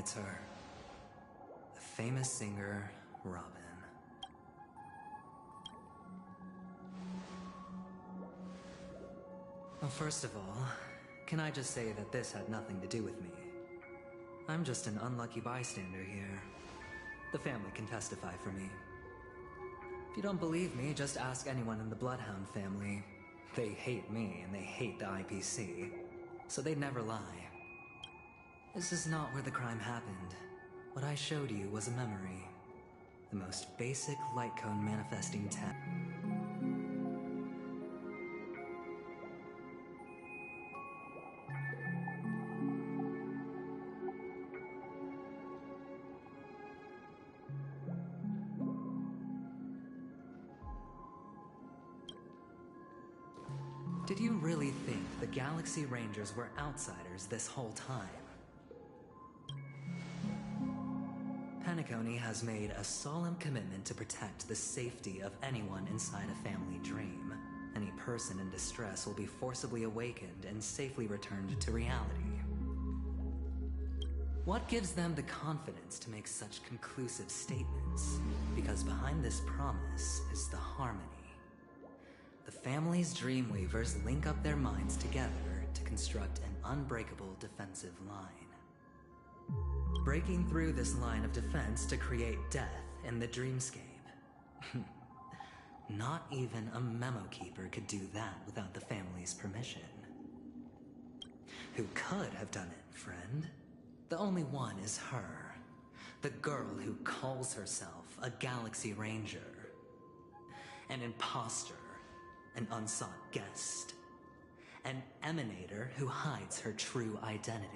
It's her. The famous singer, Robin. Well, first of all, can I just say that this had nothing to do with me? I'm just an unlucky bystander here. The family can testify for me. If you don't believe me, just ask anyone in the Bloodhound family. They hate me and they hate the IPC, so they'd never lie. This is not where the crime happened. What I showed you was a memory. The most basic light cone manifesting tech. Did you really think the Galaxy Rangers were outsiders this whole time? Penacony has made a solemn commitment to protect the safety of anyone inside a family dream. Any person in distress will be forcibly awakened and safely returned to reality. What gives them the confidence to make such conclusive statements? Because behind this promise is the harmony. The family's Dreamweavers link up their minds together to construct an unbreakable defensive line. Breaking through this line of defense to create death in the dreamscape. Not even a memo keeper could do that without the family's permission. Who could have done it, friend? The only one is her. The girl who calls herself a Galaxy Ranger. An imposter. An unsought guest. An emanator who hides her true identity.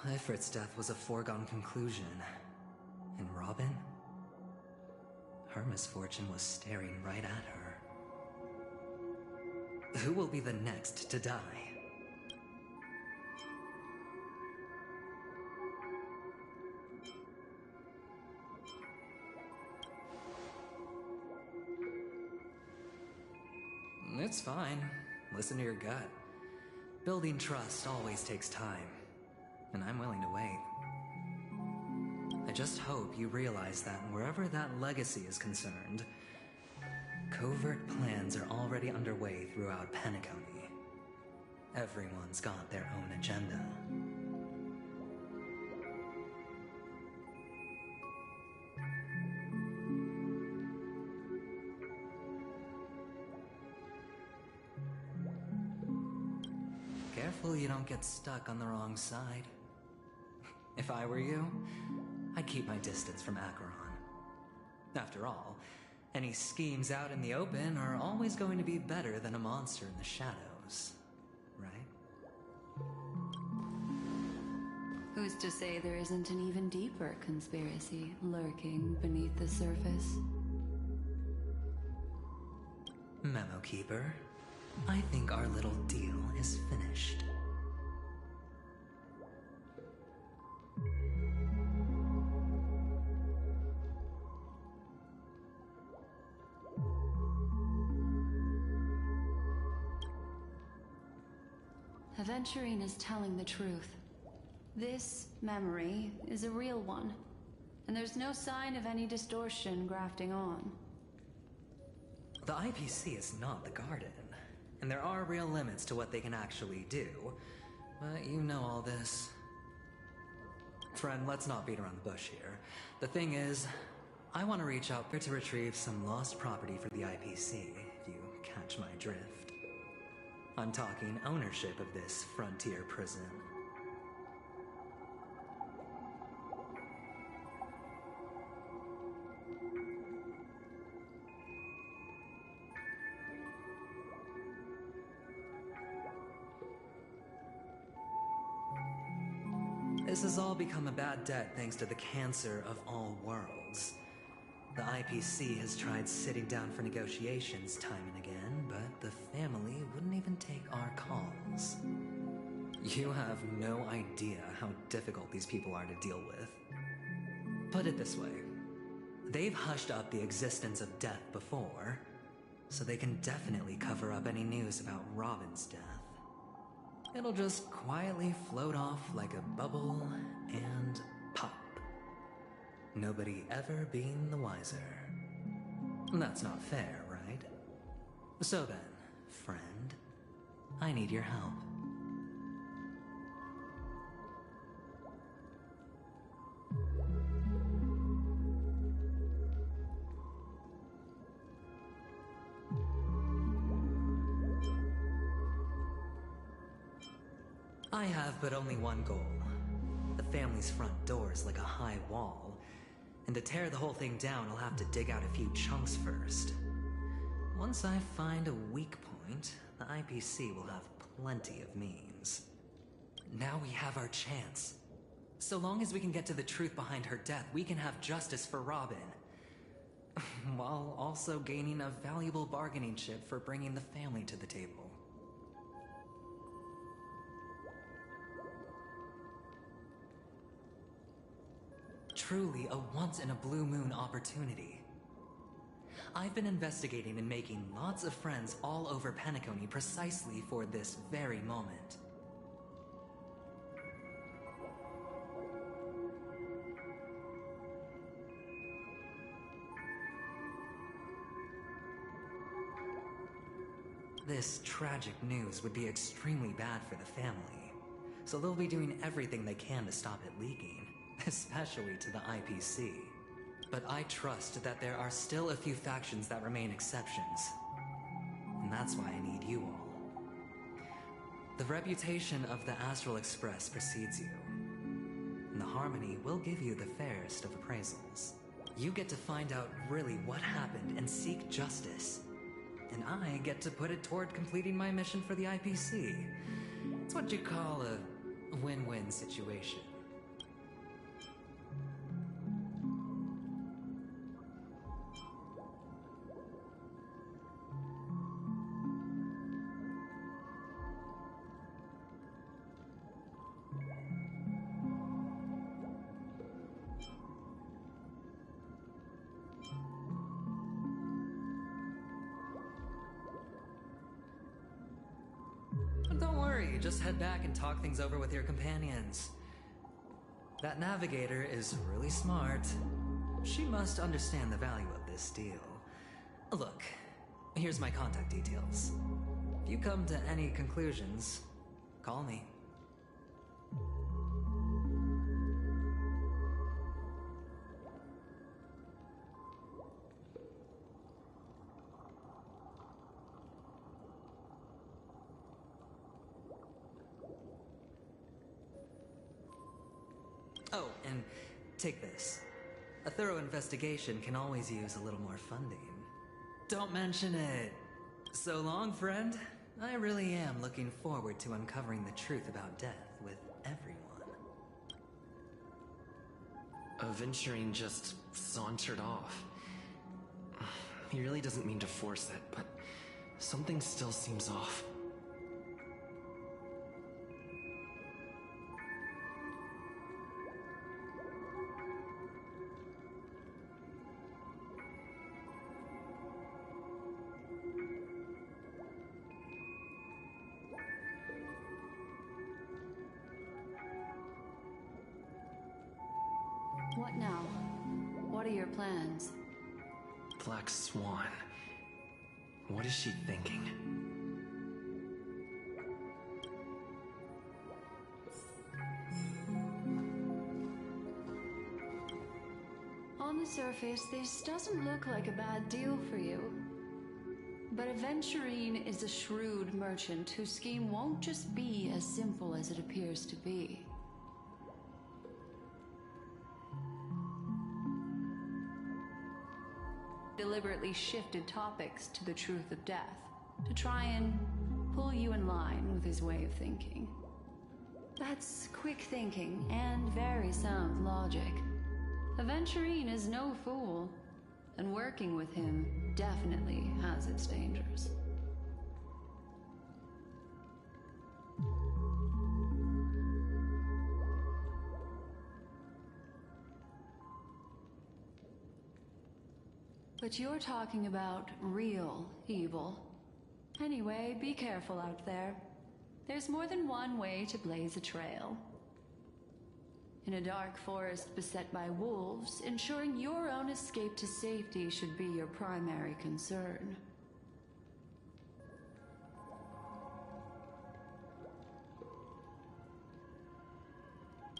Ifrit's death was a foregone conclusion. And Robin? Her misfortune was staring right at her. Who will be the next to die? It's fine. Listen to your gut. Building trust always takes time, and I'm willing to wait. I just hope you realize that wherever that legacy is concerned, covert plans are already underway throughout Penacony. Everyone's got their own agenda. Careful you don't get stuck on the wrong side. If I were you, I'd keep my distance from Acheron. After all, any schemes out in the open are always going to be better than a monster in the shadows, right? Who's to say there isn't an even deeper conspiracy lurking beneath the surface? Memo Keeper, I think our little deal is finished. Aventurine is telling the truth. This memory is a real one, and there's no sign of any distortion grafting on. The IPC is not the Garden, and there are real limits to what they can actually do, but you know all this. Friend, let's not beat around the bush here. The thing is, I want to reach out there to retrieve some lost property for the IPC, if you catch my drift. I'm talking ownership of this frontier prison. This has all become a bad debt thanks to the cancer of all worlds. The IPC has tried sitting down for negotiations time and again, but the family wouldn't even take our calls. You have no idea how difficult these people are to deal with. Put it this way, they've hushed up the existence of death before, so they can definitely cover up any news about Robin's death. It'll just quietly float off like a bubble and pop. Nobody ever being the wiser. That's not fair, right? So then, friend, I need your help. I have but only one goal. The family's front door is like a high wall, and to tear the whole thing down, I'll have to dig out a few chunks first. Once I find a weak point, the IPC will have plenty of means. Now we have our chance. So long as we can get to the truth behind her death, we can have justice for Robin. While also gaining a valuable bargaining chip for bringing the family to the table. Truly a once-in-a-blue-moon opportunity. I've been investigating and making lots of friends all over Penacony precisely for this very moment. This tragic news would be extremely bad for the family, so they'll be doing everything they can to stop it leaking, especially to the IPC. But I trust that there are still a few factions that remain exceptions, and that's why I need you all. The reputation of the Astral Express precedes you, and the Harmony will give you the fairest of appraisals. You get to find out really what happened and seek justice. And I get to put it toward completing my mission for the IPC. It's what you call a win-win situation. Don't worry, just head back and talk things over with your companions. That navigator is really smart. She must understand the value of this deal. Look, here's my contact details. If you come to any conclusions, call me. Oh, and take this. A thorough investigation can always use a little more funding. Don't mention it. So long, friend. I really am looking forward to uncovering the truth about death with everyone. Aventurine just sauntered off. He really doesn't mean to force it, but something still seems off. What now? What are your plans? Black Swan. What is she thinking? On the surface, this doesn't look like a bad deal for you. But Aventurine is a shrewd merchant whose scheme won't just be as simple as it appears to be. Deliberately shifted topics to the truth of death to try and pull you in line with his way of thinking. That's quick thinking and very sound logic. Aventurine is no fool, and working with him definitely has its dangers. But you're talking about real evil. Anyway, be careful out there. There's more than one way to blaze a trail. In a dark forest beset by wolves, ensuring your own escape to safety should be your primary concern.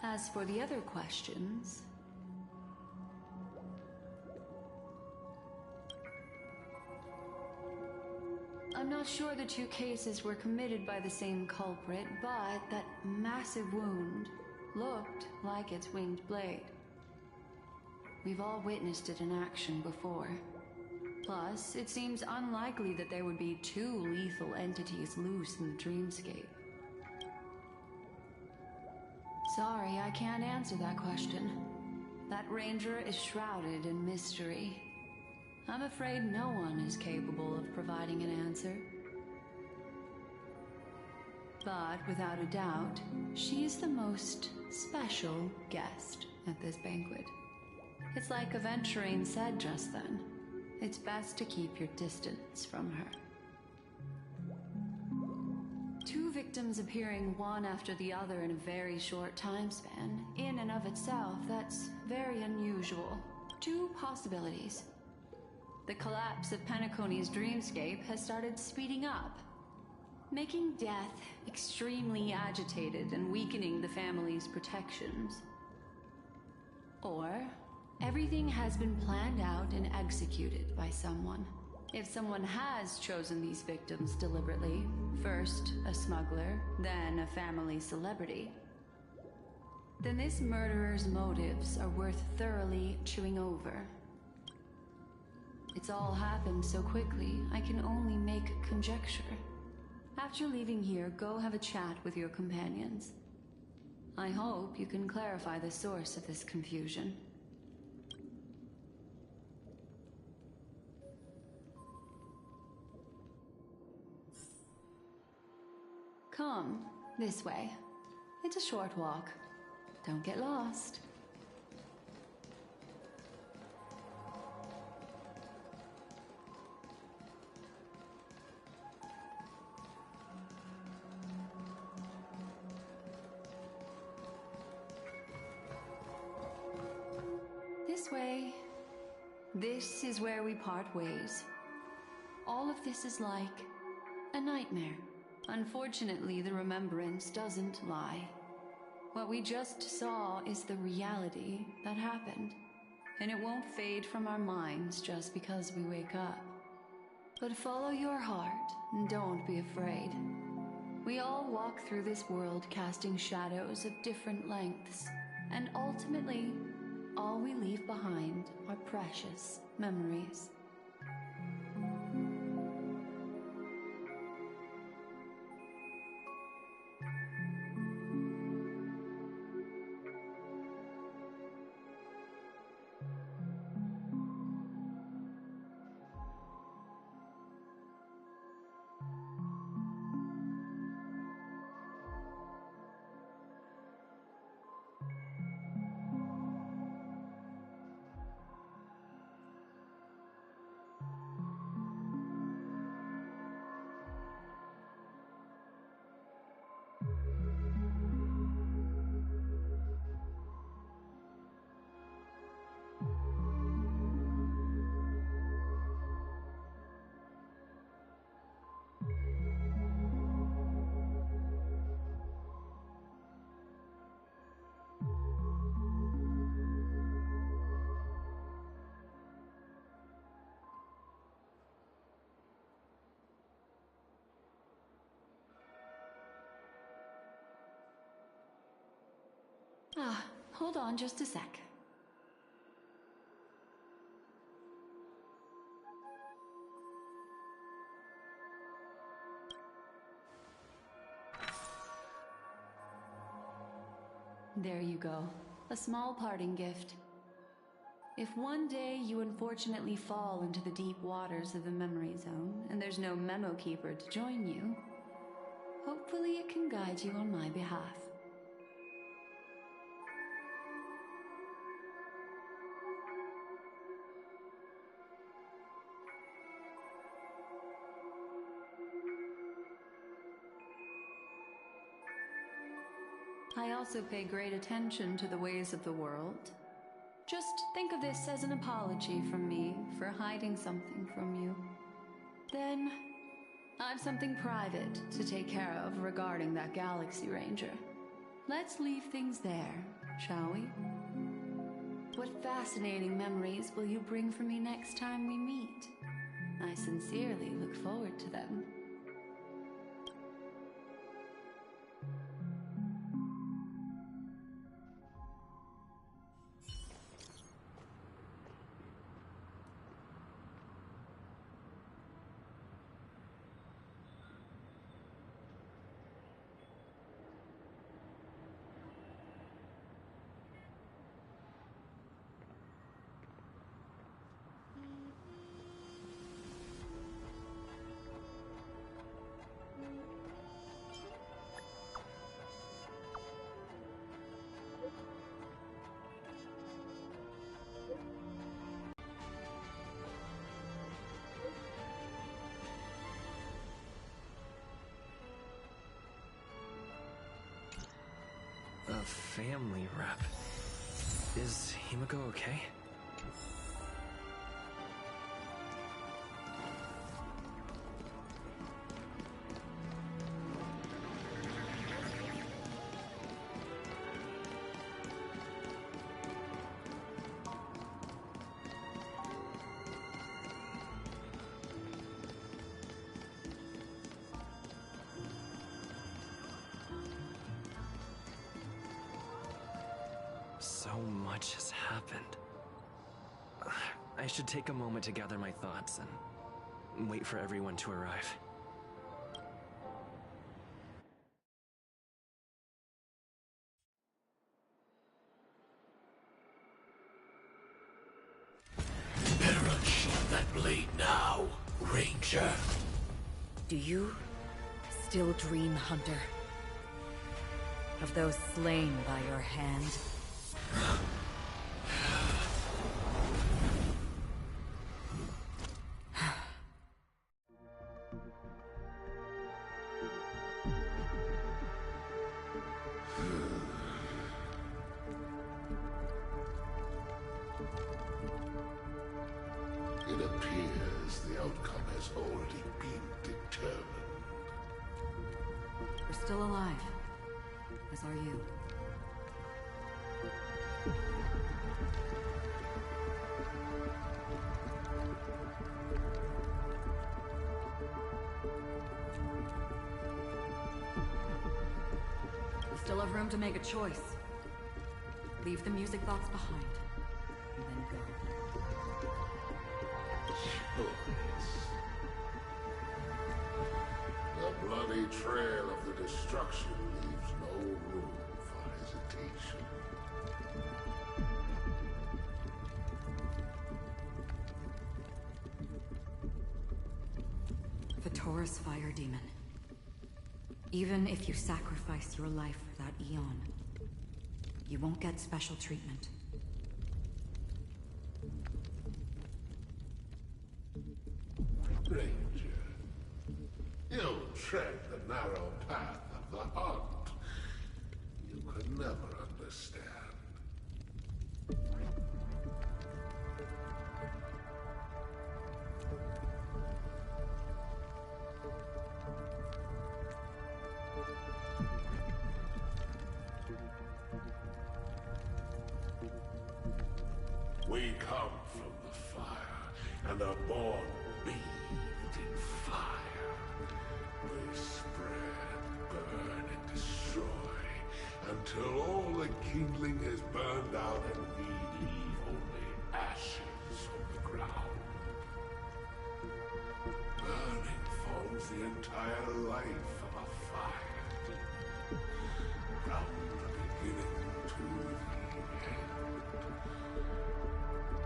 As for the other questions, I'm not sure the two cases were committed by the same culprit, but that massive wound looked like its winged blade. We've all witnessed it in action before. Plus, it seems unlikely that there would be two lethal entities loose in the dreamscape. Sorry, I can't answer that question. That ranger is shrouded in mystery. I'm afraid no one is capable of providing an answer. But without a doubt, she is the most special guest at this banquet. It's like Aventurine said just then. It's best to keep your distance from her. Two victims appearing one after the other in a very short time span, in and of itself, that's very unusual. Two possibilities. The collapse of Penacony's dreamscape has started speeding up, making death extremely agitated and weakening the family's protections. Or everything has been planned out and executed by someone. If someone has chosen these victims deliberately, first a smuggler, then a family celebrity, then this murderer's motives are worth thoroughly chewing over. It's all happened so quickly, I can only make conjecture. After leaving here, go have a chat with your companions. I hope you can clarify the source of this confusion. Come, this way. It's a short walk. Don't get lost. This way. This is where we part ways. All of this is like a nightmare. Unfortunately, the remembrance doesn't lie. What we just saw is the reality that happened, and it won't fade from our minds just because we wake up. But follow your heart and don't be afraid. We all walk through this world casting shadows of different lengths, and ultimately, all we leave behind are precious memories. Hold on just a sec. There you go. A small parting gift. If one day you unfortunately fall into the deep waters of the memory zone and there's no memo keeper to join you, hopefully it can guide you on my behalf. I also pay great attention to the ways of the world. Just think of this as an apology from me for hiding something from you. Then, I've something private to take care of regarding that Galaxy Ranger. Let's leave things there, shall we? What fascinating memories will you bring for me next time we meet? I sincerely look forward to them. A family rep. Is Himiko okay? So much has happened. I should take a moment to gather my thoughts and wait for everyone to arrive. Better unsheath that blade now, Ranger. Do you still dream, Hunter? Of those slain by your hand? It appears the outcome has already been determined. We're still alive. As are you. We still have room to make a choice. Leave the music box behind, and then go. Choice. The bloody trail of the destruction leaves no room for hesitation. The Taurus Fire Demon. Even if you sacrifice your life for that Eon, you won't get special treatment. Ranger, you tread the narrow path of the hunt. You could never understand. We come from the fire and are born bathed in fire. We spread, burn, and destroy until all the kindling is burned out and we leave only ashes on the ground. Burning forms the entire life of a fire, from the beginning to the end.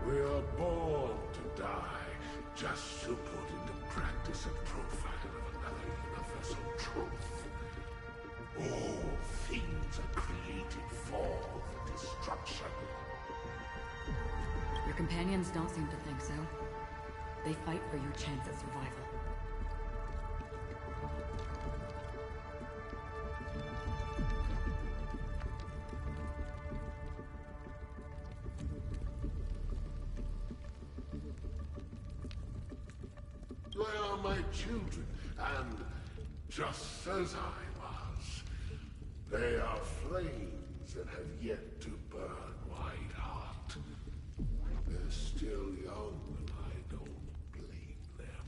We are born to die, just to put into practice a profile of another universal truth. All things are created for the destruction. Your companions don't seem to think so. They fight for your chance at survival. my children, and just as I was, they are flames that have yet to burn white hot. They're still young, and I don't blame them.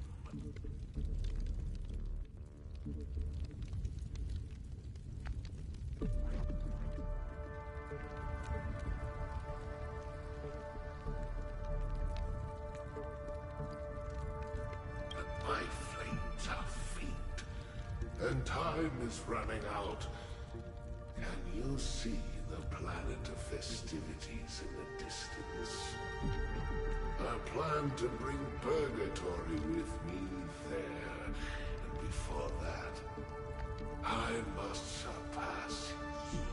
But my flames are faint, and time is running out. Can you see the planet of festivities in the distance? I plan to bring Purgatory with me there, and before that, I must surpass you.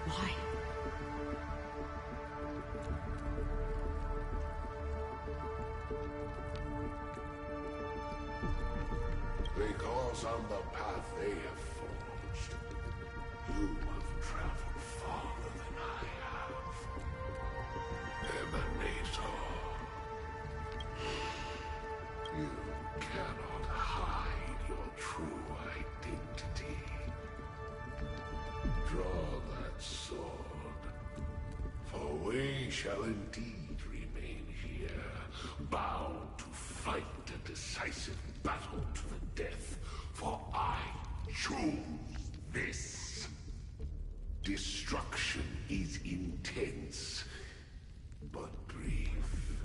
Why? Because on the path they have forged, you have traveled farther than I have. Emanator. You cannot hide your true identity. Draw that sword, for we shall indeed remain here, bound to fight a decisive battle to the death, for I choose this. Destruction is intense, but brief.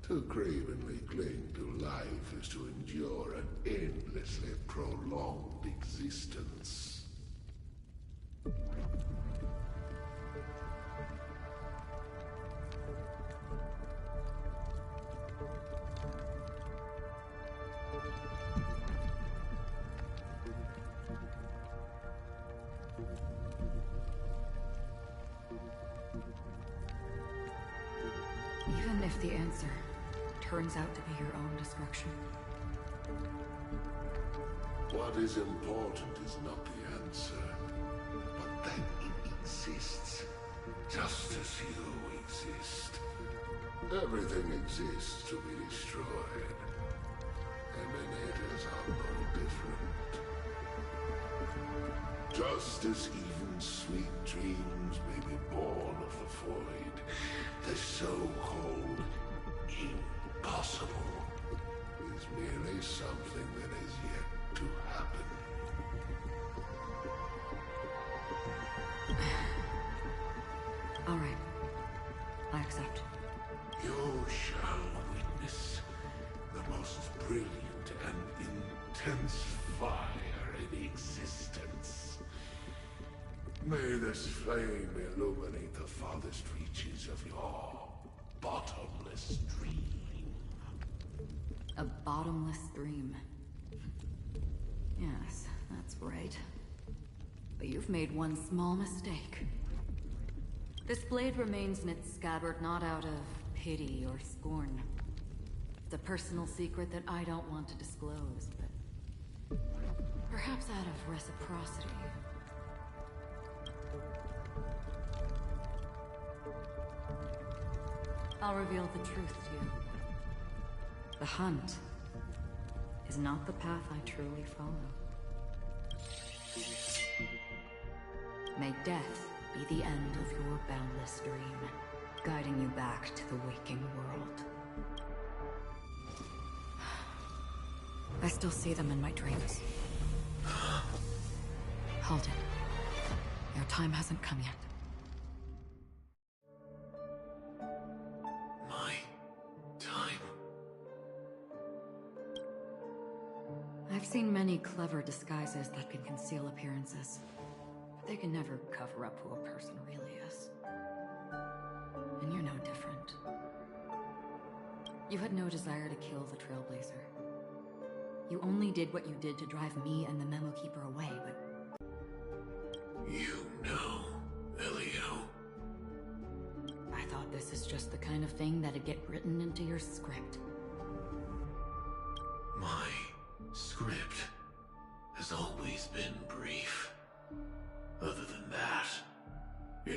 To cravenly cling to life is to endure an endlessly prolonged existence. Even if the answer turns out to be your own destruction. What is important is not the answer, but that it exists, just as you exist. Everything exists to be destroyed. Emanators are no different. Just as even sweet dreams may be born of the void, the so-called impossible is merely something that is yet to happen. All right. I accept. You shall witness the most brilliant and intense fire in existence. May this flame illuminate the farthest reaches of your bottomless dream. A bottomless dream. Yes, that's right. But you've made one small mistake. This blade remains in its scabbard not out of pity or scorn. It's a personal secret that I don't want to disclose, but perhaps out of reciprocity. I'll reveal the truth to you. The hunt is not the path I truly follow. May death be the end of your boundless dream, guiding you back to the waking world. I still see them in my dreams. Hold it. Your time hasn't come yet. My time? I've seen many clever disguises that can conceal appearances. But they can never cover up who a person really is. And you're no different. You had no desire to kill the Trailblazer. You only did what you did to drive me and the Memo Keeper away, but... You know, Elio. I thought this is just the kind of thing that'd get written into your script. My script has always been brief.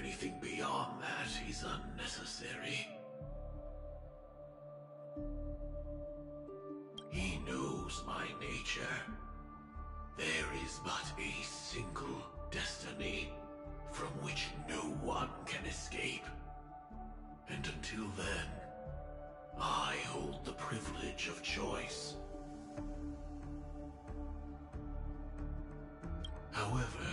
Anything beyond that is unnecessary. He knows my nature. There is but a single destiny from which no one can escape. And until then, I hold the privilege of choice. However,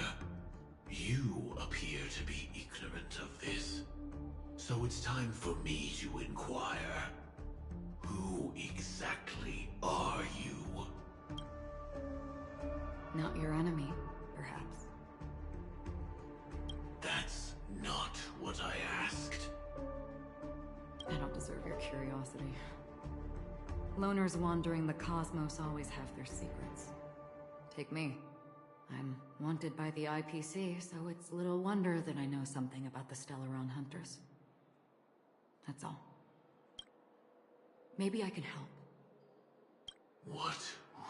you appear to be ignorant of this, so it's time for me to inquire. Who exactly are you? Not your enemy, perhaps. That's not what I asked. I don't deserve your curiosity. Loners wandering the cosmos always have their secrets. Take me. I'm wanted by the IPC, so it's little wonder that I know something about the Stellaron Hunters. That's all. Maybe I can help. What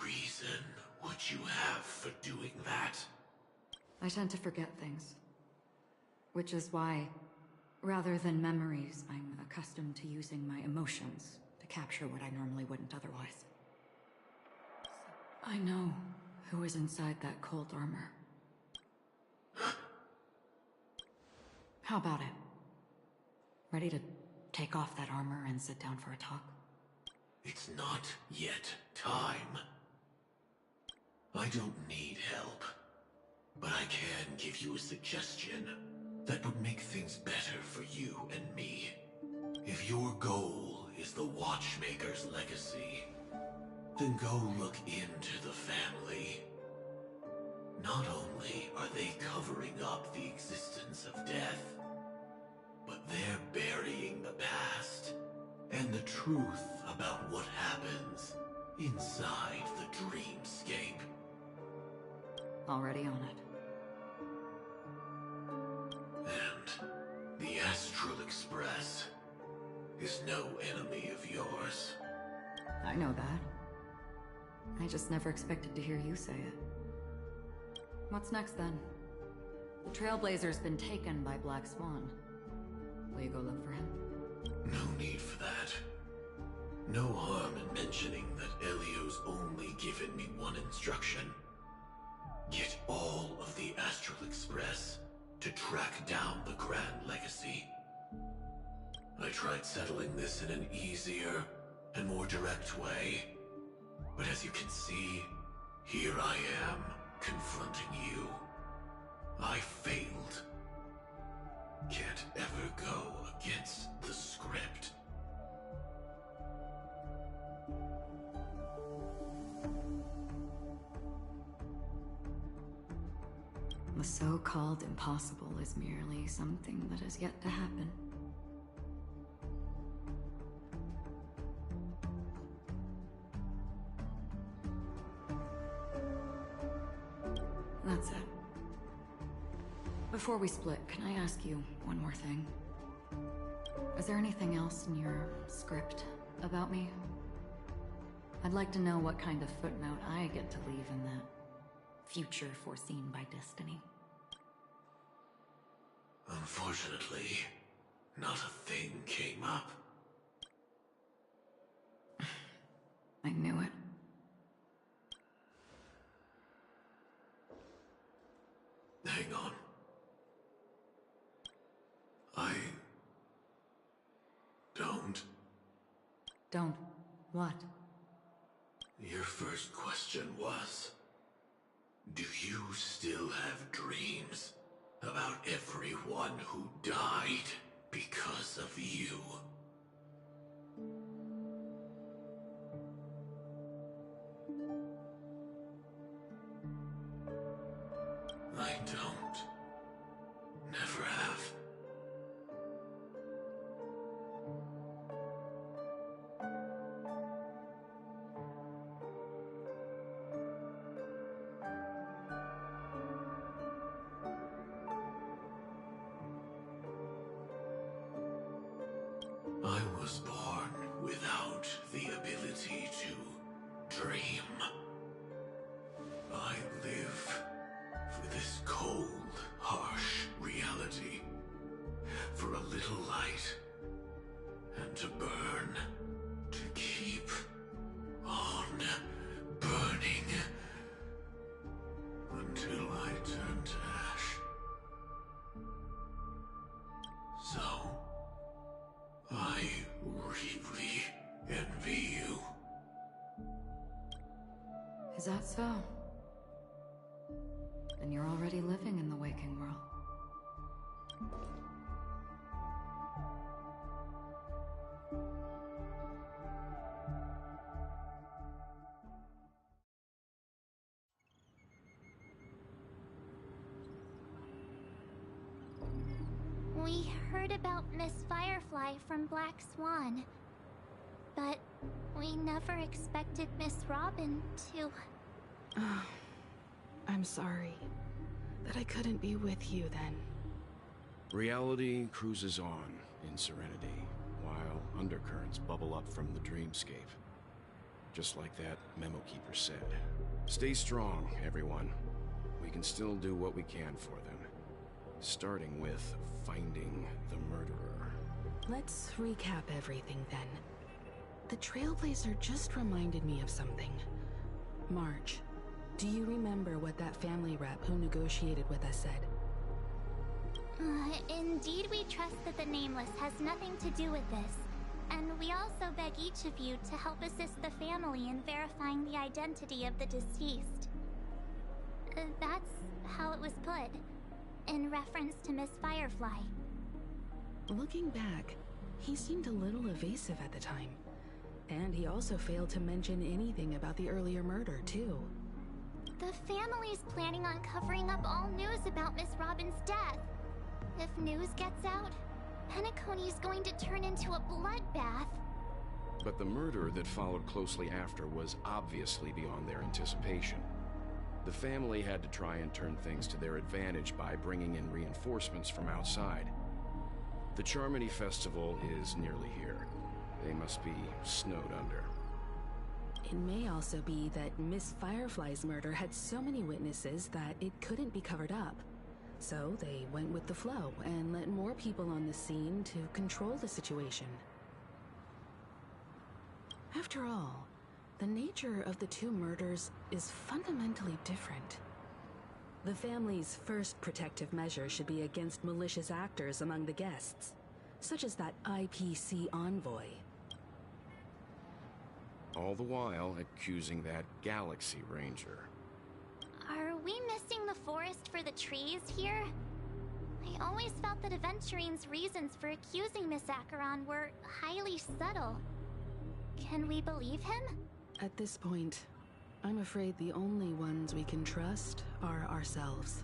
reason would you have for doing that? I tend to forget things. Which is why, rather than memories, I'm accustomed to using my emotions to capture what I normally wouldn't otherwise. I know who is inside that cold armor. How about it? Ready to take off that armor and sit down for a talk? It's not yet time. I don't need help, but I can give you a suggestion that would make things better for you and me. If your goal is the Watchmaker's legacy, then go look into the family. Not only are they covering up the existence of death, but they're burying the past and the truth about what happens inside the dreamscape. Already on it. And the Astral Express is no enemy of yours. I know that. I just never expected to hear you say it. What's next then? The Trailblazer's been taken by Black Swan. Will you go look for him? No need for that. No harm in mentioning that Elio's only given me one instruction. Get all of the Astral Express to track down the Grand Legacy. I tried settling this in an easier and more direct way, but as you can see, here I am, confronting you. I failed. Can't ever go against the script. The so-called impossible is merely something that has yet to happen. That's it. Before we split, can I ask you one more thing? Is there anything else in your script about me? I'd like to know what kind of footnote I get to leave in that future foreseen by destiny. Unfortunately, not a thing came up. I knew it. Hang on. I don't. Don't. What? Your first question was, do you still have dreams about everyone who died because of you? I don't. Never have. I was born without the ability to dream. I live for this cold, harsh reality. Is that so? Then you're already living in the waking world. We heard about Miss Firefly from Black Swan, but we never expected Miss Robin to... Oh, I'm sorry that I couldn't be with you then. Reality cruises on in serenity, while undercurrents bubble up from the dreamscape. Just like that memo keeper said. Stay strong, everyone. We can still do what we can for them. Starting with finding the murderer. Let's recap everything then. The Trailblazer just reminded me of something. March, do you remember what that family rep who negotiated with us said? Indeed, we trust that the Nameless has nothing to do with this. And we also beg each of you to help assist the family in verifying the identity of the deceased. That's how it was put, in reference to Miss Firefly. Looking back, he seemed a little evasive at the time. And he also failed to mention anything about the earlier murder, too. The family's planning on covering up all news about Miss Robin's death. If news gets out, Penacony's going to turn into a bloodbath. But the murder that followed closely after was obviously beyond their anticipation. The family had to try and turn things to their advantage by bringing in reinforcements from outside. The Charmony Festival is nearly here. They must be snowed under. It may also be that Miss Firefly's murder had so many witnesses that it couldn't be covered up. So they went with the flow and let more people on the scene to control the situation. After all, the nature of the two murders is fundamentally different. The family's first protective measure should be against malicious actors among the guests, such as that IPC envoy. All the while accusing that Galaxy Ranger. Are we missing the forest for the trees here? I always felt that Aventurine's reasons for accusing Miss Acheron were highly subtle. Can we believe him? At this point, I'm afraid the only ones we can trust are ourselves.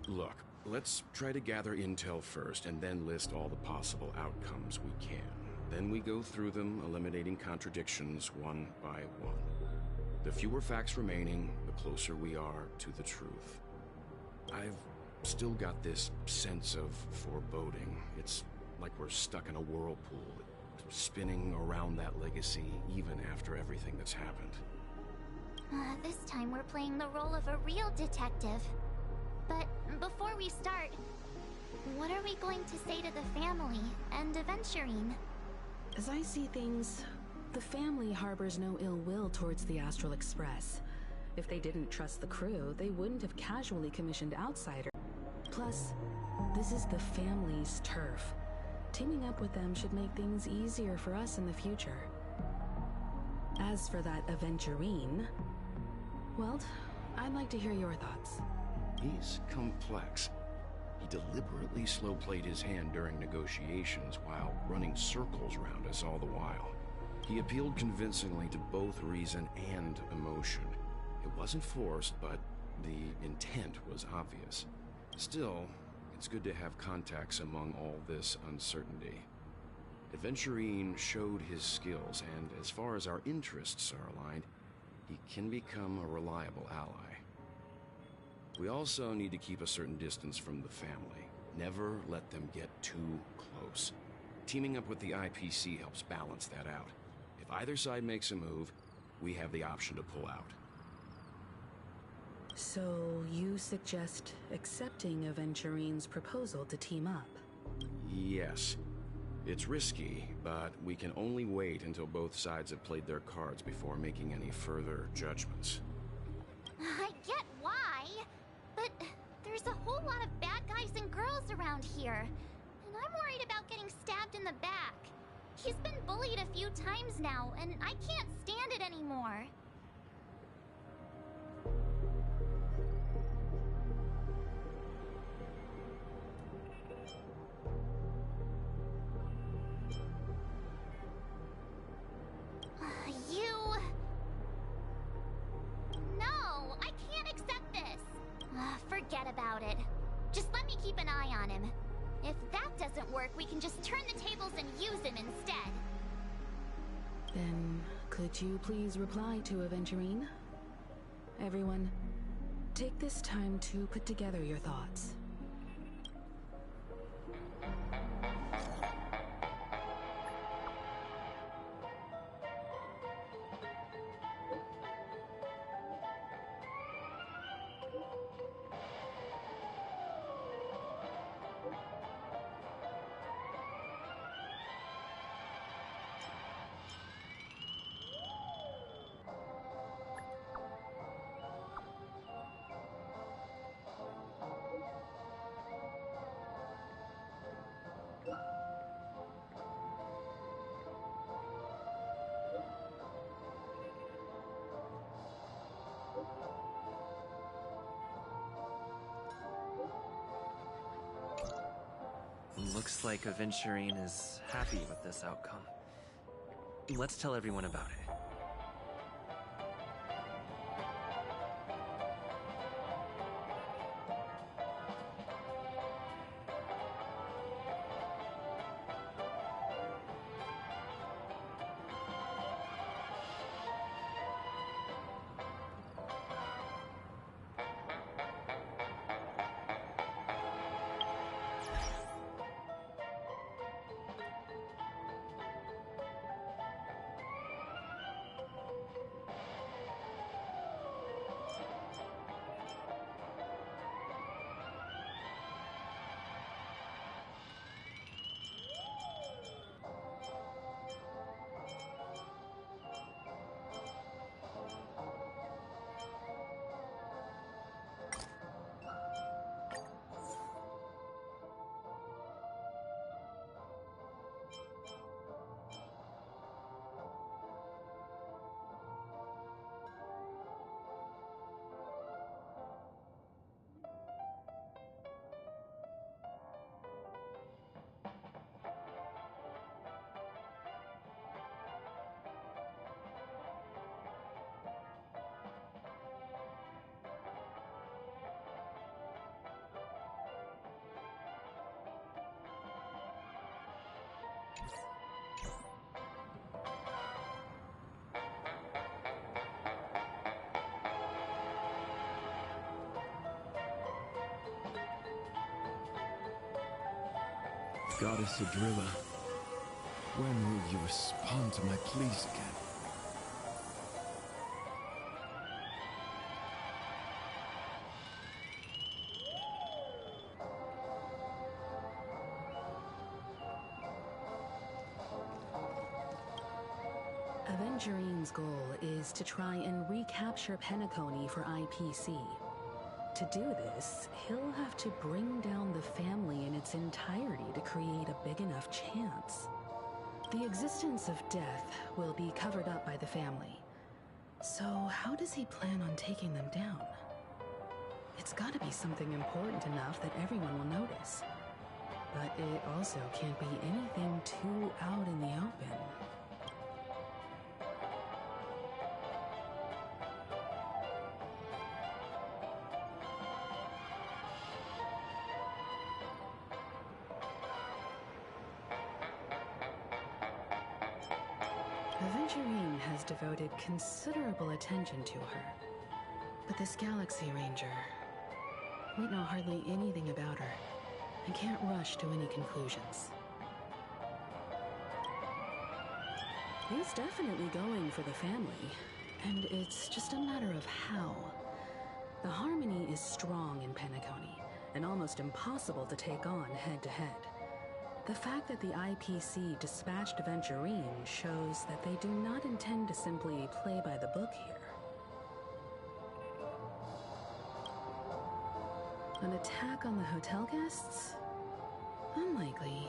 Look, let's try to gather intel first and then list all the possible outcomes we can. Then we go through them, eliminating contradictions one by one. The fewer facts remaining, the closer we are to the truth. I've still got this sense of foreboding. It's like we're stuck in a whirlpool, spinning around that legacy even after everything that's happened. This time we're playing the role of a real detective. But before we start, what are we going to say to the family and Aventurine? As I see things, the family harbors no ill will towards the Astral Express. If they didn't trust the crew, they wouldn't have casually commissioned outsiders. Plus, this is the family's turf. Teaming up with them should make things easier for us in the future. As for that Aventurine, well, I'd like to hear your thoughts. He's complex. He deliberately slow-played his hand during negotiations while running circles around us all the while. He appealed convincingly to both reason and emotion. It wasn't forced, but the intent was obvious. Still, it's good to have contacts among all this uncertainty. Aventurine showed his skills, and as far as our interests are aligned, he can become a reliable ally. We also need to keep a certain distance from the family. Never let them get too close. Teaming up with the IPC helps balance that out. If either side makes a move, we have the option to pull out. So you suggest accepting Aventurine's proposal to team up? Yes. It's risky, but we can only wait until both sides have played their cards before making any further judgments. I get why, but there's a whole lot of bad guys and girls around here, and I'm worried about getting stabbed in the back. He's been bullied a few times now, and I can't stand it anymore. keep an eye on him. If that doesn't work, we can just turn the tables and use him instead. Then, could you please reply to Aventurine? Everyone, take this time to put together your thoughts. Looks like Aventurine is happy with this outcome. Let's tell everyone about it. Goddess Adrilla, when will you respond to my pleas again? Aventurine's goal is to try and recapture Penacony for IPC. To do this, he'll have to bring down the family in its entirety to create a big enough chance. The existence of death will be covered up by the family. So how does he plan on taking them down? It's gotta be something important enough that everyone will notice. But it also can't be anything too out in the open. Aventurine has devoted considerable attention to her. But this Galaxy Ranger, we know hardly anything about her and can't rush to any conclusions. He's definitely going for the family, and it's just a matter of how. The harmony is strong in Penacony, and almost impossible to take on head-to-head. The fact that the IPC dispatched Aventurine shows that they do not intend to simply play by the book here. An attack on the hotel guests? Unlikely.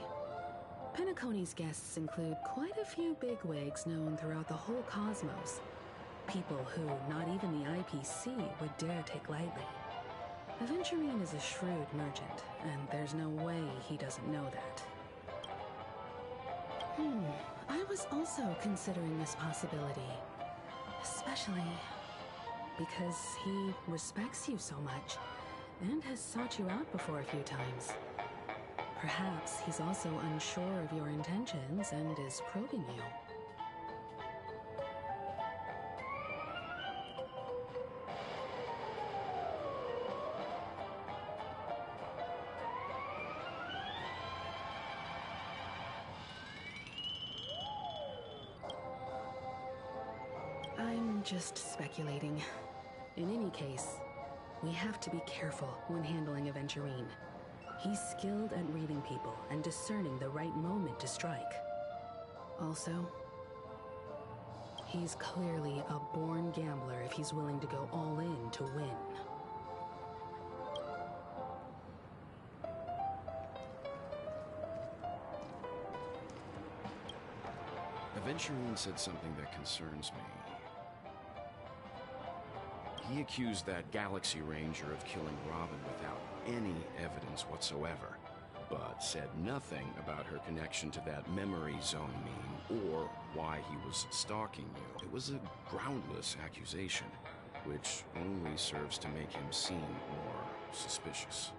Penacony's guests include quite a few bigwigs known throughout the whole cosmos. People who not even the IPC would dare take lightly. Aventurine is a shrewd merchant, and there's no way he doesn't know that. I was also considering this possibility. Especially because he respects you so much, and has sought you out before a few times. Perhaps he's also unsure of your intentions and is probing you. I'm just speculating. In any case, we have to be careful when handling Aventurine. He's skilled at reading people and discerning the right moment to strike. Also, he's clearly a born gambler if he's willing to go all in to win. Aventurine said something that concerns me. He accused that Galaxy Ranger of killing Robin without any evidence whatsoever, but said nothing about her connection to that memory zone meme or why he was stalking you. It was a groundless accusation, which only serves to make him seem more suspicious.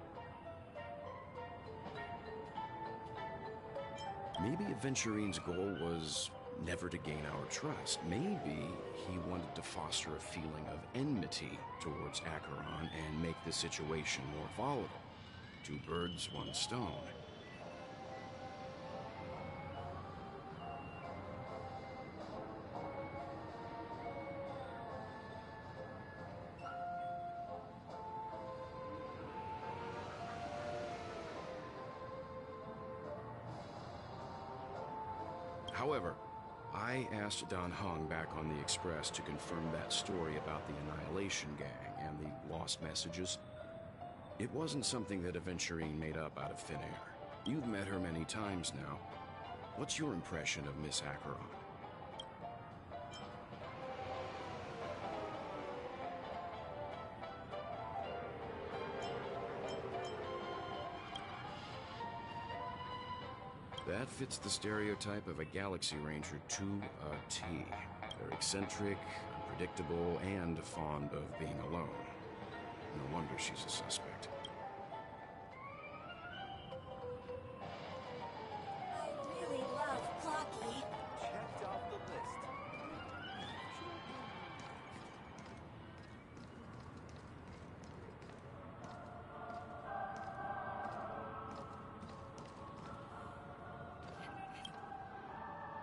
Maybe Aventurine's goal was never to gain our trust. Maybe he wanted to foster a feeling of enmity towards Acheron and make the situation more volatile. Two birds, one stone. However, I asked Don Hung back on the Express to confirm that story about the Annihilation Gang and the lost messages. It wasn't something that Aventurine made up out of thin air. You've met her many times now. What's your impression of Miss Acheron? That fits the stereotype of a Galaxy Ranger to a T. They're eccentric, unpredictable, and fond of being alone. No wonder she's a suspect. I really love Clocky. Checked off the list.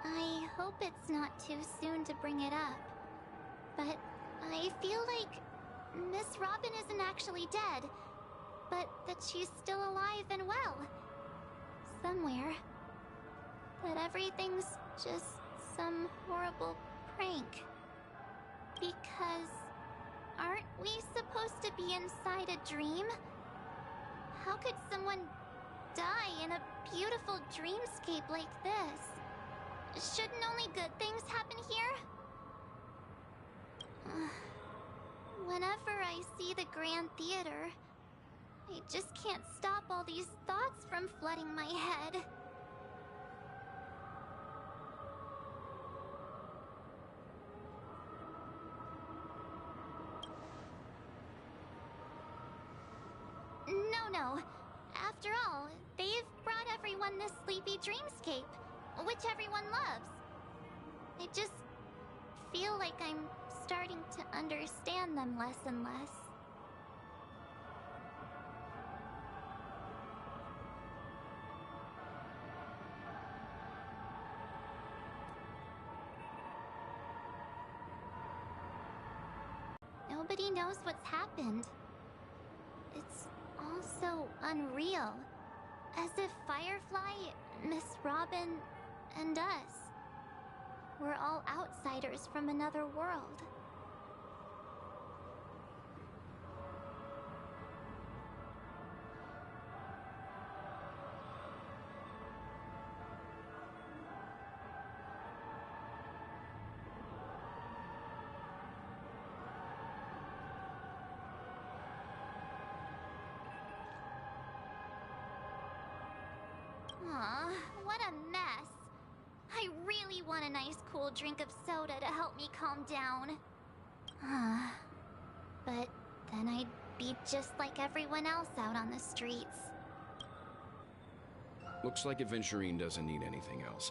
I hope it's not too soon to bring it up, but I feel like Miss Robin isn't actually dead, but that she's still alive and well. Somewhere. That everything's just some horrible prank. Because aren't we supposed to be inside a dream? How could someone die in a beautiful dreamscape like this? Shouldn't only good things happen here? Whenever I see the Grand Theater, I just can't stop all these thoughts from flooding my head. No. After all, they've brought everyone this sleepy dreamscape, which everyone loves. I just feel like I'm starting to understand them less and less. Nobody knows what's happened. It's all so unreal. As if Firefly, Miss Robin, and us were all outsiders from another world. Aw, what a mess. I really want a nice cool drink of soda to help me calm down. But then I'd be just like everyone else out on the streets. Looks like Adventurine doesn't need anything else.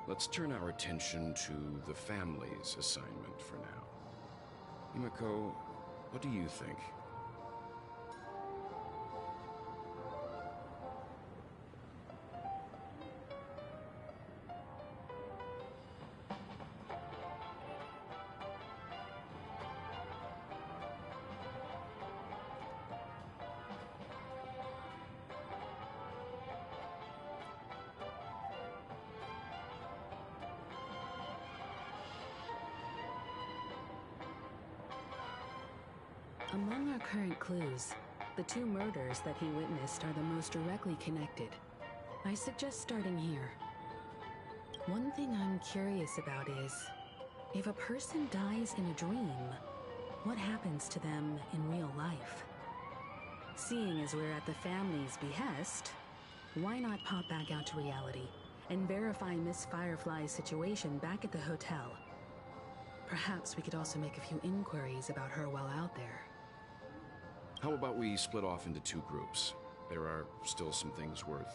Let's turn our attention to the family's assignment for now. Himiko, what do you think? Among our current clues, the two murders that he witnessed are the most directly connected. I suggest starting here. One thing I'm curious about is, if a person dies in a dream, what happens to them in real life? Seeing as we're at the family's behest, why not pop back out to reality and verify Miss Firefly's situation back at the hotel? Perhaps we could also make a few inquiries about her while out there. How about we split off into two groups? There are still some things worth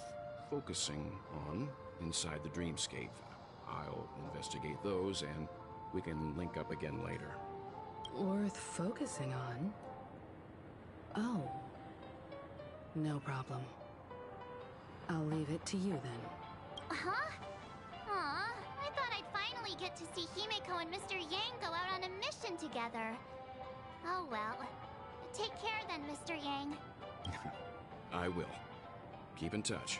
focusing on inside the dreamscape. I'll investigate those, and we can link up again later. Worth focusing on? Oh. No problem. I'll leave it to you then. Huh? Aw, I thought I'd finally get to see Himiko and Mr. Yang go out on a mission together. Oh well. Take care then, Mr. Yang. I will. Keep in touch.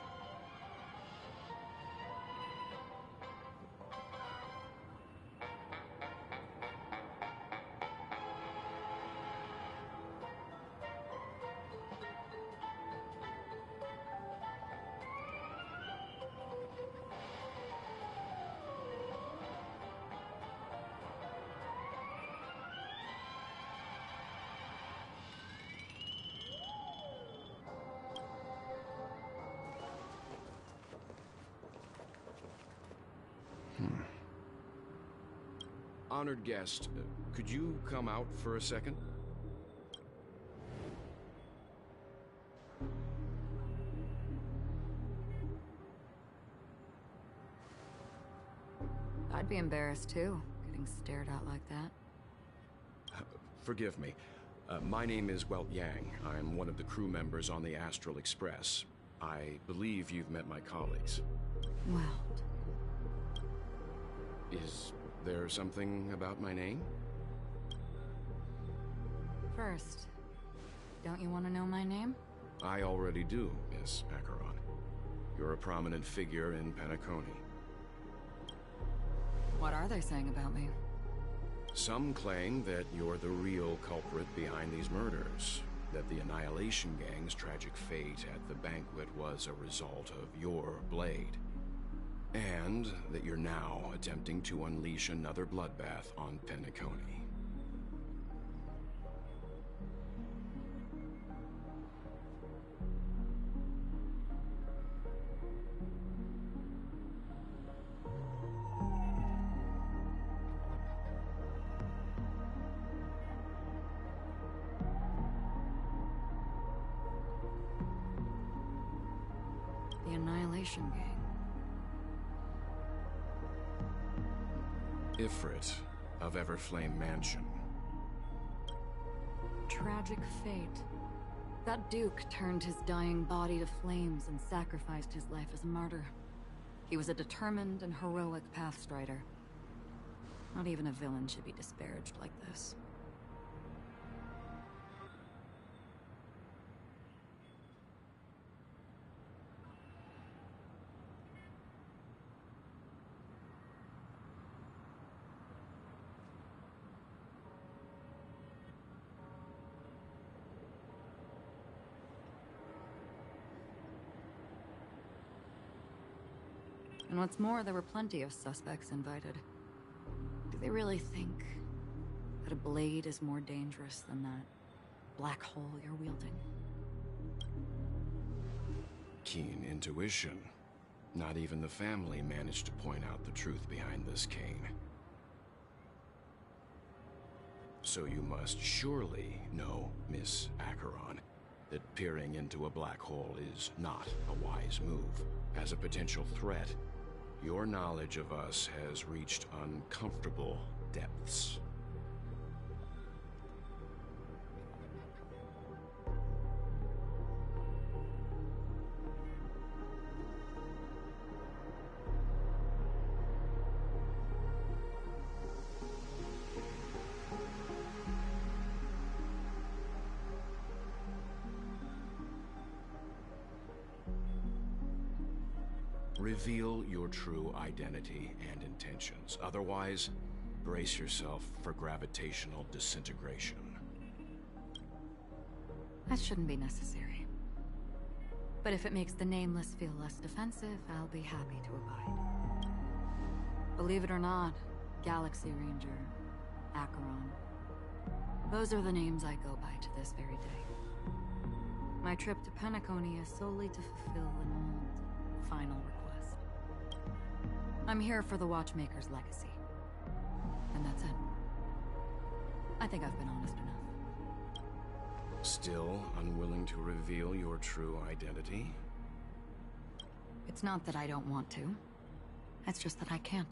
Honored guest, could you come out for a second? I'd be embarrassed too, getting stared at like that. Forgive me. My name is Welt Yang. I'm one of the crew members on the Astral Express. I believe you've met my colleagues. Welt. Is there something about my name? First, don't you want to know my name? I already do, Miss Acheron. You're a prominent figure in Penacony. What are they saying about me? Some claim that you're the real culprit behind these murders, that the Annihilation Gang's tragic fate at the banquet was a result of your blade, and that you're now attempting to unleash another bloodbath on Penacony. The Annihilation Gang. Ifrit of Everflame Mansion. Tragic fate. That Duke turned his dying body to flames and sacrificed his life as a martyr. He was a determined and heroic pathstrider. Not even a villain should be disparaged like this. And what's more, there were plenty of suspects invited. Do they really think that a blade is more dangerous than that black hole you're wielding? Keen intuition. Not even the family managed to point out the truth behind this cane. So you must surely know, Miss Acheron, that peering into a black hole is not a wise move. As a potential threat, your knowledge of us has reached uncomfortable depths. Reveal your true identity and intentions. Otherwise, brace yourself for gravitational disintegration. That shouldn't be necessary. But if it makes the Nameless feel less defensive, I'll be happy to abide. Believe it or not, Galaxy Ranger, Acheron, those are the names I go by to this very day. My trip to Penacony is solely to fulfill an old, final request. I'm here for the Watchmaker's legacy. And that's it. I think I've been honest enough. Still unwilling to reveal your true identity? It's not that I don't want to. It's just that I can't.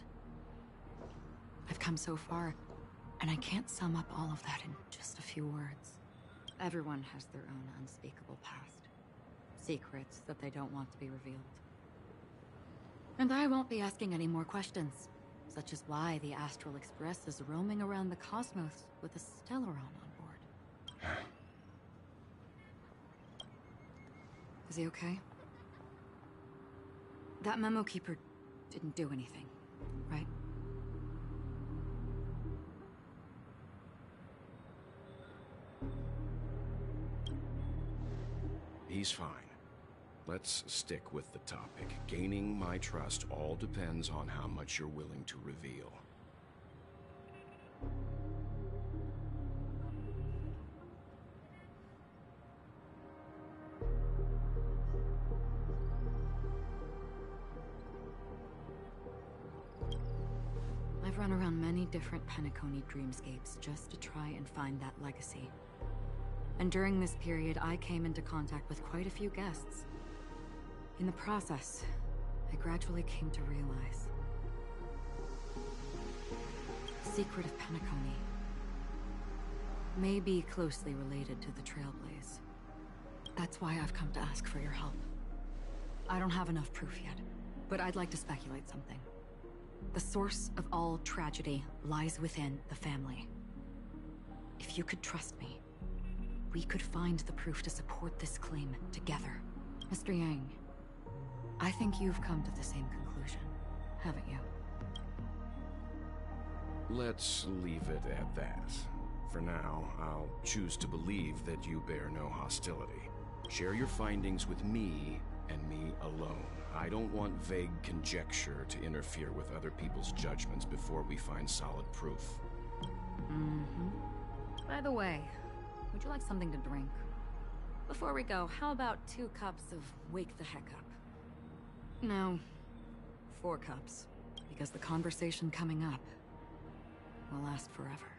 I've come so far, and I can't sum up all of that in just a few words. Everyone has their own unspeakable past. Secrets that they don't want to be revealed. And I won't be asking any more questions, such as why the Astral Express is roaming around the cosmos with a Stellaron on board. Is he okay? That memo keeper didn't do anything, right? He's fine. Let's stick with the topic. Gaining my trust all depends on how much you're willing to reveal. I've run around many different Penacony dreamscapes just to try and find that legacy. And during this period, I came into contact with quite a few guests. In the process, I gradually came to realize the secret of Penacony may be closely related to the Trailblaze. That's why I've come to ask for your help. I don't have enough proof yet, but I'd like to speculate something. The source of all tragedy lies within the family. If you could trust me, we could find the proof to support this claim together. Mr. Yang, I think you've come to the same conclusion, haven't you? Let's leave it at that. For now, I'll choose to believe that you bear no hostility. Share your findings with me and me alone. I don't want vague conjecture to interfere with other people's judgments before we find solid proof. By the way, would you like something to drink? Before we go, how about 2 cups of Wake the Heck Up? No, 4 cups, because the conversation coming up will last forever.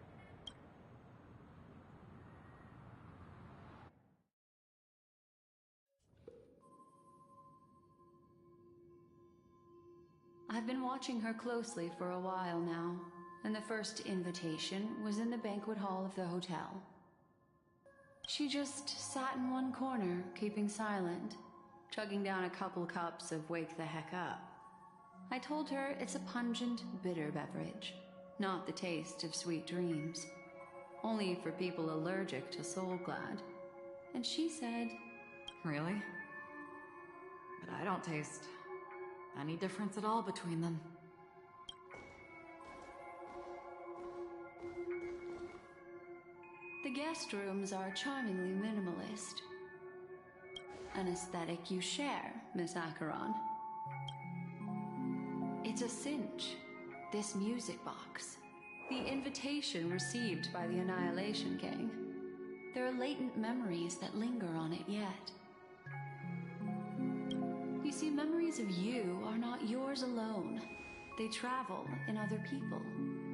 I've been watching her closely for a while now, and the first invitation was in the banquet hall of the hotel. She just sat in one corner, keeping silent, chugging down a couple cups of Wake the Heck Up. I told her it's a pungent, bitter beverage, not the taste of sweet dreams. Only for people allergic to Soul Glad. And she said, Really? But I don't taste any difference at all between them. The guest rooms are charmingly minimalist. An aesthetic you share, Miss Acheron. It's a cinch, this music box. The invitation received by the Annihilation King. There are latent memories that linger on it yet. You see, memories of you are not yours alone. They travel in other people,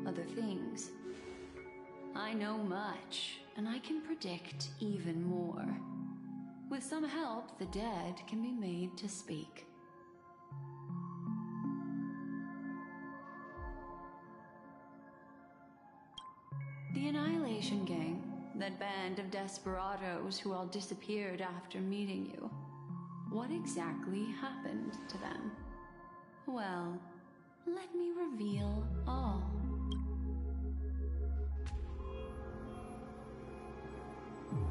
other things. I know much, and I can predict even more. With some help, the dead can be made to speak. The Annihilation Gang, that band of desperados who all disappeared after meeting you. What exactly happened to them? Well, let me reveal all.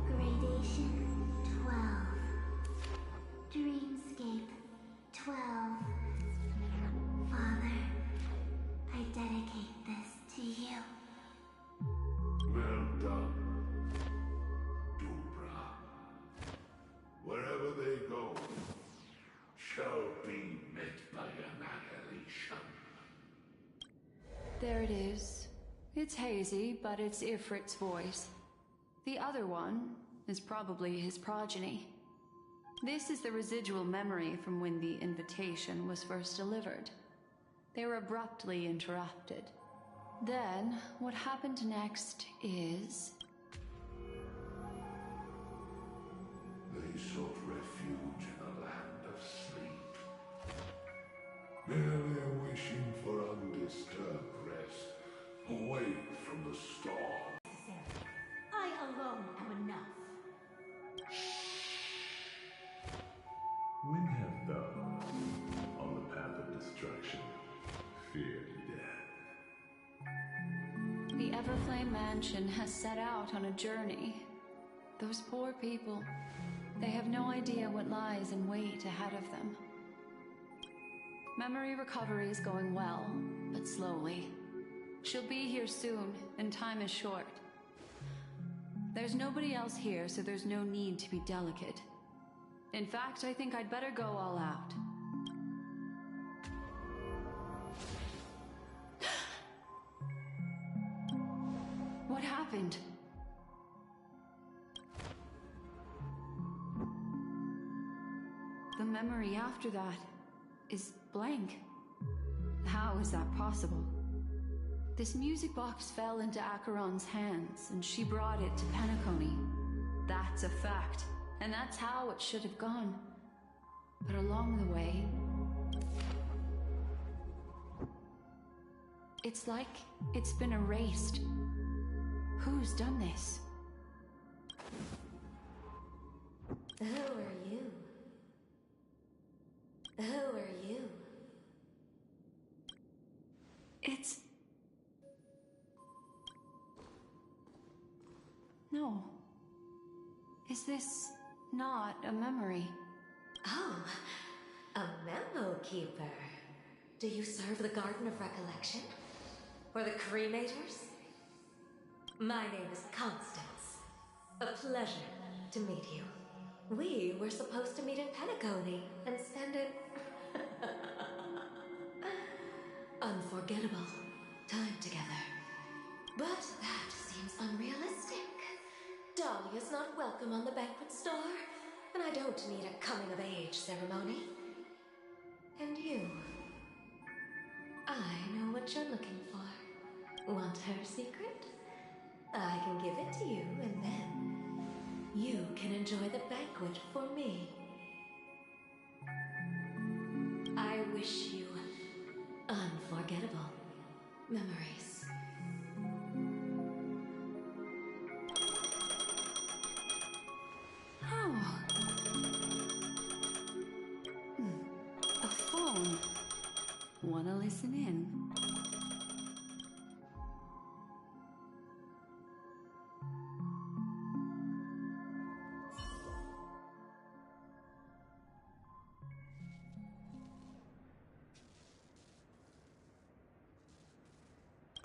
Gradation 12. Dreamscape 12. Father, I dedicate this to you. Well done, Dubra. Wherever they go, shall be met by annihilation. There it is. It's hazy, but it's Ifrit's voice. The other one is probably his progeny. This is the residual memory from when the invitation was first delivered. They were abruptly interrupted. Then, what happened next is... They sought refuge in a land of sleep, merely wishing for undisturbed rest, away from the storm. I alone am enough. When have those on the path of destruction feared death? The Everflame Mansion has set out on a journey. Those poor people, they have no idea what lies in wait ahead of them. Memory recovery is going well, but slowly. She'll be here soon, and time is short. There's nobody else here, so there's no need to be delicate. In fact, I think I'd better go all out. What happened? The memory after that is blank. How is that possible? This music box fell into Acheron's hands, and she brought it to Penacony. That's a fact, and that's how it should have gone. But along the way... it's like it's been erased. Who's done this? Who are you? Who are you? It's... No. Is this not a memory? Oh, a memo keeper. Do you serve the Garden of Recollection? Or the Cremators? My name is Constance. A pleasure to meet you. We were supposed to meet in Penacony and spend an unforgettable time together. But that seems unrealistic. Dolly is not welcome on the banquet store, and I don't need a coming-of-age ceremony. And you? I know what you're looking for. Want her secret? I can give it to you, and then you can enjoy the banquet for me. I wish you unforgettable memories. Oh. A phone. Wanna listen in?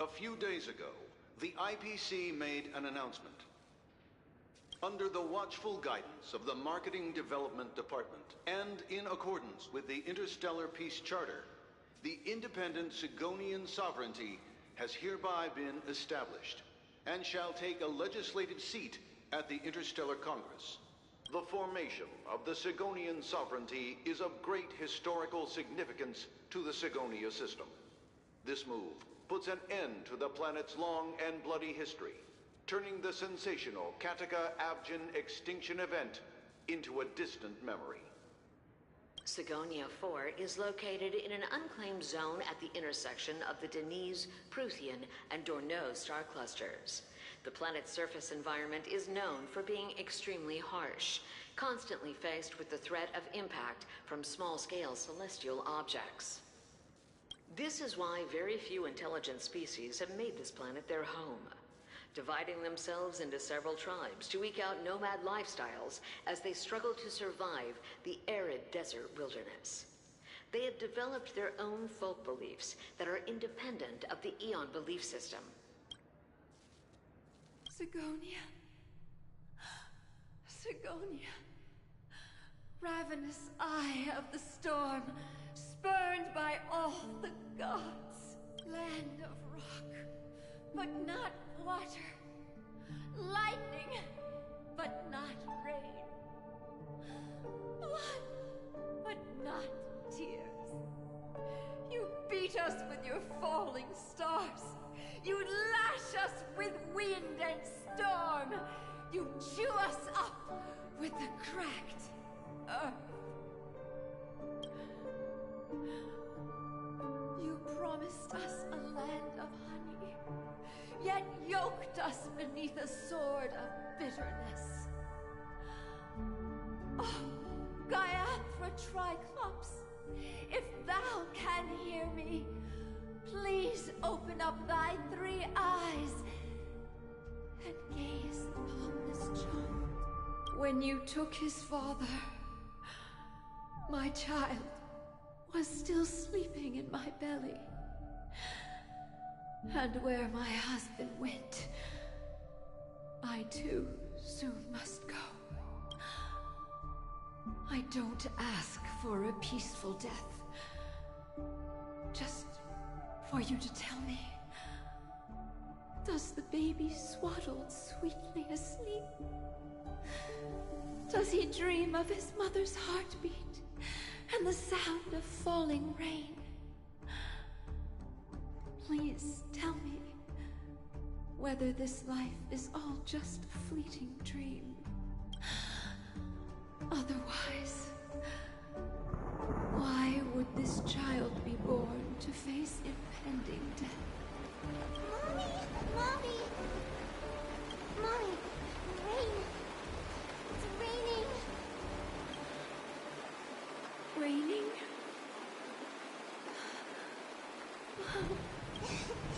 A few days ago, the IPC made an announcement. Under the watchful guidance of the Marketing Development Department, and in accordance with the Interstellar Peace Charter, the independent Sigonian sovereignty has hereby been established, and shall take a legislative seat at the Interstellar Congress. The formation of the Sigonian sovereignty is of great historical significance to the Sigonia system. This move puts an end to the planet's long and bloody history, turning the sensational Kataka-Abjin extinction event into a distant memory. Sigonia 4 is located in an unclaimed zone at the intersection of the Denise, Prothean, and Dorneau star clusters. The planet's surface environment is known for being extremely harsh, constantly faced with the threat of impact from small-scale celestial objects. This is why very few intelligent species have made this planet their home, dividing themselves into several tribes to eke out nomad lifestyles as they struggle to survive the arid desert wilderness. They have developed their own folk beliefs that are independent of the Eon belief system. Sigonia. Sigonia. Ravenous eye of the storm, spurned by all the gods. Land of rock, but not water. Lightning, but not rain. Blood, but not tears. You beat us with your falling stars. You lash us with wind and storm. You chew us up with the cracked earth. You promised us a land of honey, yet yoked us beneath a sword of bitterness. Oh, Gaiathra Triclops, if thou can hear me, please open up thy 3 eyes and gaze upon this child. When you took his father, my child was still sleeping in my belly. And where my husband went, I too soon must go. I don't ask for a peaceful death. Just for you to tell me, does the baby swaddled sweetly asleep? Does he dream of his mother's heartbeat and the sound of falling rain? Please tell me whether this life is all just a fleeting dream. Otherwise, why would this child be born to face impending death? Mommy! Mommy! Mommy! Rain! It's raining! Raining?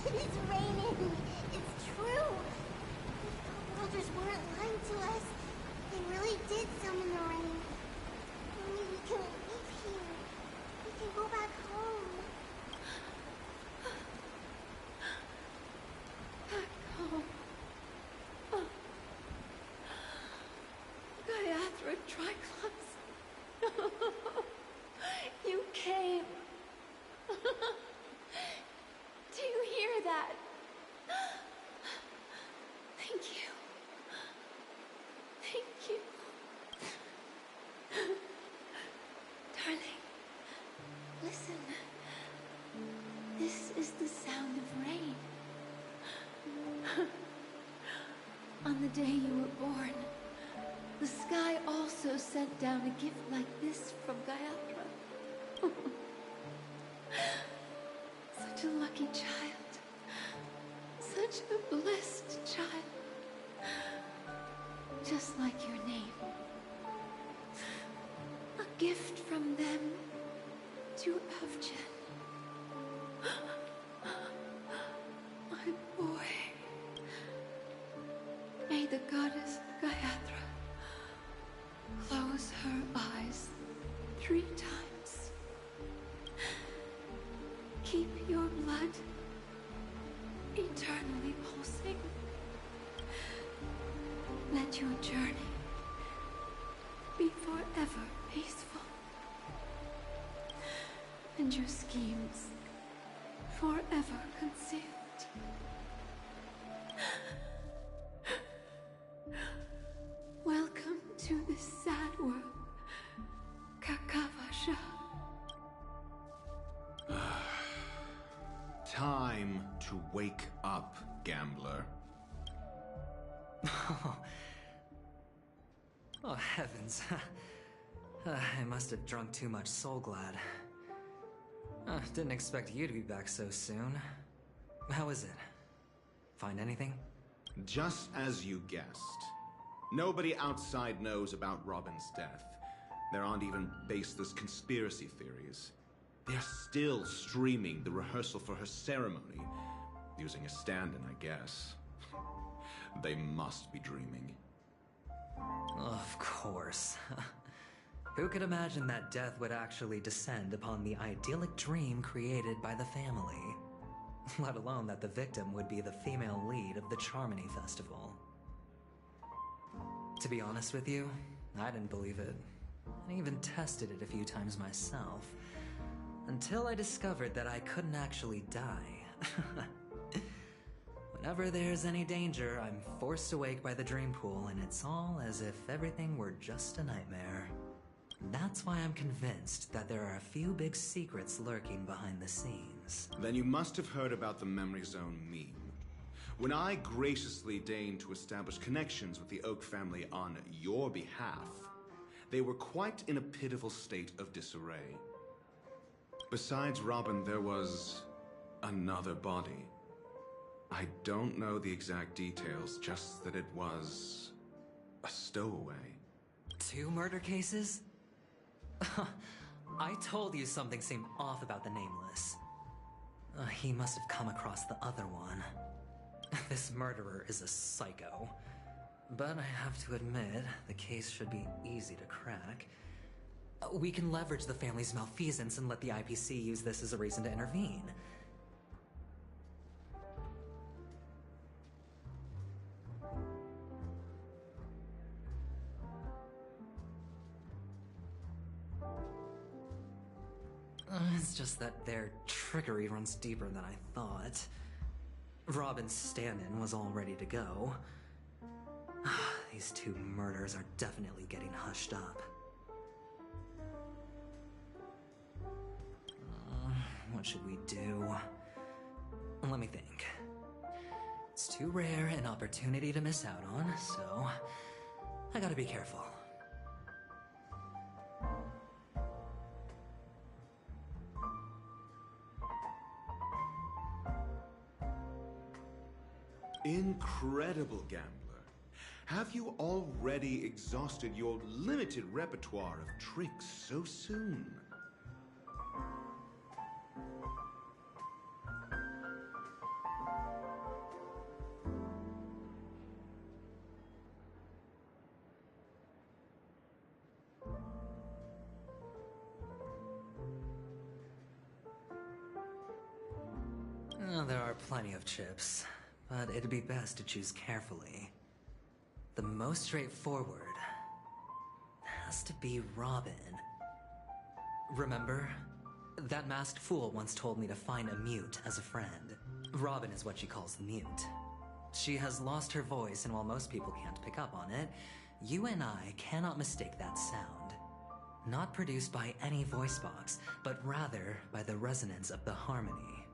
It's raining! It's true! The elders weren't lying to us. They really did summon the rain. Mommy, we can leave here. We can go back home. Back home. Oh. Gaiathra Triclops. You came. Do you hear that? Thank you. Thank you. Darling, listen. This is the sound of rain. On the day you were born, the sky also sent down a gift like this from Gaiathra. Such a lucky child. Such a blessed child. Just like your name. A gift from them to Avjen. My boy. May the goddess Gaiathra close her eyes 3 times. Keep your blood eternally pulsing. Let your journey be forever peaceful. And your schemes forever concealed. Welcome to this sad world, Kakavasha. Time to wake up, gambler. Oh, heavens. I must have drunk too much Soul Glad. Didn't expect you to be back so soon. How is it? Find anything? Just as you guessed. Nobody outside knows about Robin's death. There aren't even baseless conspiracy theories. They're still streaming the rehearsal for her ceremony, using a stand-in, I guess. They must be dreaming. Of course. Who could imagine that death would actually descend upon the idyllic dream created by the family? Let alone that the victim would be the female lead of the Charmony Festival. To be honest with you, I didn't believe it. I even tested it a few times myself, until I discovered that I couldn't actually die. Whenever there's any danger, I'm forced awake by the dream pool, and it's all as if everything were just a nightmare. That's why I'm convinced that there are a few big secrets lurking behind the scenes. Then you must have heard about the Memory Zone meme. When I graciously deigned to establish connections with the Oak family on your behalf, they were quite in a pitiful state of disarray. Besides Robin, there was another body. I don't know the exact details, just that it was a stowaway. 2 murder cases? I told you something seemed off about the Nameless. He must have come across the other one. This murderer is a psycho. But I have to admit, the case should be easy to crack. We can leverage the family's malfeasance and let the IPC use this as a reason to intervene. It's just that their trickery runs deeper than I thought. Robin's stand-in was all ready to go. These 2 murders are definitely getting hushed up. What should we do? Let me think. It's too rare an opportunity to miss out on, so I gotta be careful. Incredible gambler. Have you already exhausted your limited repertoire of tricks so soon? There are plenty of chips, but it'd be best to choose carefully. The most straightforward has to be Robin. Remember? That masked fool once told me to find a mute as a friend. Robin is what she calls the mute. She has lost her voice, and while most people can't pick up on it, you and I cannot mistake that sound. Not produced by any voice box, but rather by the resonance of the harmony.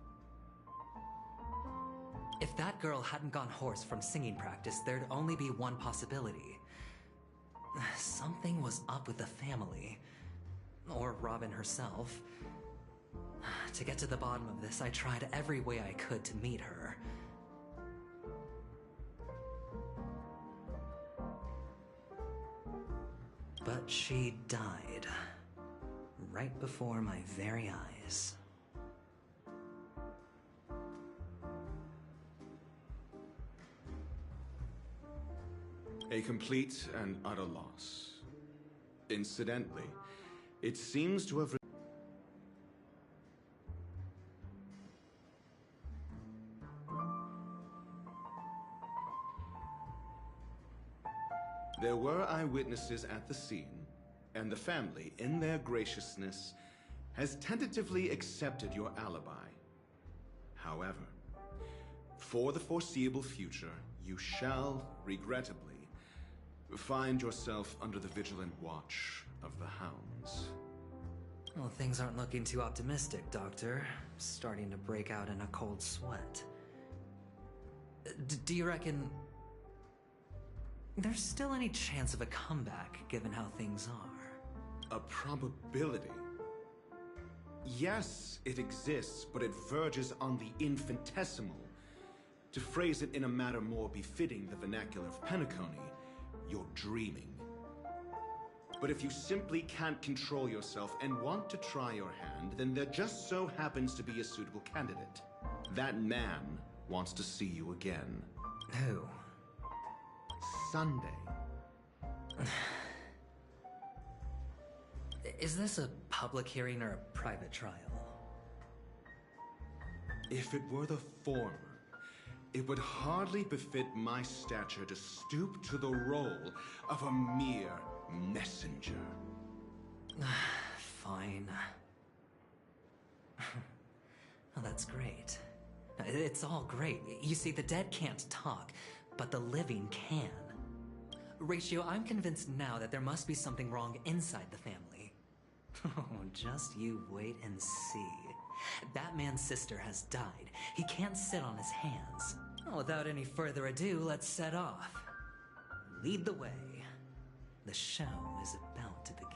If that girl hadn't gone hoarse from singing practice, there'd only be one possibility. Something was up with the family. Or Robin herself. To get to the bottom of this, I tried every way I could to meet her. But she died. Right before my very eyes. A complete and utter loss. Incidentally, it seems to have... There were eyewitnesses at the scene, and the family, in their graciousness, has tentatively accepted your alibi. However, for the foreseeable future, you shall, regrettably, find yourself under the vigilant watch of the hounds. Well, things aren't looking too optimistic, Doctor. Starting to break out in a cold sweat. Do you reckon... there's still any chance of a comeback, given how things are. A probability? Yes, it exists, but it verges on the infinitesimal. To phrase it in a manner more befitting the vernacular of Penacony, you're dreaming. But if you simply can't control yourself and want to try your hand, then there just so happens to be a suitable candidate. That man wants to see you again. Who? Sunday. Is this a public hearing or a private trial? If it were the former, it would hardly befit my stature to stoop to the role of a mere messenger. Fine. Oh, that's great. It's all great. You see, the dead can't talk, but the living can. Ratio, I'm convinced now that there must be something wrong inside the family. Oh, just you wait and see. That man's sister has died. He can't sit on his hands. Without any further ado, let's set off. Lead the way. The show is about to begin.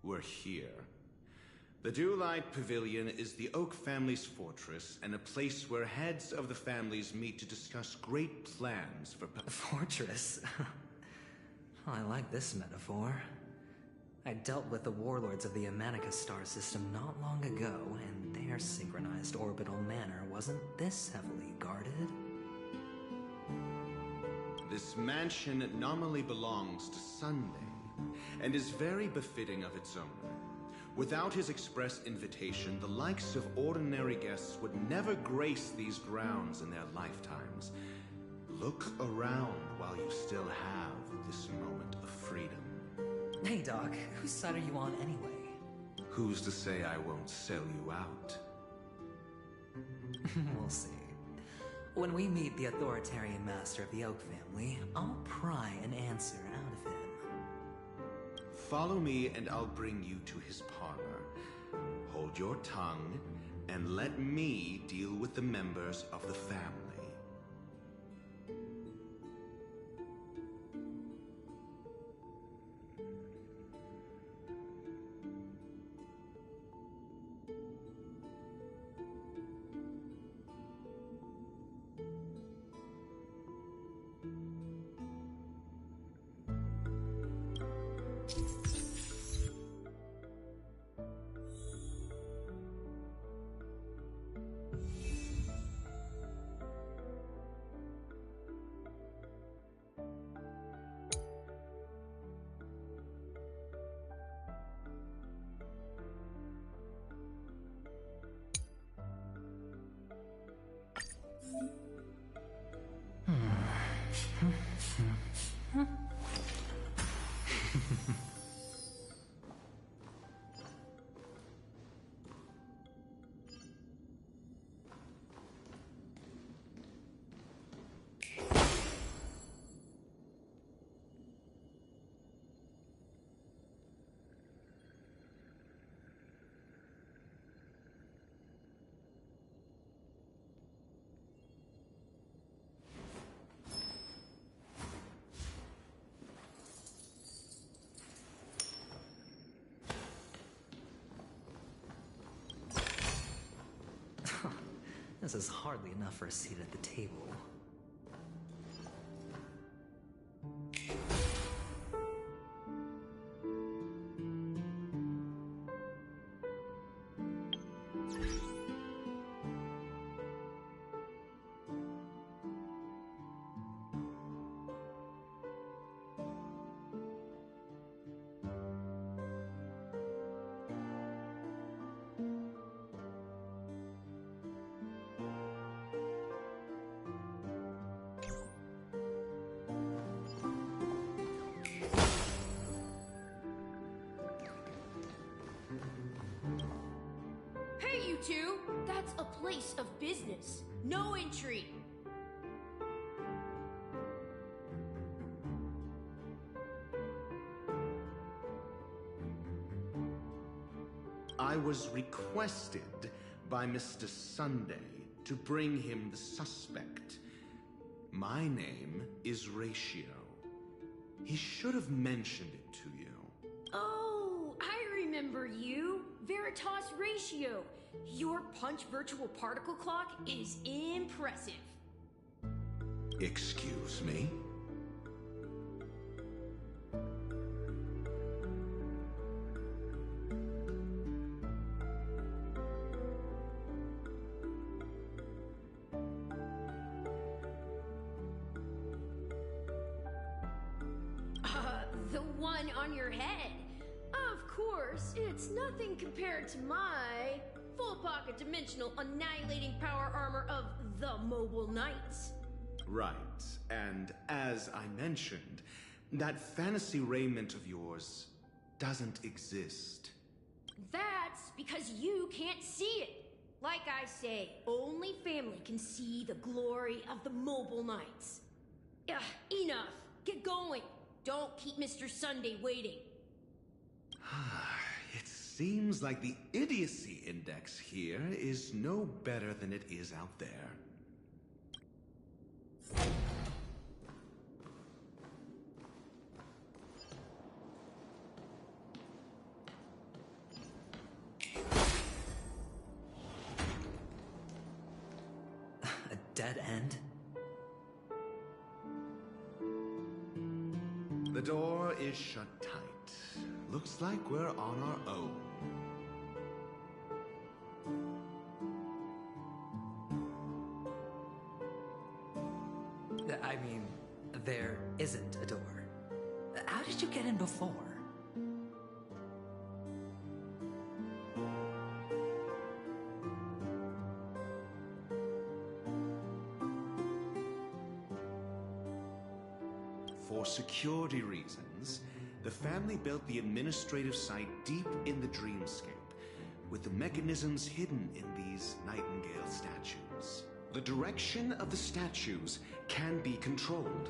We're here. The Dewlight Pavilion is the Oak family's fortress and a place where heads of the families meet to discuss great plans for... Fortress? I like this metaphor. I dealt with the warlords of the Amanica star system not long ago, and their synchronized orbital manor wasn't this heavily guarded. This mansion nominally belongs to Sunday, and is very befitting of its owner. Without his express invitation, the likes of ordinary guests would never grace these grounds in their lifetimes. Look around while you still have this moment of freedom. Hey, Doc, whose side are you on anyway? Who's to say I won't sell you out? We'll see. When we meet the authoritarian master of the Oak family, I'll pry an answer out of him. Follow me and I'll bring you to his parlor. Hold your tongue and let me deal with the members of the family. This is hardly enough for a seat at the table. Two, that's a place of business. No intrigue. I was requested by Mr. Sunday to bring him the suspect. My name is Ratio. He should have mentioned it to you. Oh, I remember you. Veritas Ratio. Your punch virtual particle clock is impressive. Excuse me? The one on your head. Of course, it's nothing compared to my full pocket dimensional annihilating power armor of the Mobile Knights. Right, and as I mentioned, that fantasy raiment of yours doesn't exist. That's because you can't see it. Like I say, only family can see the glory of the Mobile Knights. Enough. Get going. Don't keep Mr. Sunday waiting. It seems like the idiocy index here is no better than it is out there. A dead end? The door is shut tight. Looks like we're on our own. I mean, there isn't a door. How did you get in before? For security reasons, the family built the administrative site deep in the dreamscape, with the mechanisms hidden in these Nightingale statues. The direction of the statues can be controlled.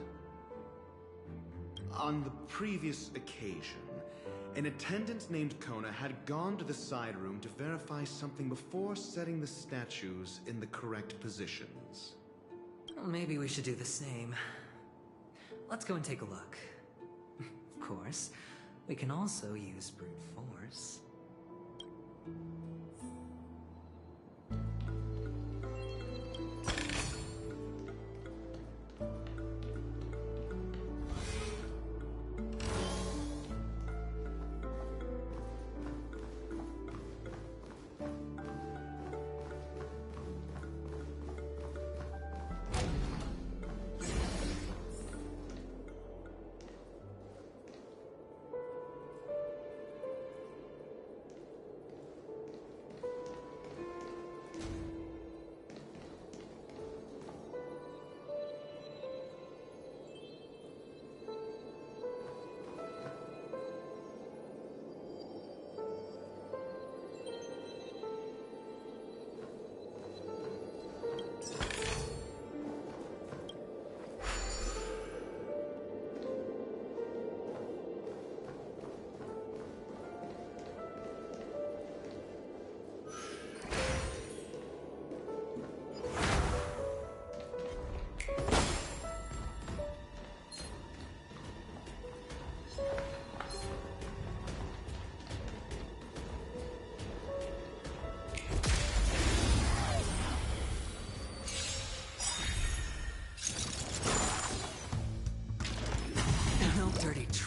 On the previous occasion, an attendant named Kona had gone to the side room to verify something before setting the statues in the correct positions. Well, maybe we should do the same. Let's go and take a look. Of course, we can also use brute force.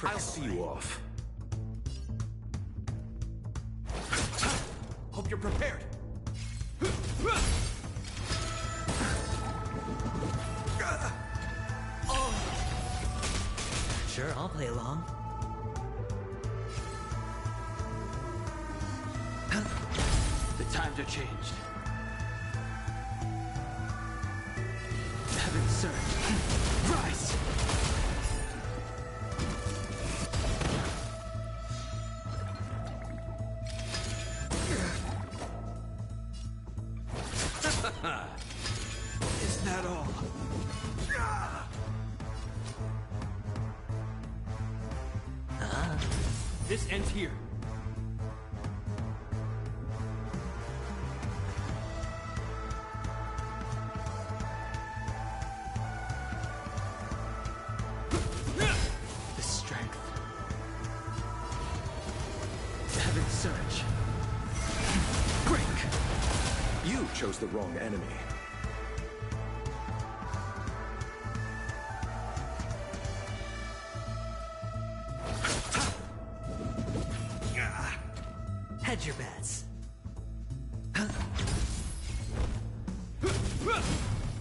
I'll see you off. Hope you're prepared. Sure, I'll play along. The times are changed. Heaven surge. Rise! Isn't that all? This ends here. surge. Break! You chose the wrong enemy. Hedge your bets.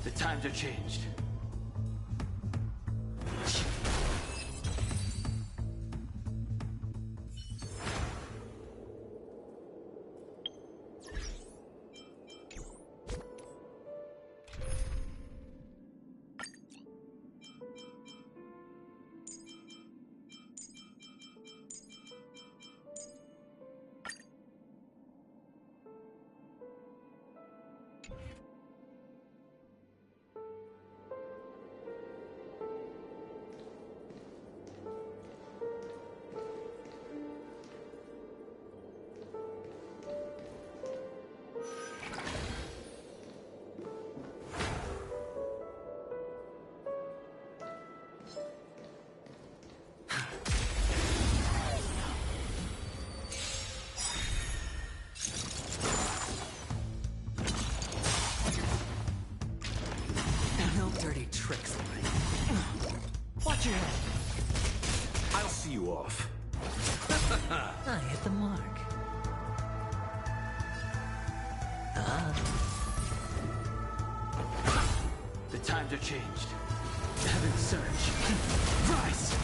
The times are changed. Dirty tricks, Lorraine. Watch your head. I'll see you off. I hit the mark. The times are changed. Heaven surge. Rise!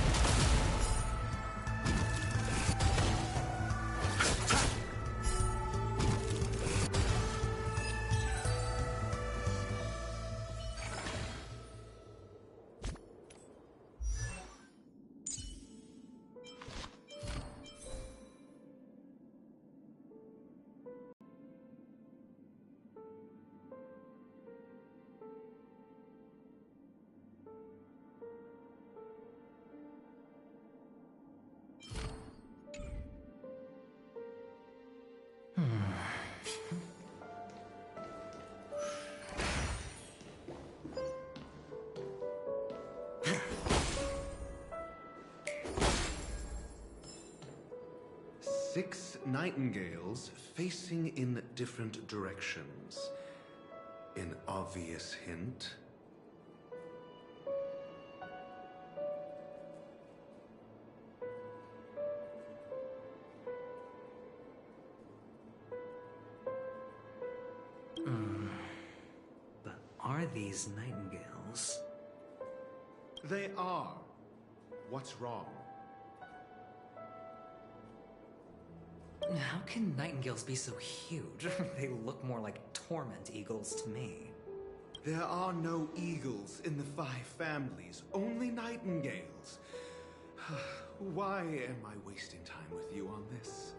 Six nightingales facing in different directions. An obvious hint. But are these nightingales? They are. What's wrong? How can nightingales be so huge? They look more like torment eagles to me. There are no eagles in the 5 families, only nightingales. Why am I wasting time with you on this?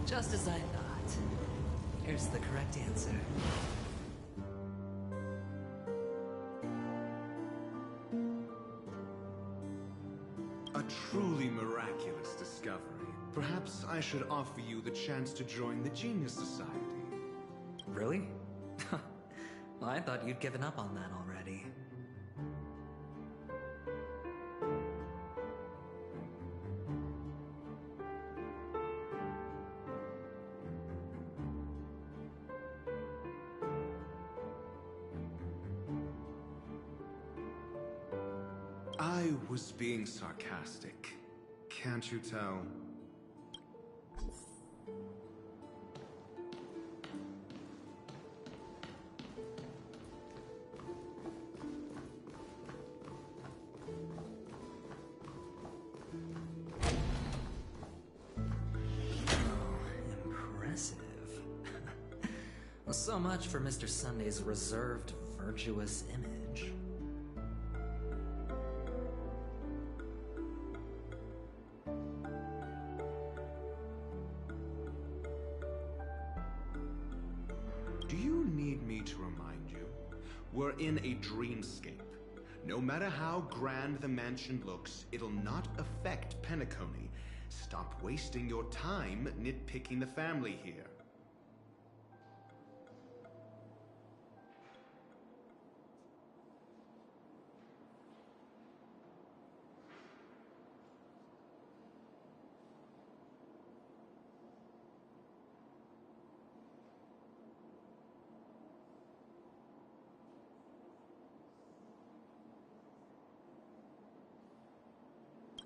Just as I thought. Here's the correct answer. A truly miraculous discovery. Perhaps I should offer you the chance to join the Genius Society. Really? Well, I thought you'd given up on that already. I was being sarcastic. Can't you tell? Impressive. So much for Mr. Sunday's reserved, virtuous image. Do you need me to remind you? We're in a dreamscape. No matter how grand the mansion looks, it'll not affect Penacony. Stop wasting your time nitpicking the family here.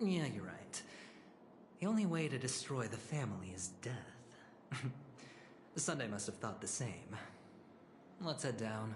Yeah, you're right. The only way to destroy the family is death. Sunday must have thought the same. Let's head down.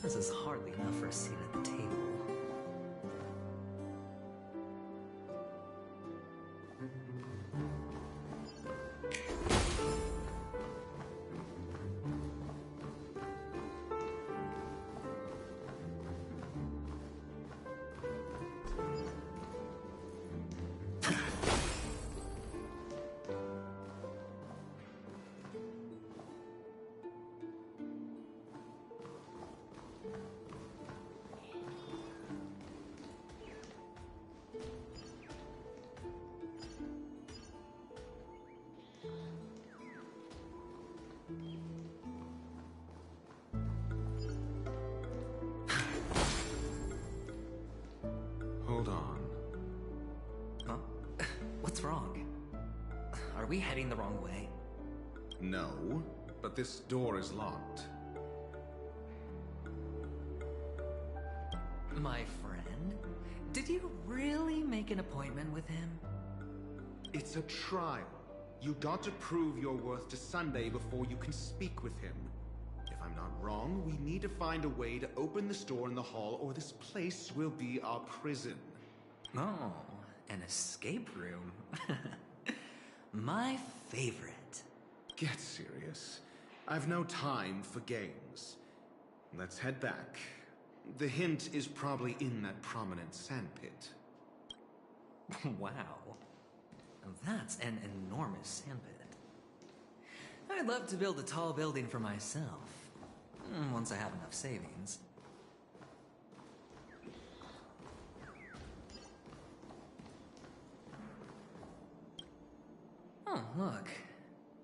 This is hardly enough for a seat at the table. Hold on. Huh? What's wrong? Are we heading the wrong way? No, but this door is locked. My friend? Did you really make an appointment with him? It's a trial. You got to prove your worth to Sunday before you can speak with him. If I'm not wrong, we need to find a way to open this door in the hall, or this place will be our prison. Oh, an escape room. My favorite. Get serious. I've no time for games. Let's head back. The hint is probably in that prominent sandpit. Wow. That's an enormous sandpit. I'd love to build a tall building for myself. Once I have enough savings. Oh, look.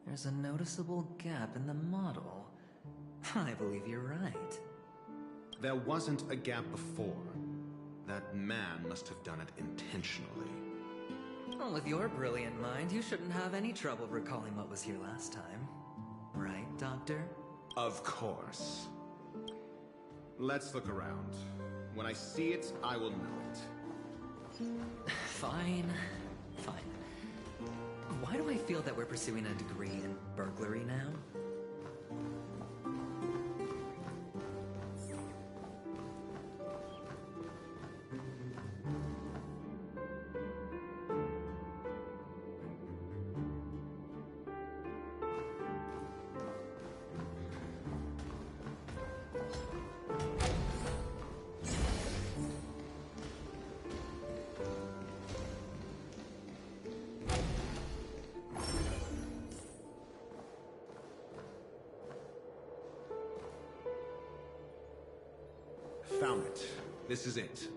There's a noticeable gap in the model. I believe you're right. There wasn't a gap before. That man must have done it intentionally. Well, with your brilliant mind, you shouldn't have any trouble recalling what was here last time. Right, Doctor? Of course. Let's look around. When I see it, I will know it. Fine. Fine. Why do I feel that we're pursuing a degree in burglary now? Found it. This is it.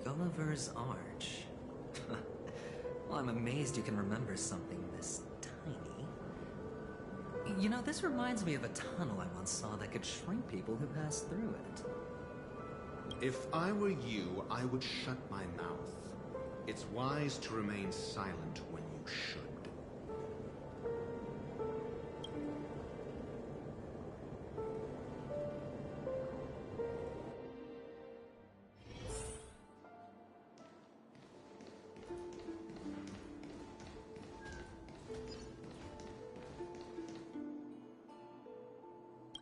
Gulliver's Arch. Well, I'm amazed you can remember something this tiny. You know, this reminds me of a tunnel I once saw that could shrink people who passed through it. If I were you, I would shut my mouth. It's wise to remain silent when you should.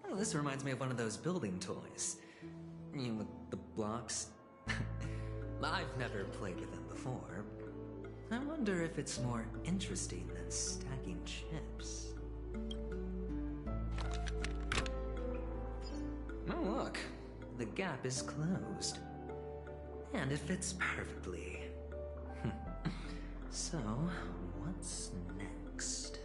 Oh, this reminds me of one of those building toys. You know, with the blocks. I've never played with them before. I wonder if it's more interesting than stacking chips. Oh, look. The gap is closed. And it fits perfectly. So, what's next?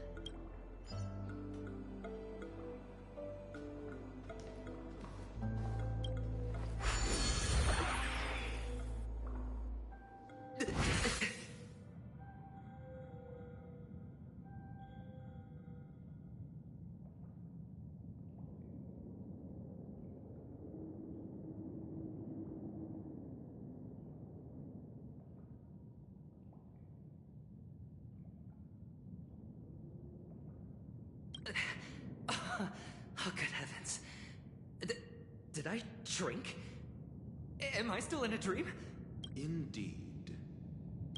Oh, good heavens. Did I drink? Am I still in a dream? Indeed.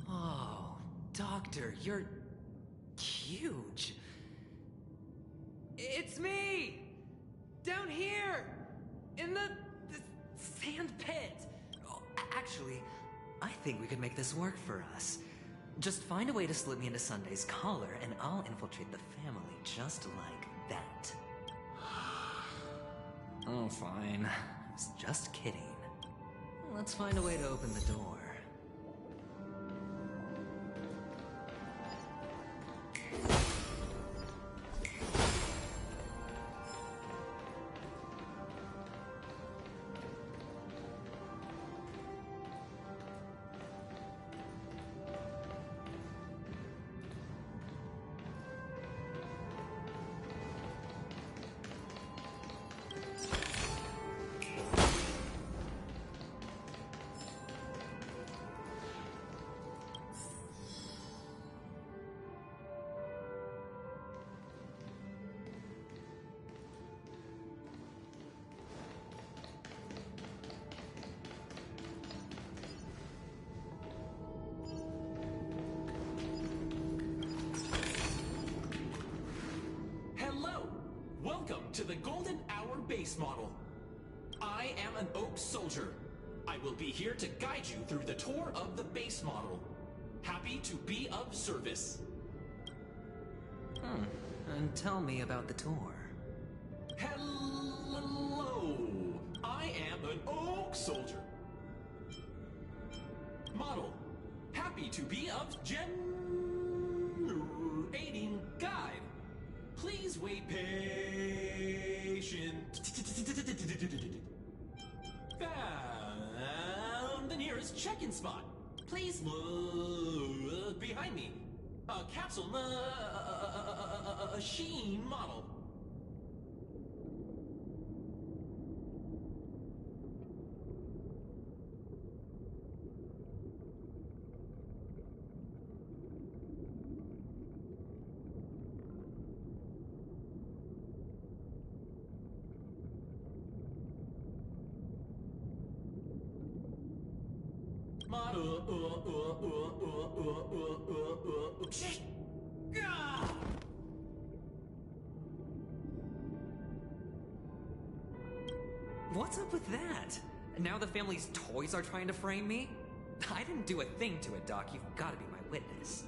Oh, Doctor, you're huge. It's me! Down here! In the sand pit! Oh, actually, I think we could make this work for us. Just find a way to slip me into Sunday's collar, and I'll infiltrate the family just like that. Oh, fine. I was just kidding. Let's find a way to open the door. Welcome to the Golden Hour base model. I am an Oak Soldier. I will be here to guide you through the tour of the base model. Happy to be of service. And tell me about the tour. Hello! I am an Oak Soldier. Model. Happy to be of generating guide. Please wait patient. Found the nearest check-in spot. Please look behind me. A capsule machine model. What's up with that? Now the family's toys are trying to frame me? I didn't do a thing to it, Doc. You've got to be my witness.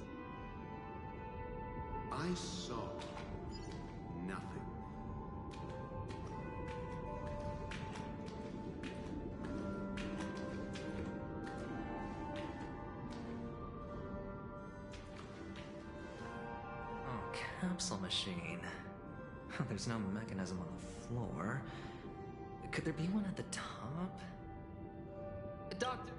I saw nothing. Capsule machine. There's no mechanism on the floor. Could there be one at the top? Doctor!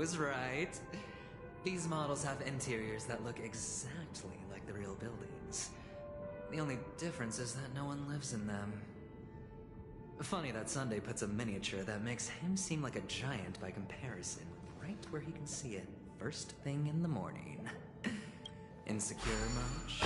was right. These models have interiors that look exactly like the real buildings. The only difference is that no one lives in them. Funny that Sunday puts a miniature that makes him seem like a giant by comparison, right where he can see it first thing in the morning. Insecure much?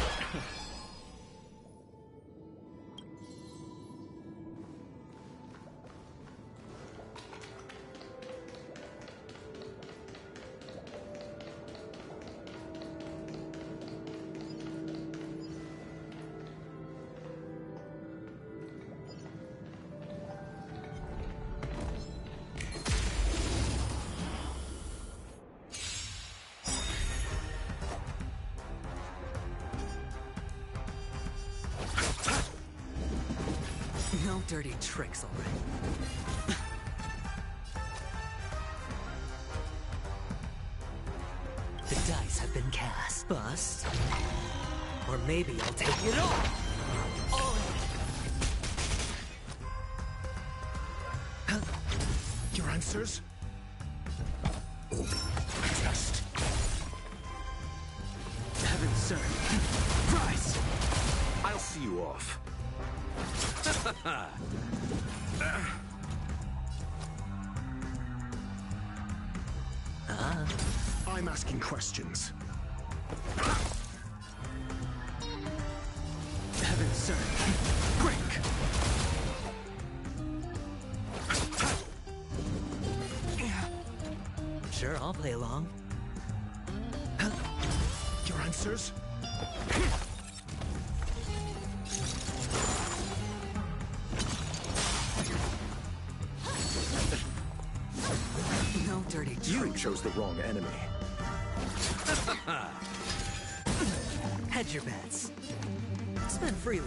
No dirty tricks already. The dice have been cast. Bust. Or maybe I'll take it all. Your answers? Test. Heaven, sir. Rise! I'll see you off. I'm asking questions. Heaven, sir. Break! Sure, I'll play along. Your answers? No dirty tricks. You chose the wrong enemy. Hedge your bets. Spend freely.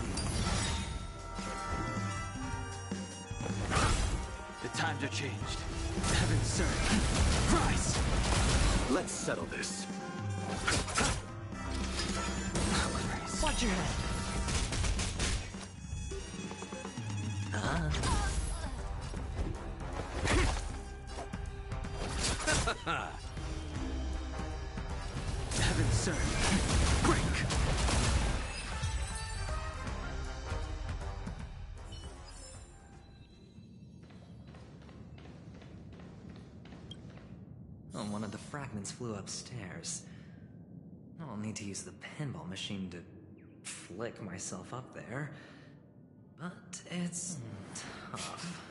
The times are changed. Heaven, sir. Rise! Let's settle this. Watch your head. Heaven, sir. Break! Oh, one of the fragments flew upstairs. I'll need to use the pinball machine to flick myself up there. But it's tough.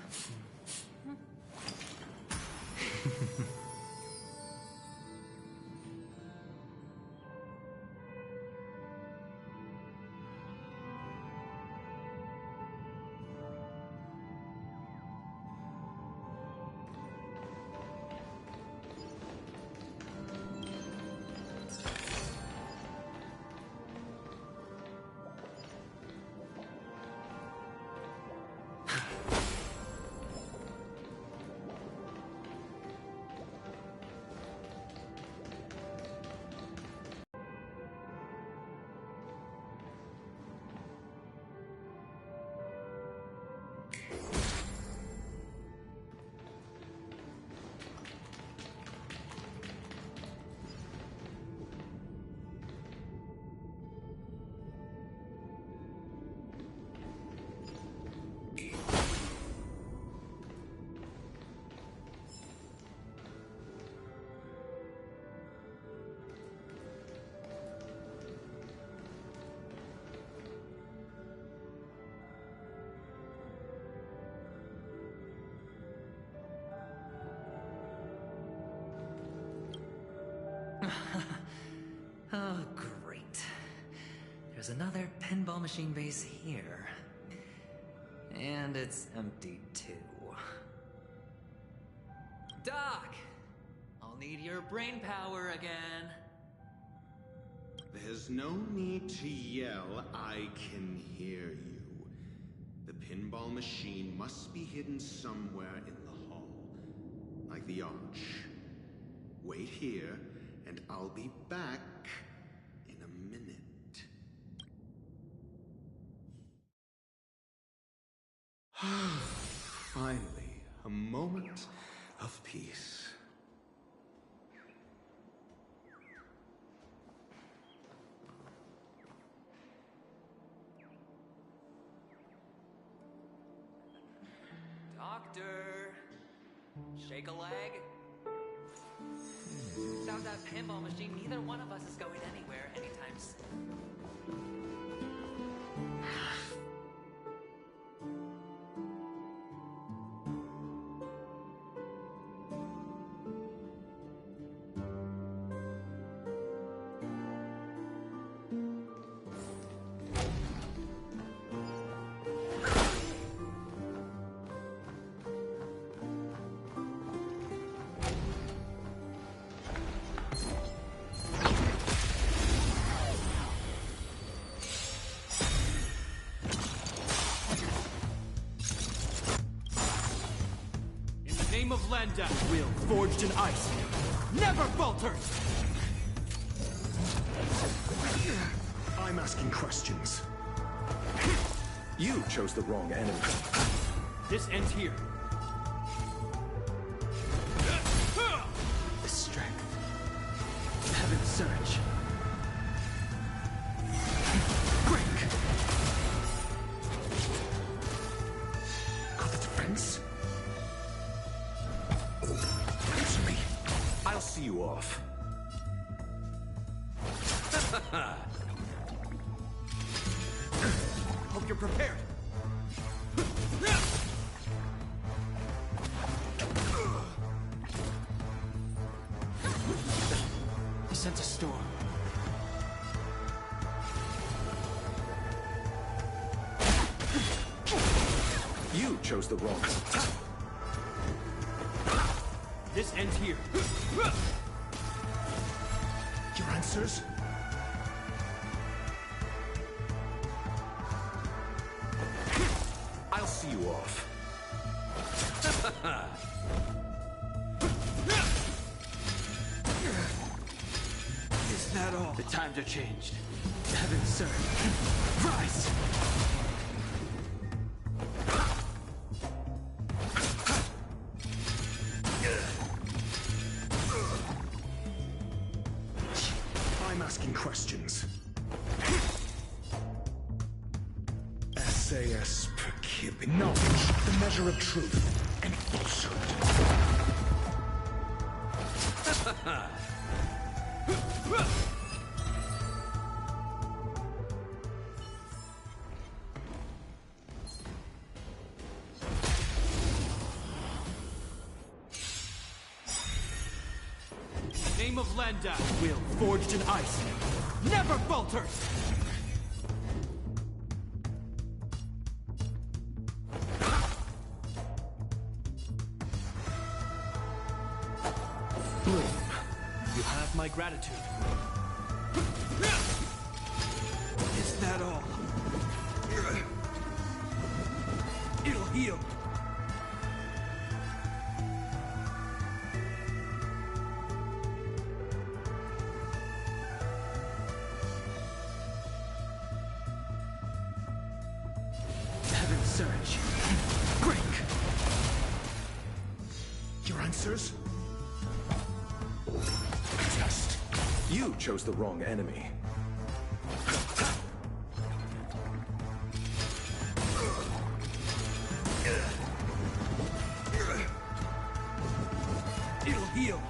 Oh, great. There's another pinball machine base here. And it's empty, too. Doc! I'll need your brain power again. There's no need to yell, I can hear you. The pinball machine must be hidden somewhere in the hall. Like the arch. Wait here, and I'll be back in a minute. Finally, a moment of peace. Doctor. Shake a leg. Without that pinball machine, neither one of us is going anywhere anytime soon. Name of Landa, will forged in ice, never falters! I'm asking questions. You chose the wrong enemy. This ends here. The strength. Heaven's surge. Break! Got the defense? Answer me. I'll see you off. Hope you're prepared. He sent a storm. You chose the wrong. This ends here. Your answers? I'll see you off. Is that all? The times are changed. Heaven's surge. Rise! I'm asking questions. SAS per cubit. Knowledge, the measure of truth and falsehood. Name of Landa, will forged in ice, never falters! Bloom. You have my gratitude. Is that all? It'll heal. Heaven's surge. Break! Your answers? Test. You chose the wrong enemy. It'll heal.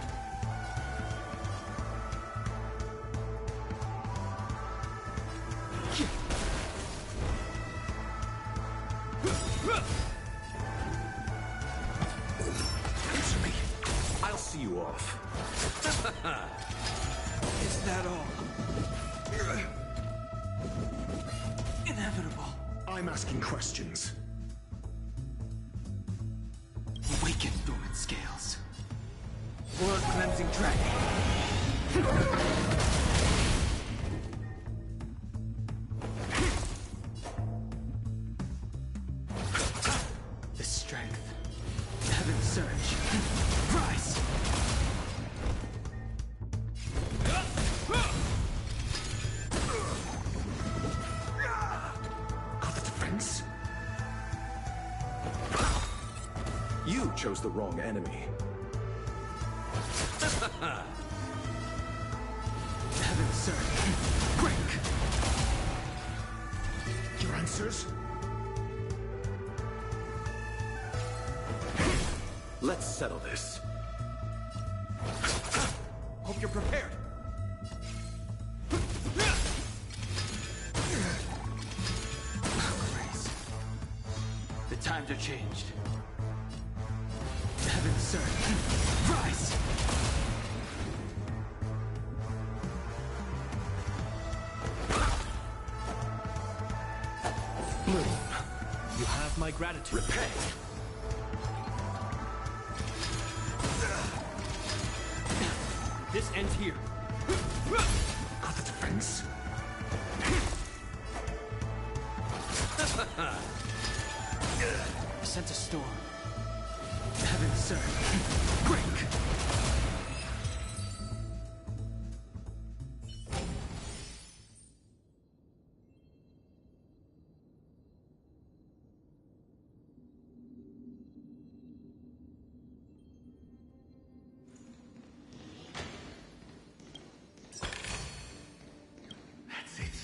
Answer me. I'll see you off. Is that all? Inevitable. I'm asking questions. Awaken dormant scales. Blood cleansing dragon. The strength. Heaven's surge. Rise! Got the defense? You chose the wrong enemy. Heaven's surge. Break! Your answers? Let's settle this. Hope you're prepared. Grace. The times are changed. Heaven, sir. Rise! Moon, you have my gratitude. Repent! This ends here. Got the defense? I sense a storm. Heaven, sir. Break! That's it.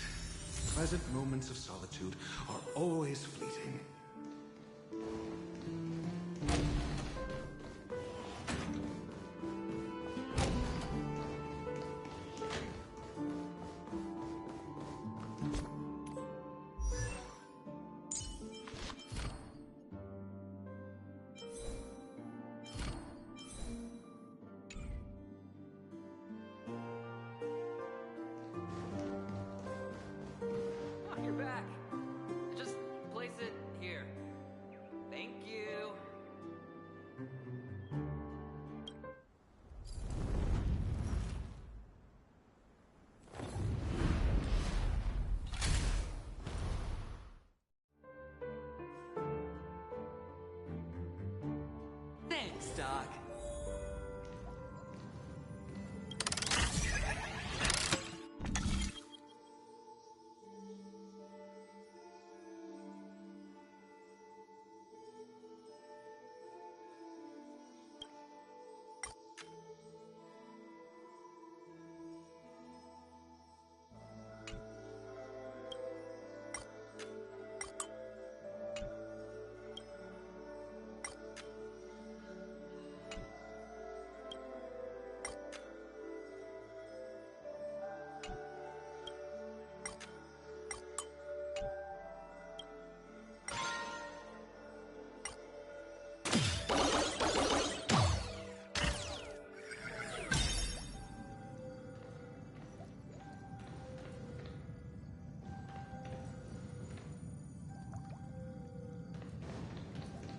Pleasant moments of solitude are always fleeting. Oh, you're back. Just place it here. Thank you. Thanks, Doc.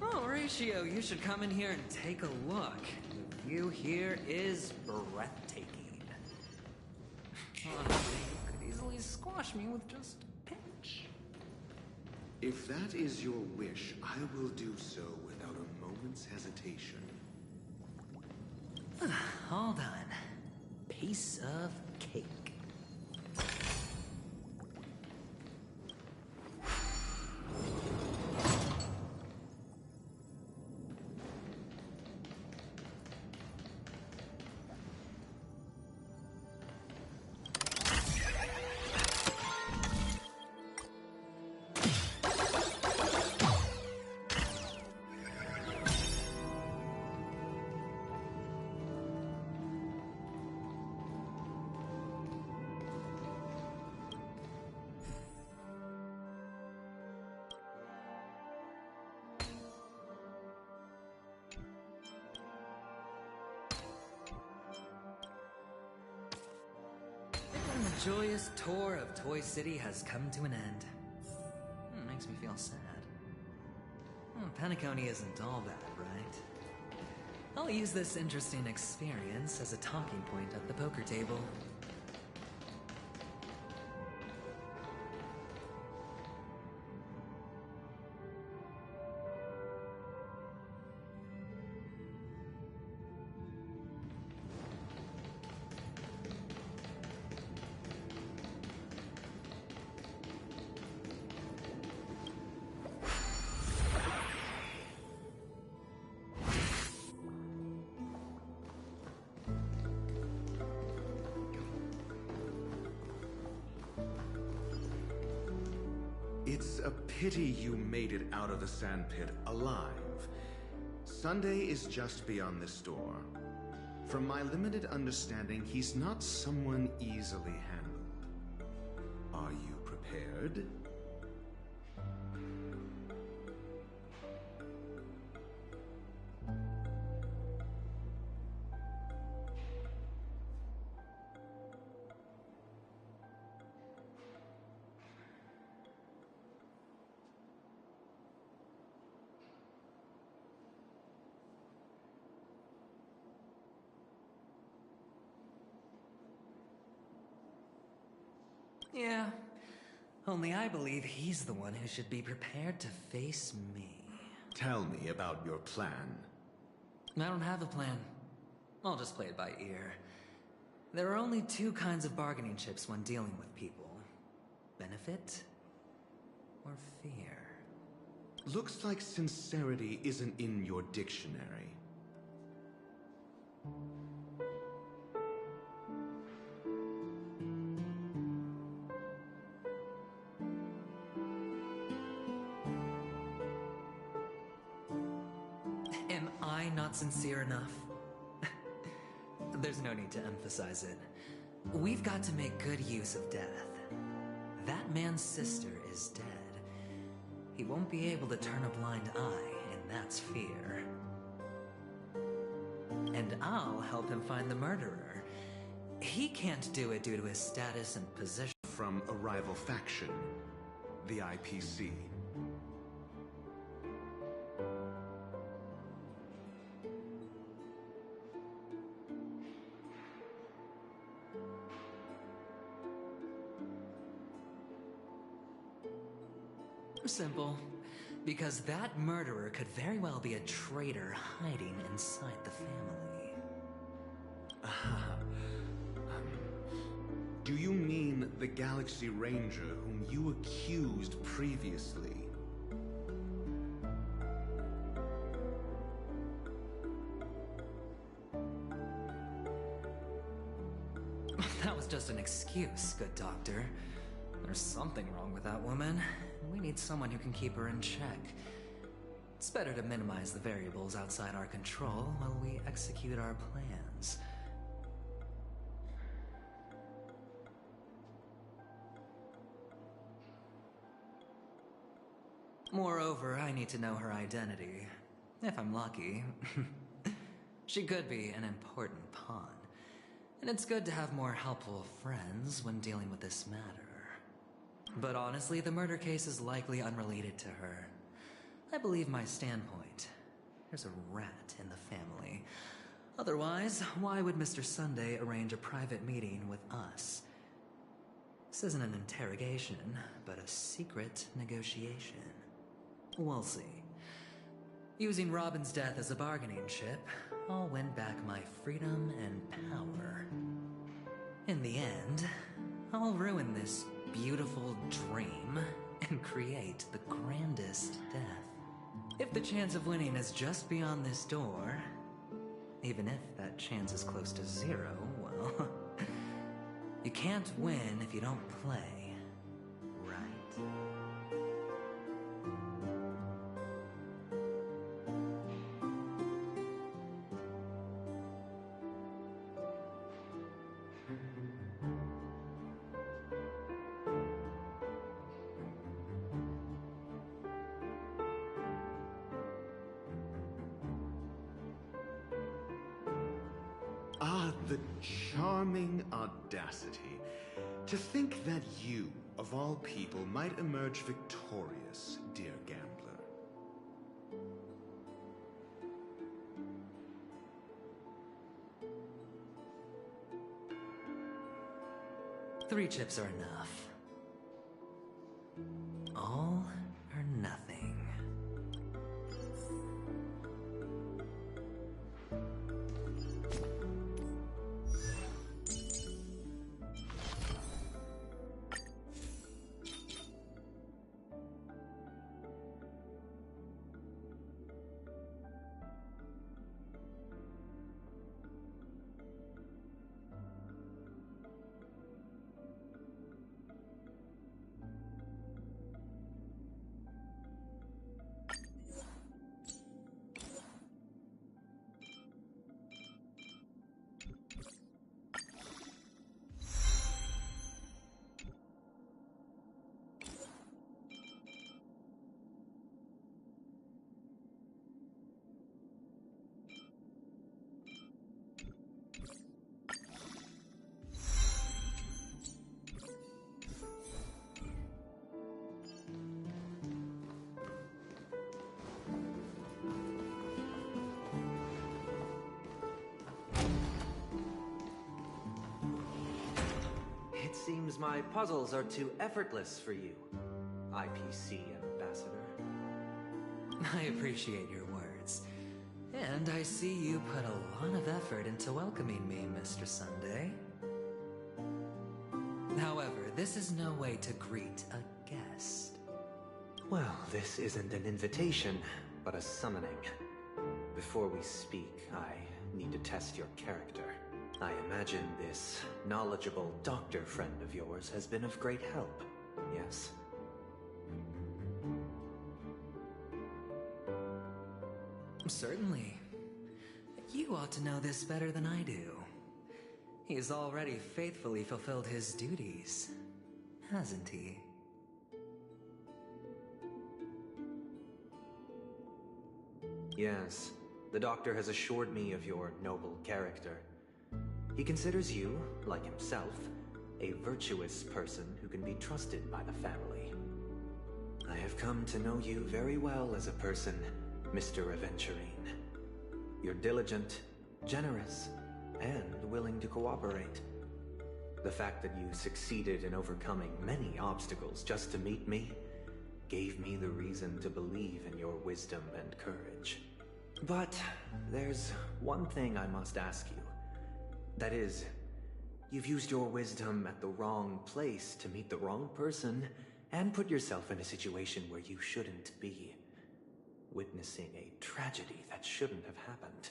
Oh, Horatio, you should come in here and take a look. The view here is breathtaking. Honestly, you could easily squash me with just a pinch. If that is your wish, I will do so without a moment's hesitation. All done. Piece of cake. The joyous tour of Toy City has come to an end. Makes me feel sad. Penacony isn't all bad, right? I'll use this interesting experience as a talking point at the poker table. It's a pity you made it out of the sandpit alive. Sunday is just beyond this door. From my limited understanding, he's not someone easily handled. Are you prepared? Yeah, only I believe he's the one who should be prepared to face me. Tell me about your plan. I don't have a plan. I'll just play it by ear. There are only two kinds of bargaining chips when dealing with people. Benefit or fear. Looks like sincerity isn't in your dictionary. Am I not sincere enough? There's no need to emphasize it. We've got to make good use of death. That man's sister is dead. He won't be able to turn a blind eye, and that's fear. And I'll help him find the murderer. He can't do it due to his status and position. From a rival faction, the IPC. Simple. Because that murderer could very well be a traitor hiding inside the family. Do you mean the Galaxy Ranger whom you accused previously? That was just an excuse, good doctor. There's something wrong with that woman. We need someone who can keep her in check. It's better to minimize the variables outside our control while we execute our plans. Moreover, I need to know her identity. If I'm lucky. She could be an important pawn. And it's good to have more helpful friends when dealing with this matter. But honestly, the murder case is likely unrelated to her. I believe my standpoint. There's a rat in the family. Otherwise, why would Mr. Sunday arrange a private meeting with us? This isn't an interrogation, but a secret negotiation. We'll see. Using Robin's death as a bargaining chip, I'll win back my freedom and power. In the end, I'll ruin this beautiful dream and create the grandest death. If the chance of winning is just beyond this door, even if that chance is close to zero, well, you can't win if you don't play, right? The charming audacity. To think that you, of all people, might emerge victorious, dear gambler. 3 chips are enough. All or nothing. seems my puzzles are too effortless for you, IPC Ambassador. I appreciate your words. And I see you put a lot of effort into welcoming me, Mr. Sunday. However, this is no way to greet a guest. Well, this isn't an invitation, but a summoning. Before we speak, I need to test your character. I imagine this knowledgeable doctor friend of yours has been of great help, yes? Certainly. You ought to know this better than I do. He's already faithfully fulfilled his duties, hasn't he? Yes, the doctor has assured me of your noble character. He considers you, like himself, a virtuous person who can be trusted by the family. I have come to know you very well as a person, Mr. Aventurine. You're diligent, generous, and willing to cooperate. The fact that you succeeded in overcoming many obstacles just to meet me gave me the reason to believe in your wisdom and courage. But there's one thing I must ask you. That is, you've used your wisdom at the wrong place to meet the wrong person and put yourself in a situation where you shouldn't be, witnessing a tragedy that shouldn't have happened.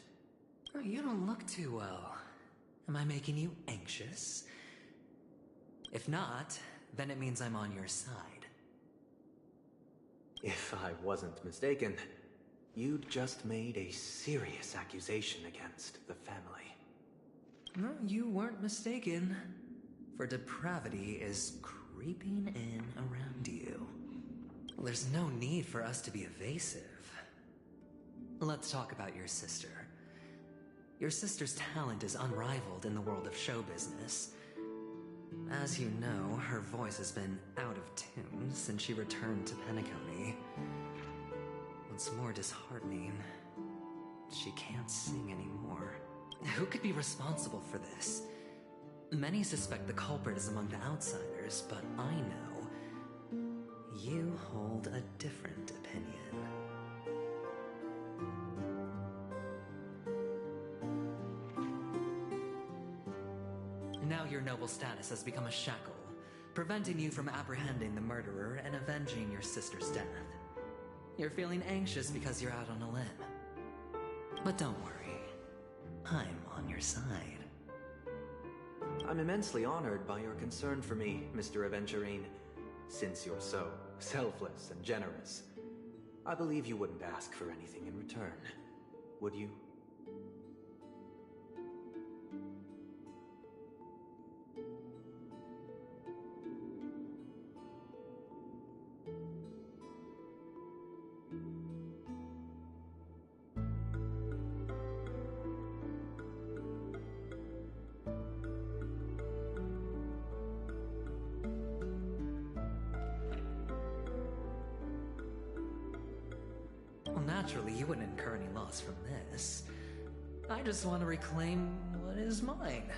You don't look too well. Am I making you anxious? If not, then it means I'm on your side. If I wasn't mistaken, you'd just made a serious accusation against the family. No, you weren't mistaken. For depravity is creeping in around you. There's no need for us to be evasive. Let's talk about your sister. Your sister's talent is unrivaled in the world of show business. As you know, her voice has been out of tune since she returned to Penacony. What's more disheartening, she can't sing anymore. Who could be responsible for this? Many suspect the culprit is among the outsiders, but I know you hold a different opinion. Now your noble status has become a shackle, preventing you from apprehending the murderer and avenging your sister's death. You're feeling anxious because you're out on a limb. But don't worry, I'm on your side. I'm immensely honored by your concern for me, Mr. Aventurine. Since you're so selfless and generous, I believe you wouldn't ask for anything in return, would you? Well, naturally, you wouldn't incur any loss from this. I just want to reclaim what is mine.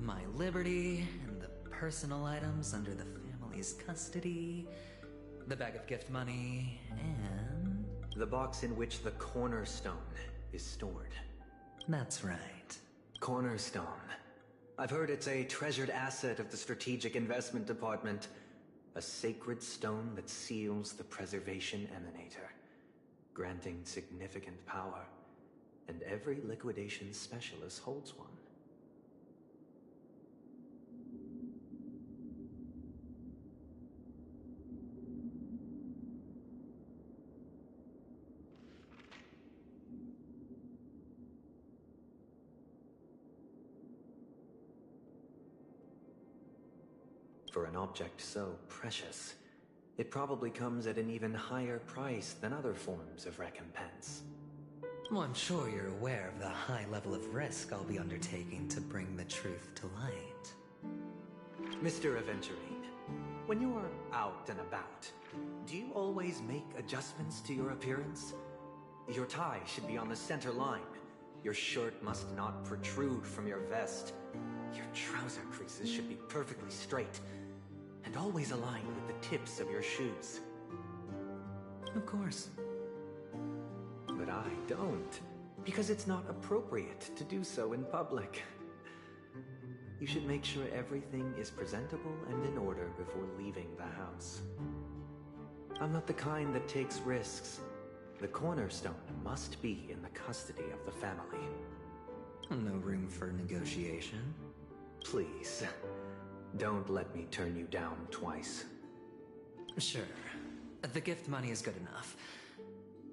My liberty and the personal items under the family's custody, the bag of gift money, and... the box in which the cornerstone is stored. That's right. Cornerstone. I've heard it's a treasured asset of the Strategic Investment Department. A sacred stone that seals the Preservation Emanator, granting significant power, and every liquidation specialist holds one. For an object so precious, it probably comes at an even higher price than other forms of recompense. Well, I'm sure you're aware of the high level of risk I'll be undertaking to bring the truth to light. Mr. Aventurine, when you're out and about, do you always make adjustments to your appearance? Your tie should be on the center line. Your shirt must not protrude from your vest. Your trouser creases should be perfectly straight, and always aligned with the tips of your shoes. Of course. But I don't, because it's not appropriate to do so in public. You should make sure everything is presentable and in order before leaving the house. I'm not the kind that takes risks. The cornerstone must be in the custody of the family. No room for negotiation. Please, don't let me turn you down twice. Sure. The gift money is good enough.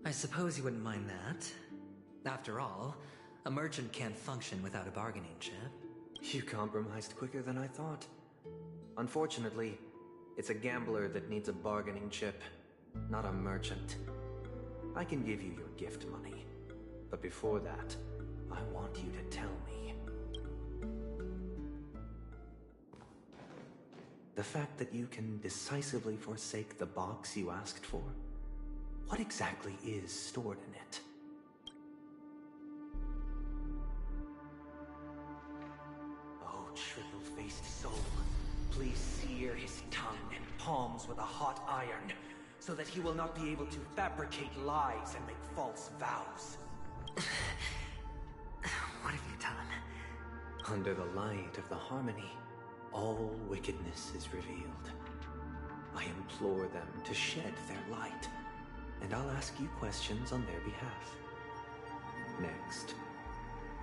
I suppose you wouldn't mind that. After all, a merchant can't function without a bargaining chip. You compromised quicker than I thought. Unfortunately, it's a gambler that needs a bargaining chip, not a merchant. I can give you your gift money, but before that, I want you to tell me. The fact that you can decisively forsake the box you asked for, what exactly is stored in it? Oh, triple-faced soul, please sear his tongue and palms with a hot iron, so that he will not be able to fabricate lies and make false vows. What have you done? Under the light of the harmony, all wickedness is revealed. I implore them to shed their light, and I'll ask you questions on their behalf. Next,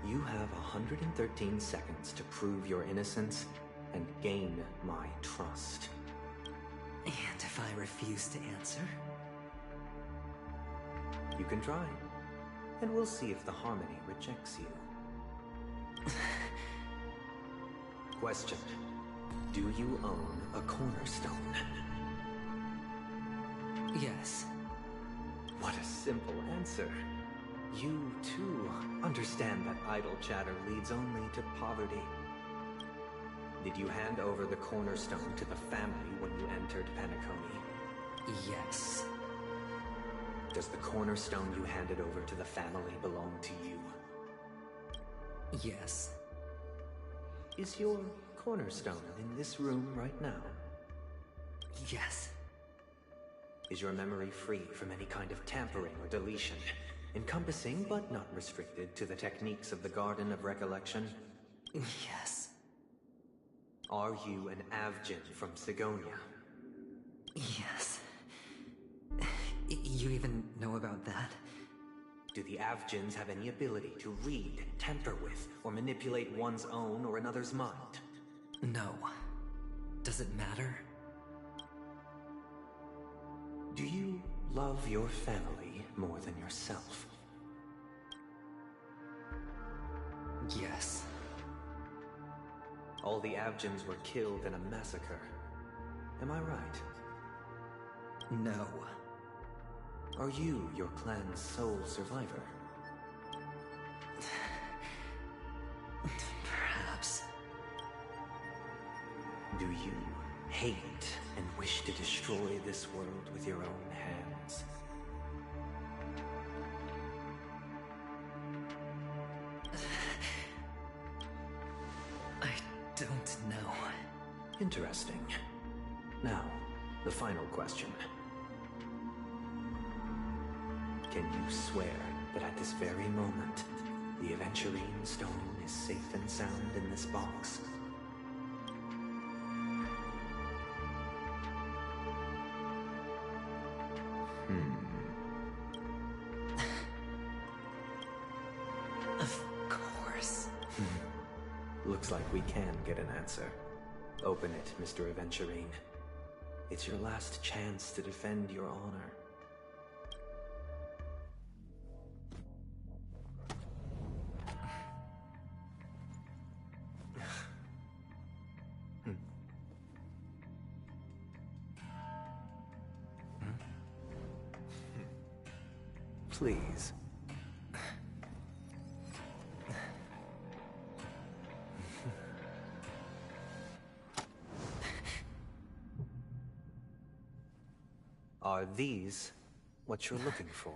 you have 113 seconds to prove your innocence and gain my trust. And if I refuse to answer? You can try, and we'll see if the harmony rejects you. Question. Do you own a cornerstone? Yes. What a simple answer. You, too, understand that idle chatter leads only to poverty. Did you hand over the cornerstone to the family when you entered Penacony? Yes. Does the cornerstone you handed over to the family belong to you? Yes. Is your cornerstone in this room right now? Yes. Is your memory free from any kind of tampering or deletion, encompassing but not restricted to the techniques of the Garden of Recollection? Yes. Are you an Avgin from Sigonia? Yes. You even know about that? Do the Avgins have any ability to read, tamper with, or manipulate one's own or another's mind? No. Does it matter? Do you love your family more than yourself? Yes. All the Avgins were killed in a massacre. Am I right? No. Are you your clan's sole survivor? Perhaps. Do you hate and wish to destroy this world with your own hands? I don't know. Interesting. Now, the final question. Can you swear that at this very moment, the Aventurine stone is safe and sound in this box? Of course. Looks like we can get an answer. Open it, Mr. Aventurine. It's your last chance to defend your honor. Please. Are these what you're looking for?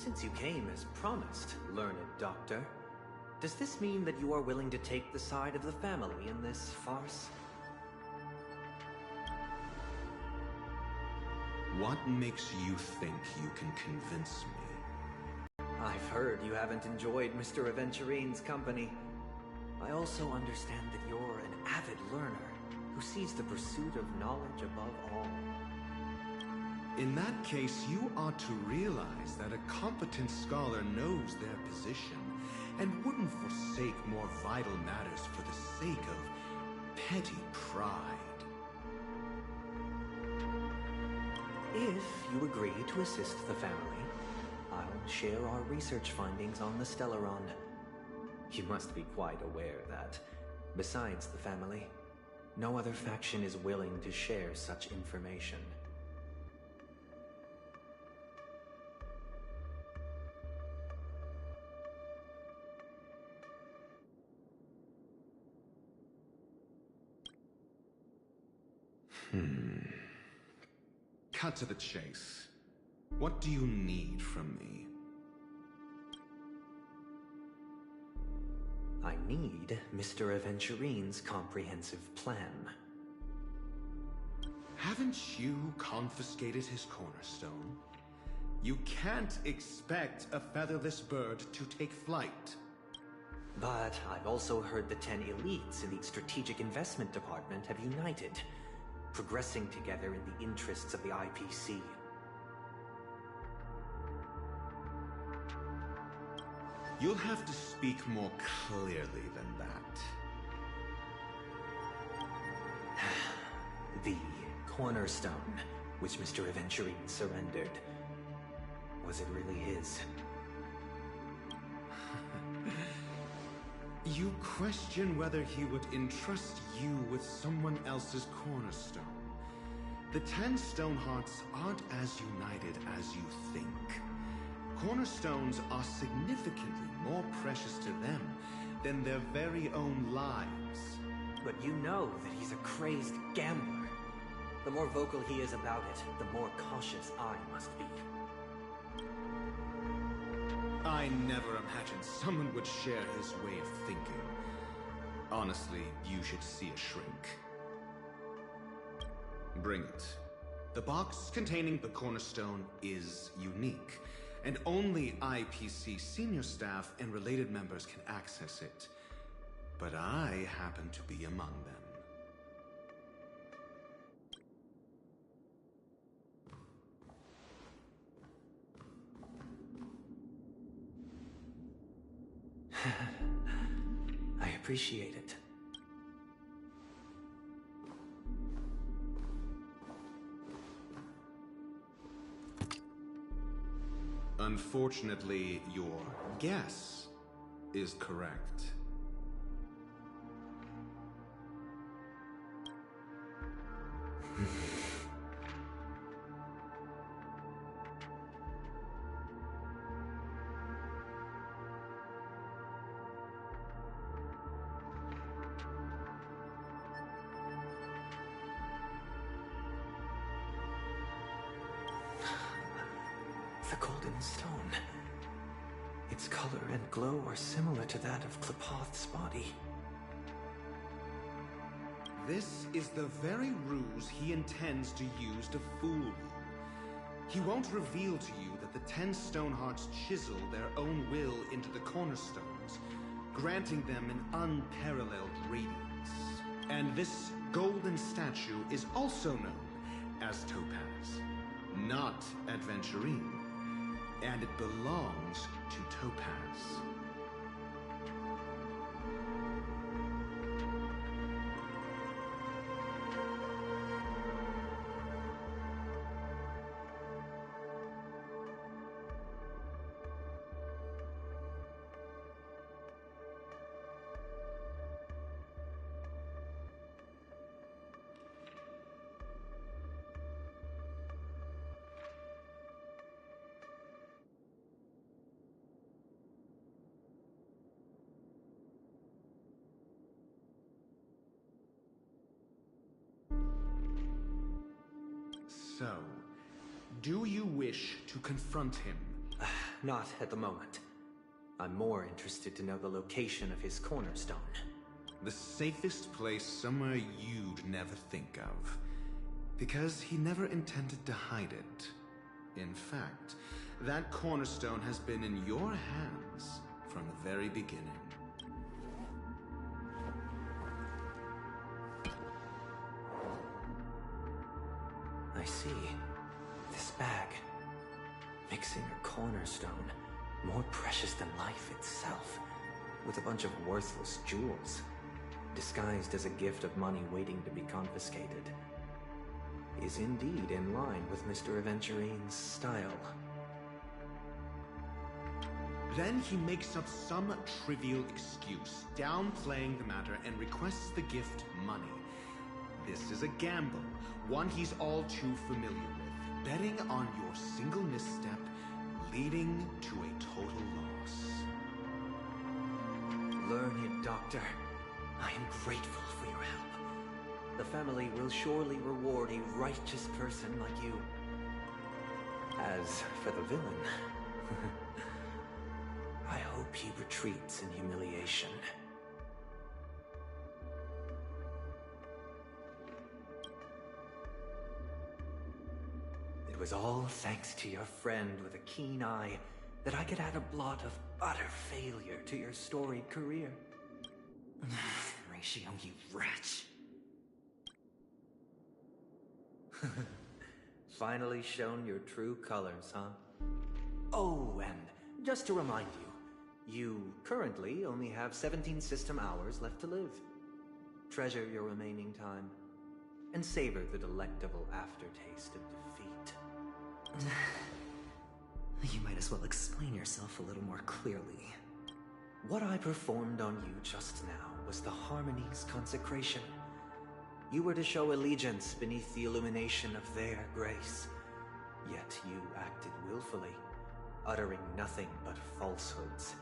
Since you came as promised, learned doctor, does this mean that you are willing to take the side of the family in this farce? What makes you think you can convince me? I've heard you haven't enjoyed Mr. Aventurine's company. I also understand that you're an avid learner who sees the pursuit of knowledge above all. In that case, you ought to realize that a competent scholar knows their position and wouldn't forsake more vital matters for the sake of petty pride. If you agree to assist the family, I'll share our research findings on the Stellaron. You must be quite aware that, besides the family, no other faction is willing to share such information. Cut to the chase. What do you need from me? I need Mr. Aventurine's comprehensive plan. Haven't you confiscated his cornerstone? You can't expect a featherless bird to take flight. But I've also heard the 10 elites in the Strategic Investment Department have united, progressing together in the interests of the IPC. You'll have to speak more clearly than that. The cornerstone, which Mr. Aventurine surrendered, was it really his? You question whether he would entrust you with someone else's cornerstone. The 10 Stonehearts aren't as united as you think. Cornerstones are significantly more precious to them than their very own lives. But you know that he's a crazed gambler. The more vocal he is about it, the more cautious I must be. I never imagined someone would share his way of thinking. Honestly, you should see a shrink. Bring it. The box containing the cornerstone is unique, and only IPC senior staff and related members can access it. But I happen to be among them. I appreciate it. Unfortunately, your guess is correct. The golden stone. Its color and glow are similar to that of Klepoth's body. This is the very ruse he intends to use to fool you. He won't reveal to you that the 10 Stonehearts chisel their own will into the cornerstones, granting them an unparalleled radiance. And this golden statue is also known as Topaz, not Adventurine. And it belongs to Topaz. So, do you wish to confront him Not at the moment. I'm more interested to know the location of his cornerstone. The safest place somewhere you'd never think of. Because he never intended to hide it. In fact, that cornerstone has been in your hands from the very beginning. I see. This bag. Mixing a cornerstone, more precious than life itself, with a bunch of worthless jewels, disguised as a gift of money waiting to be confiscated, is indeed in line with Mr. Aventurine's style. Then he makes up some trivial excuse, downplaying the matter, and requests the gift money. This is a gamble, one he's all too familiar with, betting on your single misstep, leading to a total loss. Learned doctor, I am grateful for your help. The family will surely reward a righteous person like you. As for the villain, I hope he retreats in humiliation. It was all thanks to your friend with a keen eye that I could add a blot of utter failure to your storied career. Ratio, you wretch. Finally shown your true colors, huh? Oh, and just to remind you, you currently only have 17 system hours left to live. Treasure your remaining time, and savor the delectable aftertaste of defeat. You might as well explain yourself a little more clearly. What I performed on you just now was the Harmony's consecration. You were to show allegiance beneath the illumination of their grace. Yet you acted willfully, uttering nothing but falsehoods,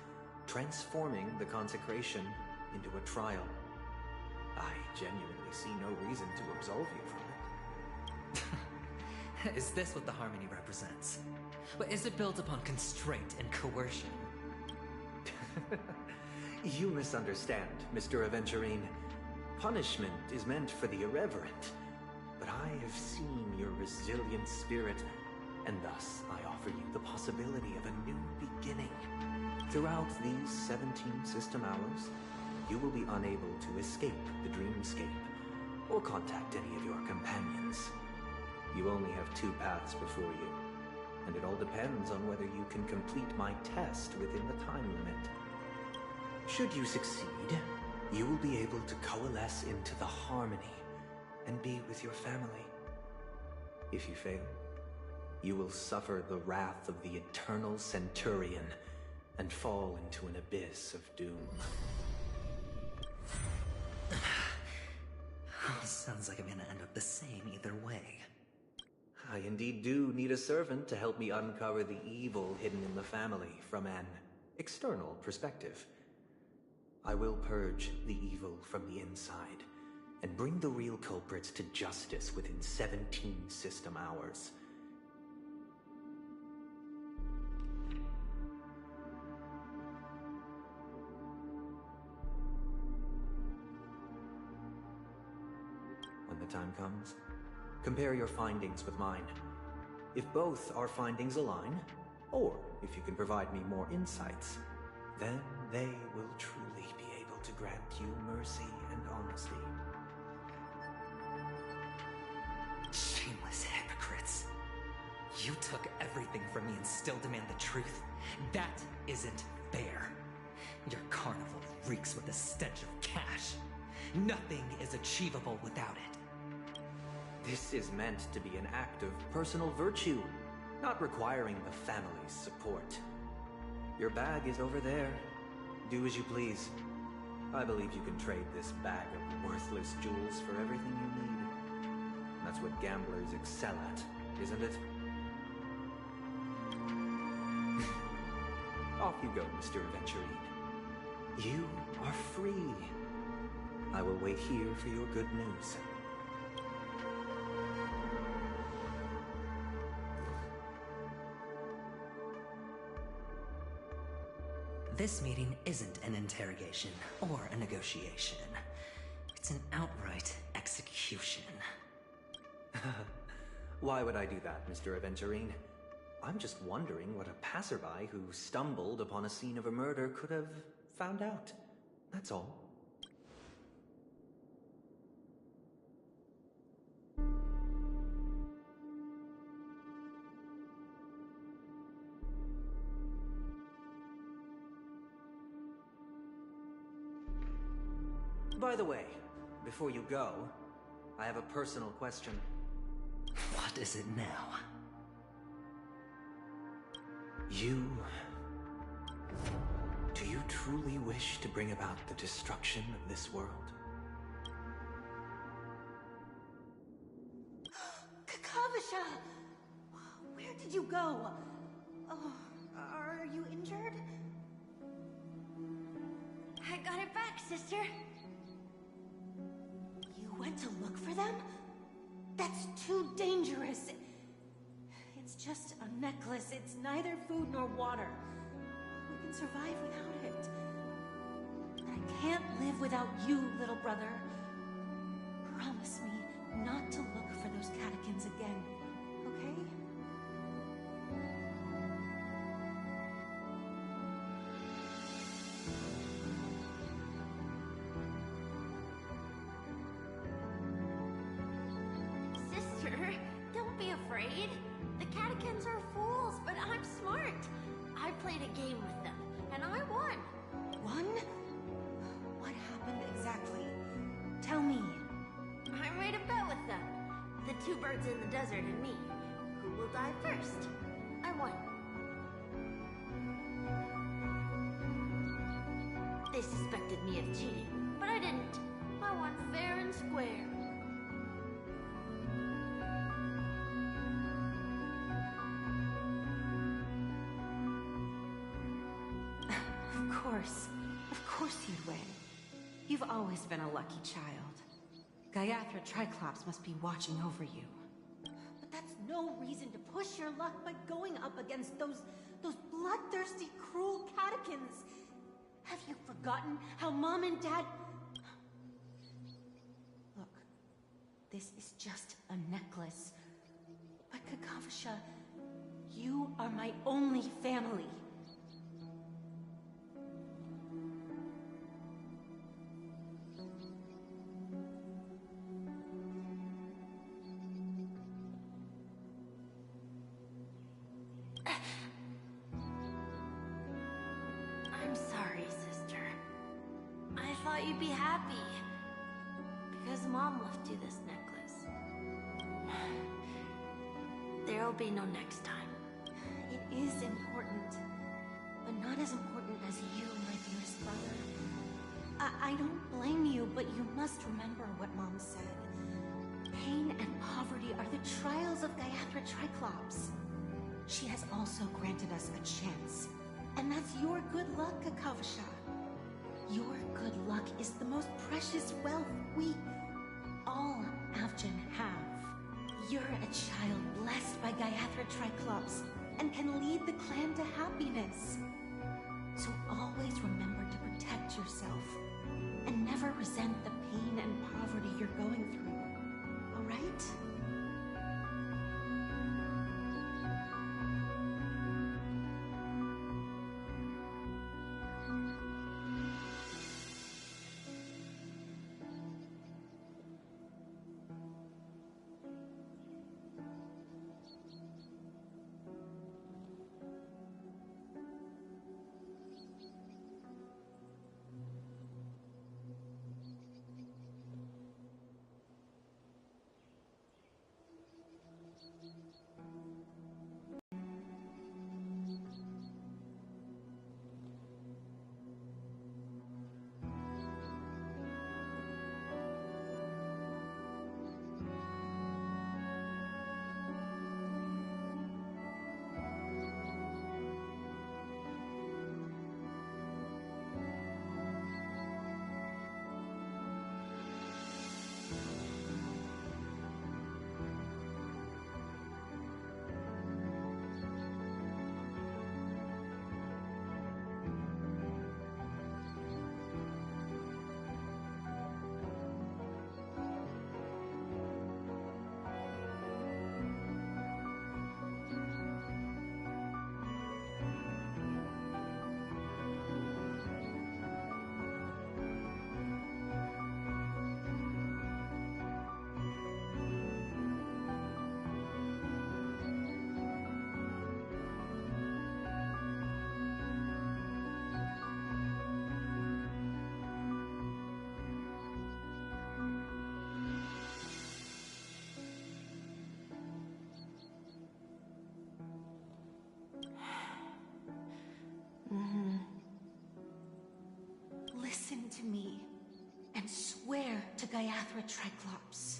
transforming the consecration into a trial. I genuinely see no reason to absolve you from it. Is this what the Harmony represents? But is it built upon constraint and coercion? You misunderstand, Mr. Aventurine. Punishment is meant for the irreverent. But I have seen your resilient spirit, and thus I offer you the possibility of a new beginning. Throughout these 17 system hours, you will be unable to escape the dreamscape, or contact any of your companions. You only have 2 paths before you, and it all depends on whether you can complete my test within the time limit. Should you succeed, you will be able to coalesce into the Harmony and be with your family. If you fail, you will suffer the wrath of the Eternal Centurion and fall into an abyss of doom. Sounds like I'm gonna end up the same either way. I indeed do need a servant to help me uncover the evil hidden in the family from an external perspective. I will purge the evil from the inside and bring the real culprits to justice within 17 system hours. When the time comes, compare your findings with mine. If both our findings align, or if you can provide me more insights, then they will truly be able to grant you mercy and honesty. Shameless hypocrites. You took everything from me and still demand the truth? That isn't fair. Your carnival reeks with the stench of cash. Nothing is achievable without it. This is meant to be an act of personal virtue, not requiring the family's support. Your bag is over there. Do as you please. I believe you can trade this bag of worthless jewels for everything you need. That's what gamblers excel at, isn't it? Off you go, Mr. Aventurine. You are free. I will wait here for your good news. This meeting isn't an interrogation or a negotiation. It's an outright execution. Why would I do that, Mr. Aventurine? I'm just wondering what a passerby who stumbled upon a scene of a murder could have found out. That's all. By the way, before you go, I have a personal question. What is it now? Do you truly wish to bring about the destruction of this world? Kakavasha! Where did you go? Oh, are you injured? I got it back, sister. You went to look for them? That's too dangerous. It's just a necklace. It's neither food nor water. We can survive without it. But I can't live without you, little brother. Promise me not to look for those catechins again, okay? Sister, don't be afraid. The catechins are fools, but I'm smart. I played a game with them, and I won. Won? What happened exactly? Tell me. I made a bet with them. The two birds in the desert and me. Who will die first? I won. They suspected me of cheating, but I didn't. I won fair and square. Of course you'd win. You've always been a lucky child. Gaiathra Triclops must be watching over you. But that's no reason to push your luck by going up against those bloodthirsty, cruel catechins. Have you forgotten how Mom and Dad... Look, this is just a necklace. But Kakavasha, you are my only family. I'm sorry, sister. I thought you'd be happy. Because Mom left you this necklace. There'll be no next time. It is important, but not as important as you, my dearest brother. I don't blame you, but you must remember what Mom said. Pain and poverty are the trials of Gaiathra Triclops. She has also granted us a chance. And that's your good luck, Kakavasha. Your good luck is the most precious wealth we, all Avgin, have. You're a child blessed by Gaiathra Triclops and can lead the clan to happiness. So always remember to protect yourself and never resent the pain and poverty you're going through. All right? Gaiathra Triclops.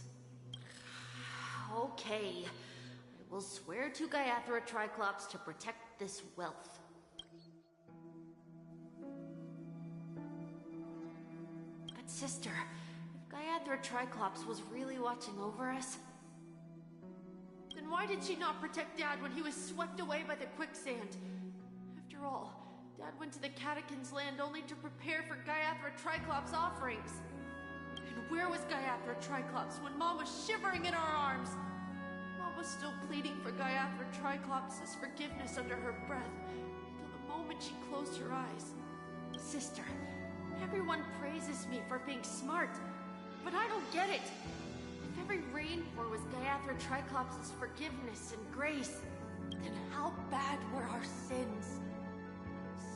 Okay. I will swear to Gaiathra Triclops to protect this wealth. But sister, if Gaiathra Triclops was really watching over us, then why did she not protect Dad when he was swept away by the quicksand? After all, Dad went to the Catechins' land only to prepare for Gaiathra Triclops' offerings. And where was Gaiathra Triclops when Mom was shivering in our arms? Mom was still pleading for Gaiathra Triclops' forgiveness under her breath until the moment she closed her eyes. Sister, everyone praises me for being smart, but I don't get it. If every rainpour was Gaiathra Triclops' forgiveness and grace, then how bad were our sins?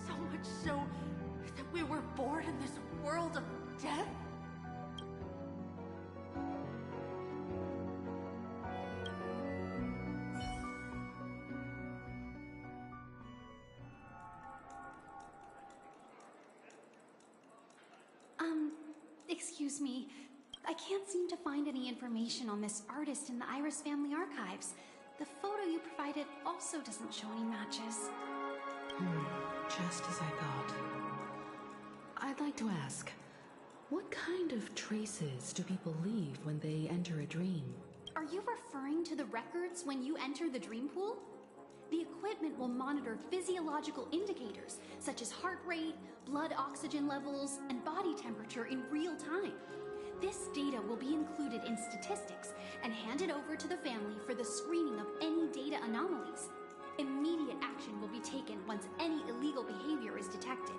So much so that we were born in this world of death? Excuse me. I can't seem to find any information on this artist in the Iris family archives. The photo you provided also doesn't show any matches. Just as I thought. I'd like to ask, what kind of traces do people leave when they enter a dream? Are you referring to the records when you enter the dream pool? The equipment will monitor physiological indicators such as heart rate, blood oxygen levels, and body temperature in real time. This data will be included in statistics and handed over to the family for the screening of any data anomalies. Immediate action will be taken once any illegal behavior is detected.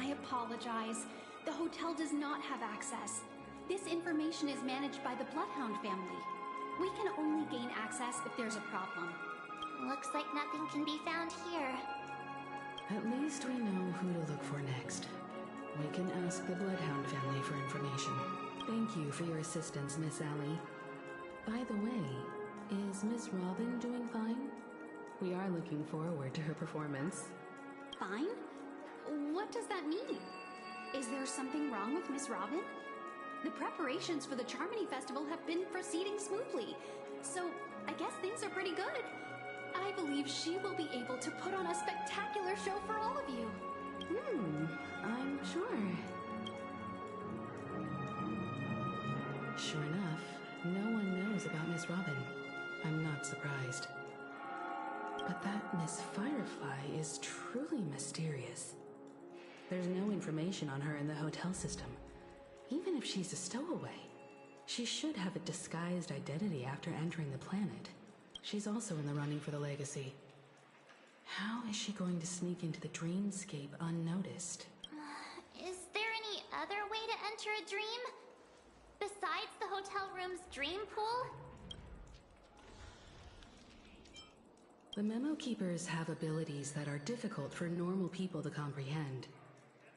I apologize. The hotel does not have access. This information is managed by the Bloodhound family. We can only gain access if there's a problem. Looks like nothing can be found here. At least we know who to look for next. We can ask the Bloodhound family for information. Thank you for your assistance, Miss Allie. By the way, is Miss Robin doing fine? We are looking forward to her performance. Fine? What does that mean? Is there something wrong with Miss Robin? The preparations for the Charmony Festival have been proceeding smoothly, so I guess things are pretty good. I believe she will be able to put on a spectacular show for all of you. I'm sure. Sure enough, no one knows about Miss Robin. I'm not surprised. But that Miss Firefly is truly mysterious. There's no information on her in the hotel system. Even if she's a stowaway, she should have a disguised identity after entering the planet. She's also in the running for the legacy. How is she going to sneak into the dreamscape unnoticed? Is there any other way to enter a dream? Besides the hotel room's dream pool? The Memo Keepers have abilities that are difficult for normal people to comprehend.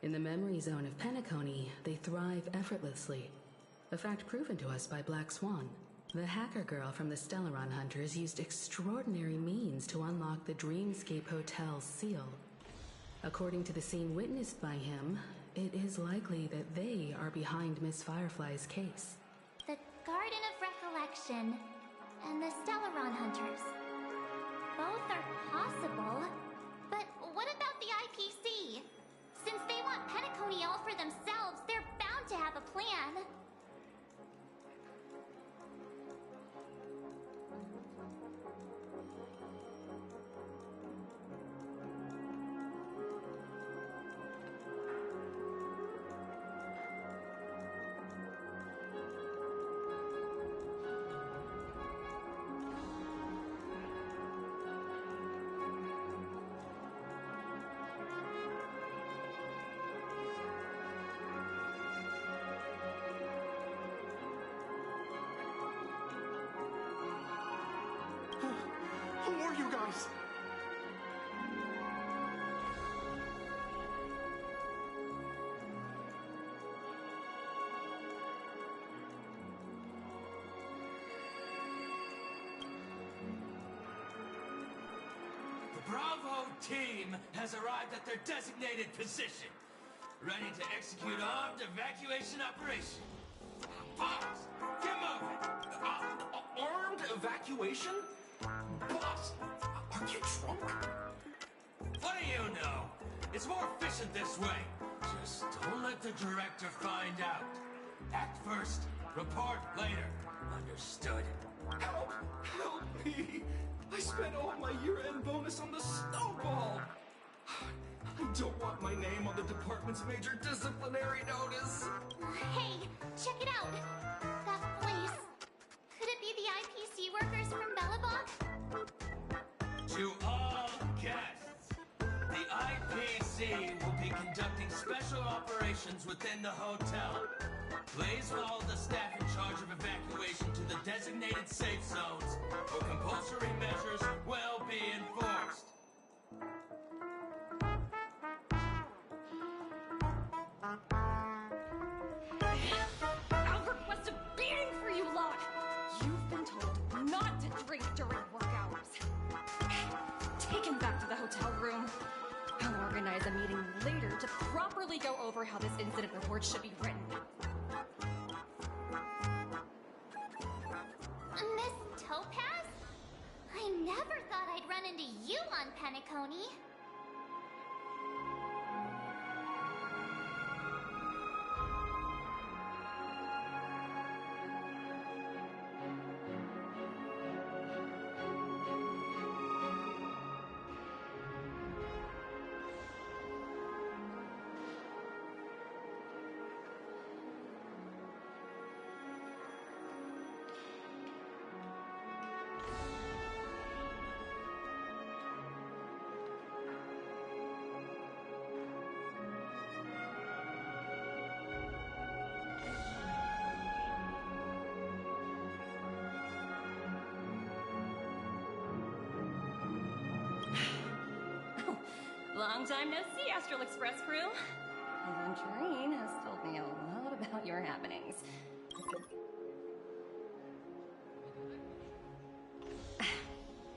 In the memory zone of Penacony, they thrive effortlessly. A fact proven to us by Black Swan. The hacker girl from the Stellaron Hunters used extraordinary means to unlock the Dreamscape Hotel's seal. According to the scene witnessed by him, it is likely that they are behind Miss Firefly's case. The Garden of Recollection and the Stellaron Hunters. Both are possible, but what about the IPC? Since they want Penacony all for themselves, they're bound to have a plan. horrors! The Bravo team has arrived at their designated position, ready to execute armed evacuation operation. Boss, get moving! Armed evacuation? Boss, are you drunk? What do you know? It's more efficient this way. Just don't let the director find out. Act first, report later. Understood? Help! Help me! I spent all my year-end bonus on the snowball! I don't want my name on the department's major disciplinary notice! Hey, check it out! That place. Could it be the IPC workers from Bellabog? To all guests, the IPC will be conducting special operations within the hotel. Please follow the staff in charge of evacuation to the designated safe zones, where compulsory measures will be enforced. I'll request a beating for you lot! You've been told not to drink during work hours. Take him back to the hotel room. I'll organize a meeting later to properly go over how this incident report should be written. Miss Topaz? I never thought I'd run into you on Penacony. Long time no see, Astral Express crew. Evangeline has told me a lot about your happenings.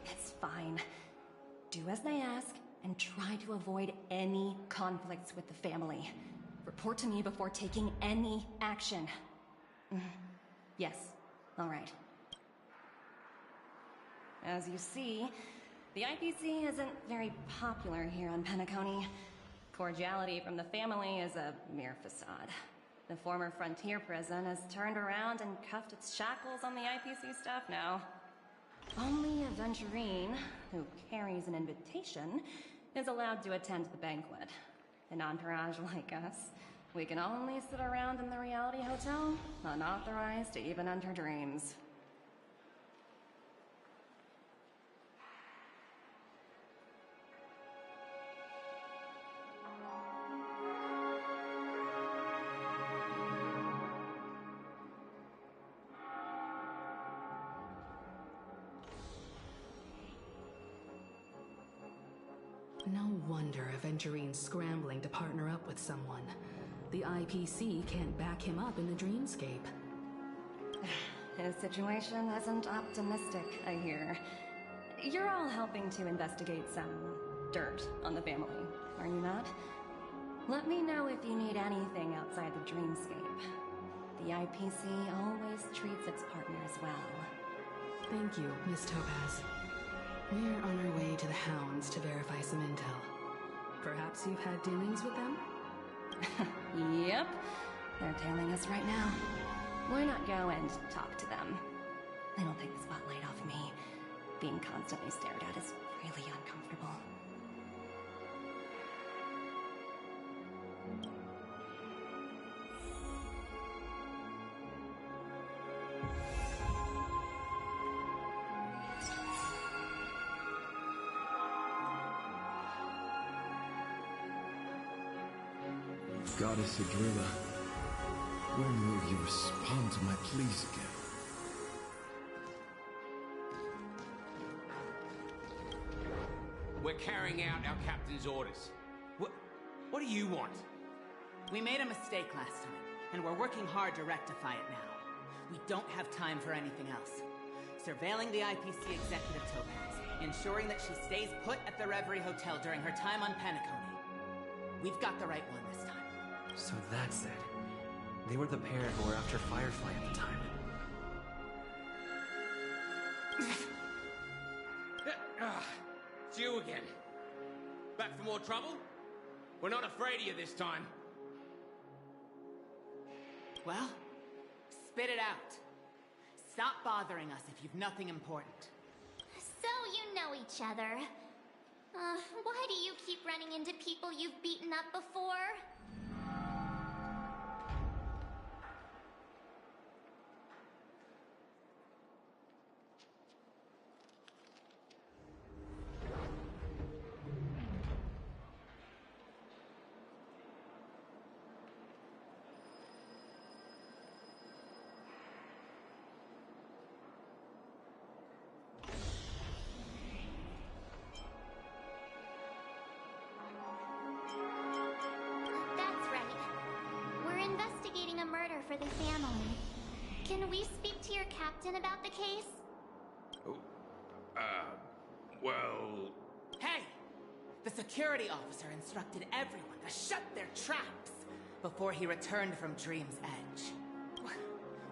It's fine. Do as they ask, and try to avoid any conflicts with the family. Report to me before taking any action. Yes, all right. As you see, the IPC isn't very popular here on Penacony. Cordiality from the family is a mere facade. The former frontier prison has turned around and cuffed its shackles on the IPC staff now. Only Aventurine, who carries an invitation, is allowed to attend the banquet. An entourage like us, we can only sit around in the reality hotel, unauthorized to even enter dreams. No wonder Aventurine's scrambling to partner up with someone. The IPC can't back him up in the dreamscape. His situation isn't optimistic, I hear. You're all helping to investigate some dirt on the family, are you not? Let me know if you need anything outside the dreamscape. The IPC always treats its partners well. Thank you, Miss Topaz. We're on our way to the Hounds to verify some intel. Perhaps you've had dealings with them? Yep. They're tailing us right now. Why not go and talk to them? It'll take the spotlight off me. Being constantly stared at is really uncomfortable. Goddess Adrilla, when will you respond to my pleas again? carrying out our captain's orders. What do you want? We made a mistake last time, and we're working hard to rectify it now. We don't have time for anything else. Surveilling the IPC executive Topaz, ensuring that she stays put at the Reverie Hotel during her time on Penacony. We've got the right one this time. So that's it. They were the pair who were after Firefly at the time. It's you again. Back for more trouble? We're not afraid of you this time. Well, spit it out. Stop bothering us if you've nothing important. So you know each other. Why do you keep running into people you've beaten up before? For the family. Can we speak to your captain about the case? Well... Hey! The security officer instructed everyone to shut their traps before he returned from Dream's Edge.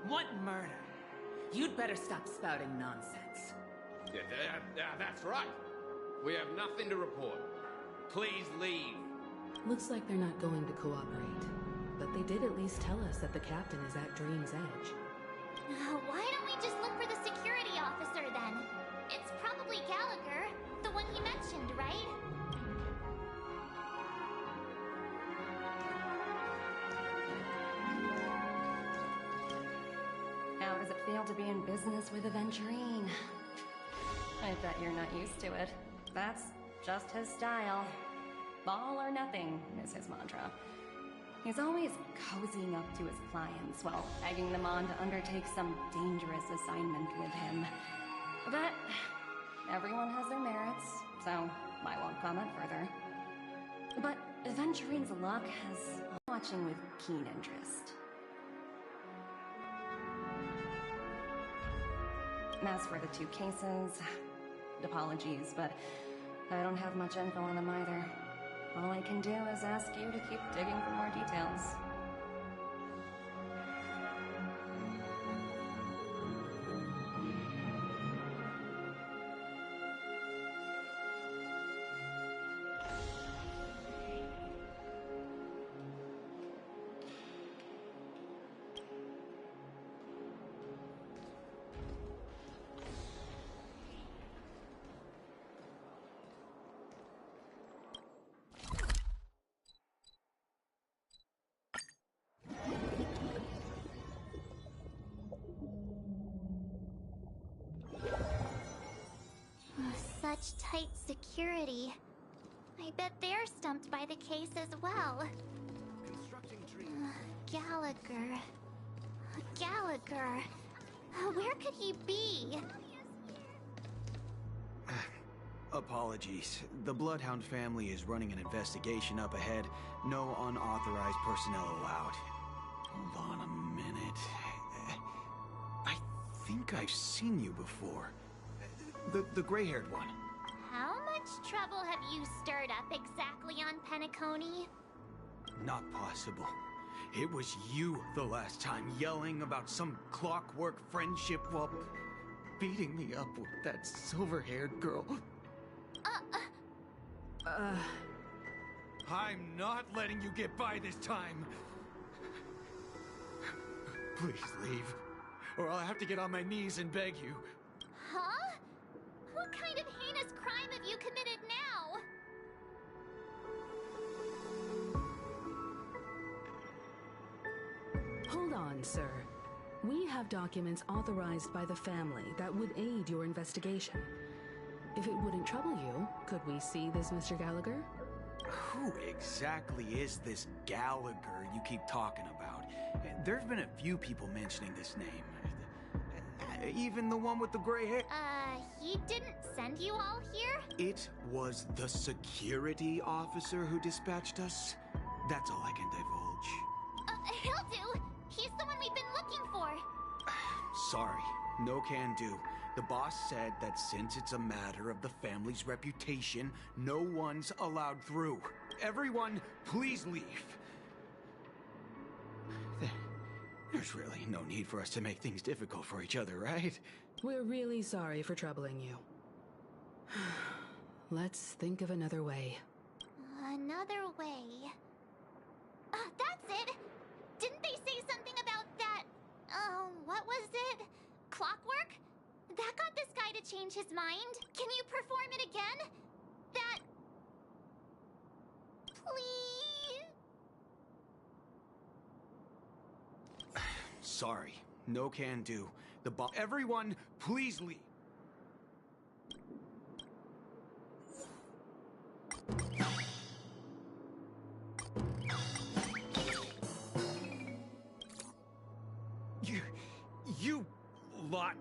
What murder? You'd better stop spouting nonsense. That's right. We have nothing to report. Please leave. Looks like they're not going to cooperate. But they did at least tell us that the captain is at Dream's Edge. Why don't we just look for the security officer then? It's probably Gallagher, the one he mentioned, right? How does it feel to be in business with Aventurine? I bet you're not used to it. That's just his style. All or nothing is his mantra. He's always cozying up to his clients while egging them on to undertake some dangerous assignment with him. But everyone has their merits, so I won't comment further. But Aventurine's luck has watching with keen interest. As for the two cases, apologies, but I don't have much info on them either. All I can do is ask you to keep digging for more details. Such tight security. I bet they're stumped by the case as well. Gallagher. Gallagher. Where could he be? Apologies. The Bloodhound family is running an investigation up ahead. No unauthorized personnel allowed. Hold on a minute. I think I've seen you before. The gray-haired one. How much trouble have you stirred up exactly on Penacony? Not possible. It was you the last time, yelling about some clockwork friendship while beating me up with that silver-haired girl. I'm not letting you get by this time. Please leave, or I'll have to get on my knees and beg you. Huh? What kind of heinous crime have you committed now? Hold on, sir. We have documents authorized by the family that would aid your investigation. If it wouldn't trouble you, could we see this Mr. Gallagher? Who exactly is this Gallagher you keep talking about? There's been a few people mentioning this name. Even the one with the gray hair? He didn't send you all here? It was the security officer who dispatched us. That's all I can divulge. He'll do. He's the one we've been looking for. Sorry, no can do. The boss said that since it's a matter of the family's reputation, no one's allowed through. Everyone, please leave. There's really no need for us to make things difficult for each other, right? We're really sorry for troubling you. Let's think of another way. Another way. That's it! Didn't they say something about that? What was it? Clockwork? That got this guy to change his mind. Can you perform it again? That... Please? Sorry, no can do. The boss... Everyone, please leave. You lot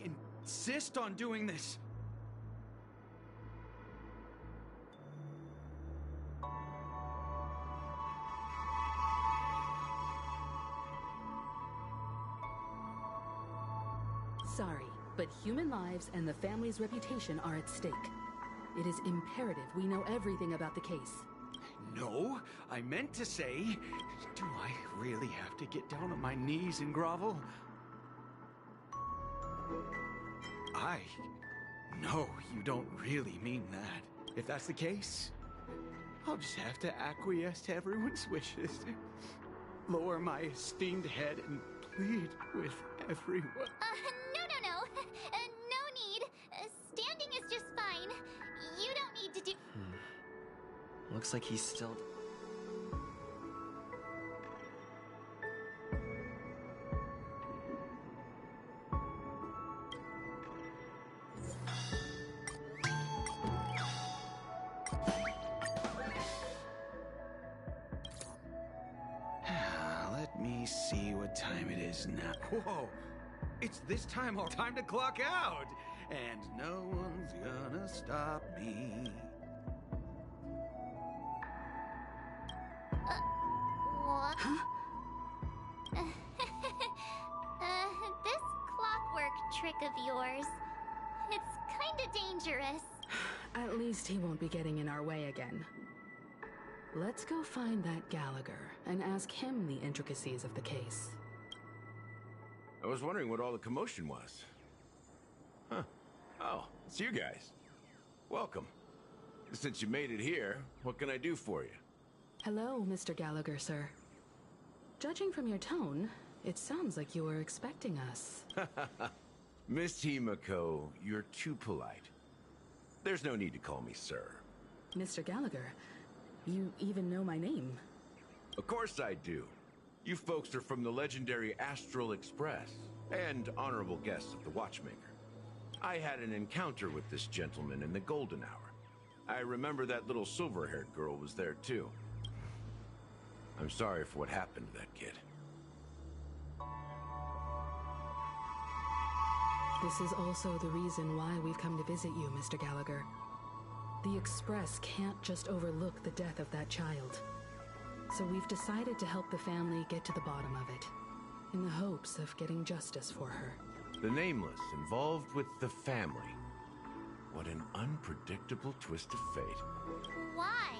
insist on doing this. Sorry, but human lives and the family's reputation are at stake. It is imperative we know everything about the case. No, I meant to say, do I really have to get down on my knees and grovel? No, you don't really mean that. If that's the case, I'll just have to acquiesce to everyone's wishes. Lower my esteemed head and plead with everyone. No. No need. Standing is just fine. You don't need to do... Looks like he's still... Let me see what time it is now. Whoa! It's this time or time to clock out! And no one's gonna stop me. What? Huh? This clockwork trick of yours, it's kinda dangerous. At least he won't be getting in our way again. Let's go find that Gallagher and ask him the intricacies of the case. I was wondering what all the commotion was. Huh. Oh, it's you guys. Welcome. Since you made it here, what can I do for you? Hello, Mr. Gallagher, sir. Judging from your tone, it sounds like you were expecting us. Miss Himiko, you're too polite. There's no need to call me sir. Mr. Gallagher, you even know my name. Of course I do. You folks are from the legendary Astral Express, and honorable guests of the Watchmaker. I had an encounter with this gentleman in the Golden Hour. I remember that little silver-haired girl was there too. I'm sorry for what happened to that kid. This is also the reason why we've come to visit you, Mr. Gallagher. The Express can't just overlook the death of that child. So we've decided to help the family get to the bottom of it, in the hopes of getting justice for her. The Nameless involved with the family. What an unpredictable twist of fate. Why?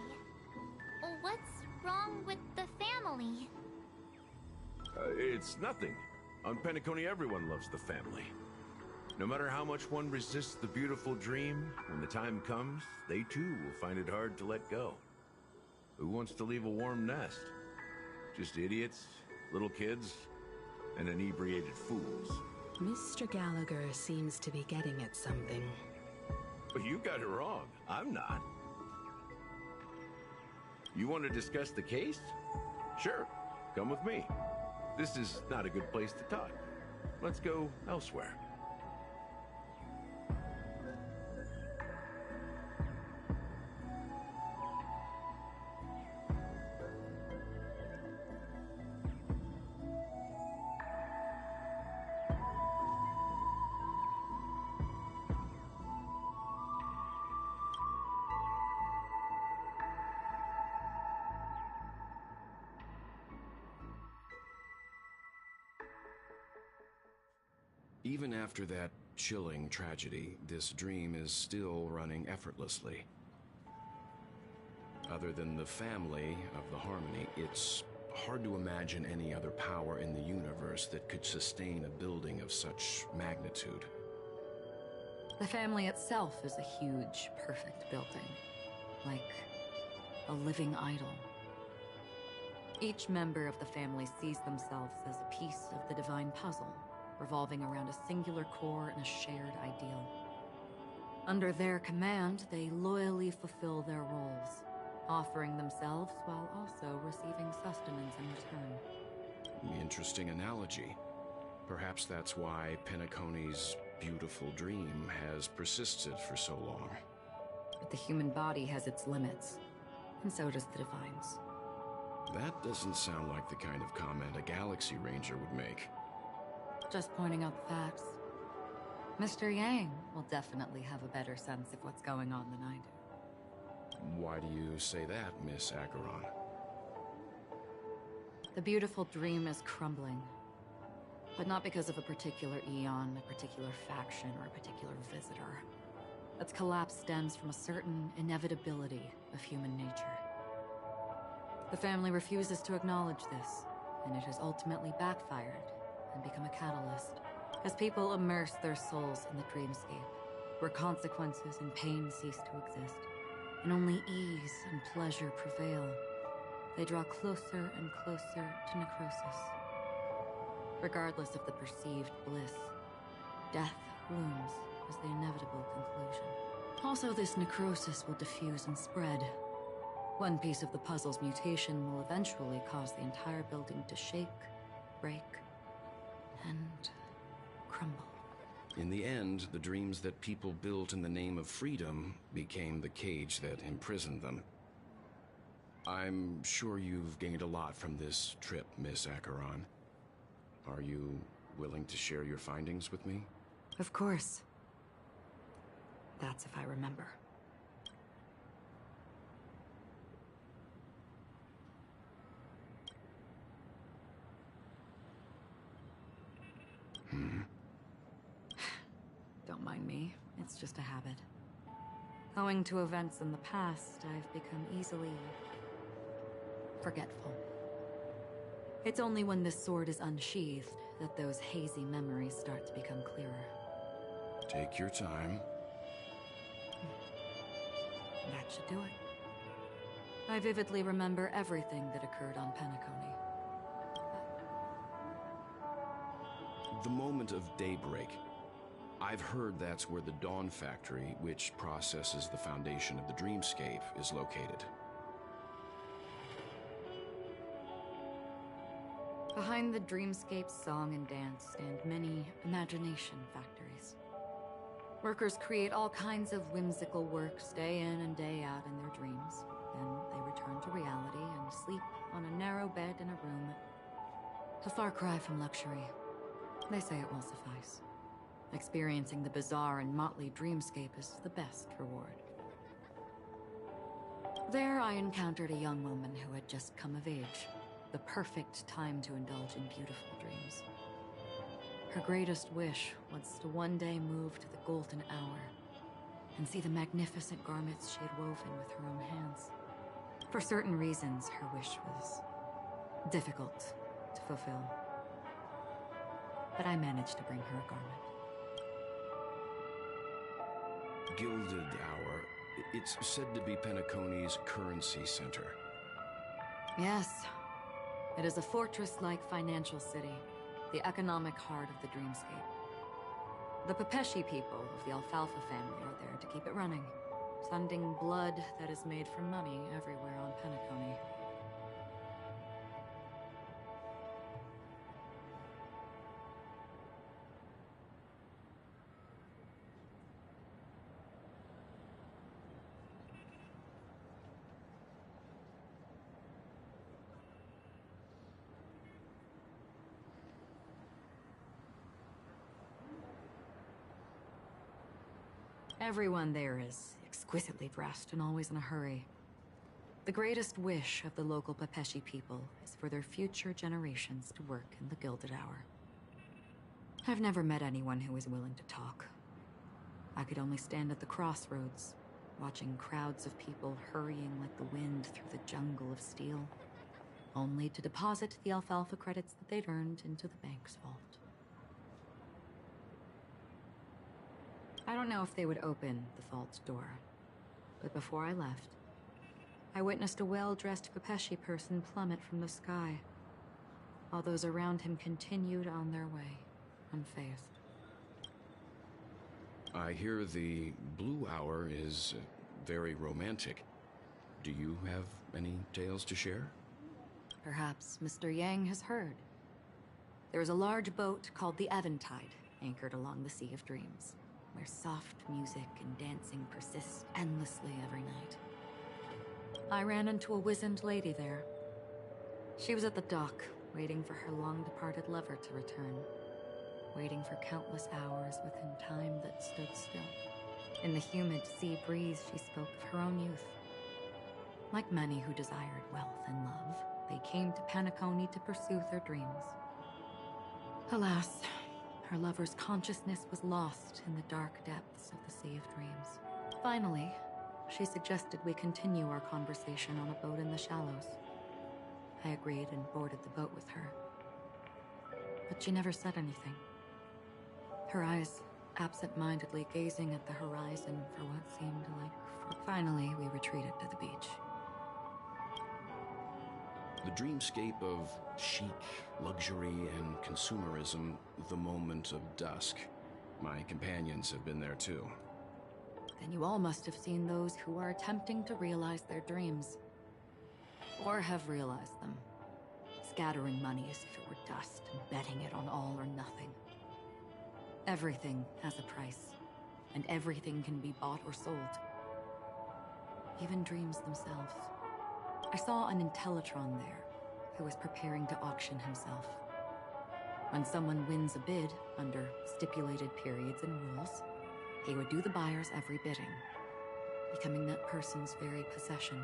What's wrong with the family? It's nothing. On Penacony, everyone loves the family. No matter how much one resists the beautiful dream, when the time comes, they too will find it hard to let go. Who wants to leave a warm nest? Just idiots, little kids, and inebriated fools. Mr. Gallagher seems to be getting at something. But you got it wrong. I'm not. You want to discuss the case? Sure, come with me. This is not a good place to talk. Let's go elsewhere. Even after that chilling tragedy, this dream is still running effortlessly. Other than the family of the Harmony, it's hard to imagine any other power in the universe that could sustain a building of such magnitude. The family itself is a huge, perfect building. Like a living idol. Each member of the family sees themselves as a piece of the divine puzzle, revolving around a singular core and a shared ideal. Under their command, they loyally fulfill their roles, offering themselves while also receiving sustenance in return. Interesting analogy. Perhaps that's why Penacony's beautiful dream has persisted for so long. But the human body has its limits, and so does the Divine's. That doesn't sound like the kind of comment a Galaxy Ranger would make. Just pointing out the facts. Mr. Yang will definitely have a better sense of what's going on than I do. Why do you say that, Miss Acheron? The beautiful dream is crumbling. But not because of a particular eon, a particular faction, or a particular visitor. Its collapse stems from a certain inevitability of human nature. The family refuses to acknowledge this, and it has ultimately backfired and become a catalyst. As people immerse their souls in the dreamscape, where consequences and pain cease to exist, and only ease and pleasure prevail, they draw closer and closer to necrosis. Regardless of the perceived bliss, death looms as the inevitable conclusion. Also, this necrosis will diffuse and spread. One piece of the puzzle's mutation will eventually cause the entire building to shake, break, and crumble. In the end, the dreams that people built in the name of freedom became the cage that imprisoned them. I'm sure you've gained a lot from this trip, Miss Acheron. Are you willing to share your findings with me? Of course. That's if I remember. Don't mind me. It's just a habit. Owing to events in the past, I've become easily forgetful. It's only when this sword is unsheathed that those hazy memories start to become clearer. Take your time. That should do it. I vividly remember everything that occurred on Penacony. The moment of daybreak. I've heard that's where the Dawn Factory, which processes the foundation of the dreamscape, is located. Behind the dreamscape's song and dance stand many imagination factories. Workers create all kinds of whimsical works day in and day out in their dreams. Then they return to reality and sleep on a narrow bed in a room. A far cry from luxury. They say it will suffice. Experiencing the bizarre and motley dreamscape is the best reward. There I encountered a young woman who had just come of age. The perfect time to indulge in beautiful dreams. Her greatest wish was to one day move to the golden hour and see the magnificent garments she had woven with her own hands. For certain reasons, her wish was difficult to fulfill. But I managed to bring her a garment. Gilded Hour. It's said to be Penacony's currency center. Yes. It is a fortress-like financial city, the economic heart of the dreamscape. The Pepeshi people of the Alfalfa family are there to keep it running, sending blood that is made from money everywhere on Penacony. Everyone there is exquisitely dressed and always in a hurry. The greatest wish of the local Pepeshi people is for their future generations to work in the Gilded Hour. I've never met anyone who was willing to talk. I could only stand at the crossroads, watching crowds of people hurrying like the wind through the jungle of steel, only to deposit the alfalfa credits that they'd earned into the bank's vault. I don't know if they would open the vault's door, but before I left, I witnessed a well-dressed Pepeshi person plummet from the sky, while those around him continued on their way, unfazed. I hear the Blue Hour is very romantic. Do you have any tales to share? Perhaps Mr. Yang has heard. There is a large boat called the Eventide, anchored along the Sea of Dreams, where soft music and dancing persist endlessly every night. I ran into a wizened lady there. She was at the dock, waiting for her long-departed lover to return, waiting for countless hours within time that stood still. In the humid sea breeze, she spoke of her own youth. Like many who desired wealth and love, they came to Penacony to pursue their dreams. Alas, her lover's consciousness was lost in the dark depths of the Sea of Dreams. Finally, she suggested we continue our conversation on a boat in the shallows. I agreed and boarded the boat with her. But she never said anything. Her eyes absent-mindedly gazing at the horizon for what seemed like... Finally, we retreated to the beach. The dreamscape of chic, luxury, and consumerism, the moment of dusk. My companions have been there too. Then you all must have seen those who are attempting to realize their dreams. Or have realized them. Scattering money as if it were dust and betting it on all or nothing. Everything has a price, and everything can be bought or sold. Even dreams themselves. I saw an Intellitron there, who was preparing to auction himself. When someone wins a bid, under stipulated periods and rules, he would do the buyer's every bidding, becoming that person's very possession.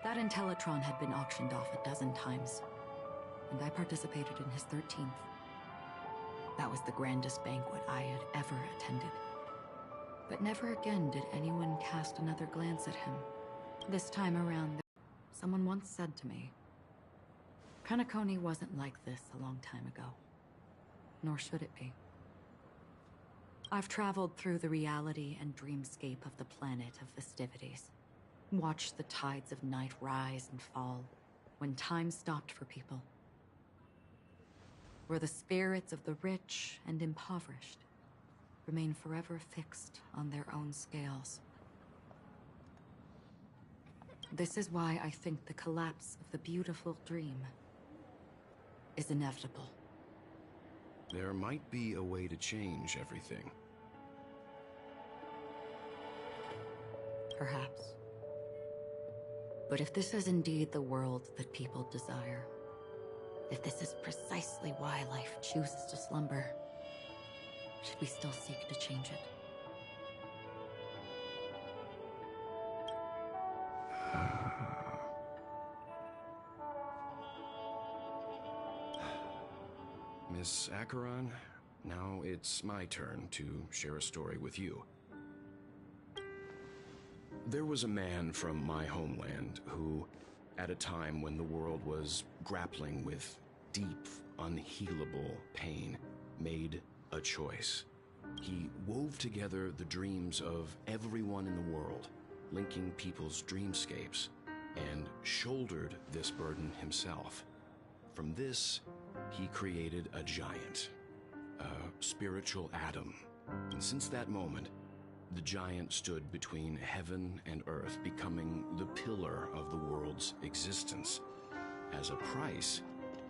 That Intellitron had been auctioned off 12 times, and I participated in his 13th. That was the grandest banquet I had ever attended. But never again did anyone cast another glance at him. This time around, someone once said to me, Penacony wasn't like this a long time ago, nor should it be. I've traveled through the reality and dreamscape of the planet of festivities, watched the tides of night rise and fall when time stopped for people, where the spirits of the rich and impoverished remain forever fixed on their own scales. This is why I think the collapse of the beautiful dream is inevitable. There might be a way to change everything. Perhaps. But if this is indeed the world that people desire, if this is precisely why life chooses to slumber, should we still seek to change it? Miss Acheron, now it's my turn to share a story with you. There was a man from my homeland who, at a time when the world was grappling with deep, unhealable pain, made a choice. He wove together the dreams of everyone in the world, linking people's dreamscapes, and shouldered this burden himself. From this, he created a giant, a spiritual atom. And since that moment, the giant stood between heaven and earth, becoming the pillar of the world's existence. As a price,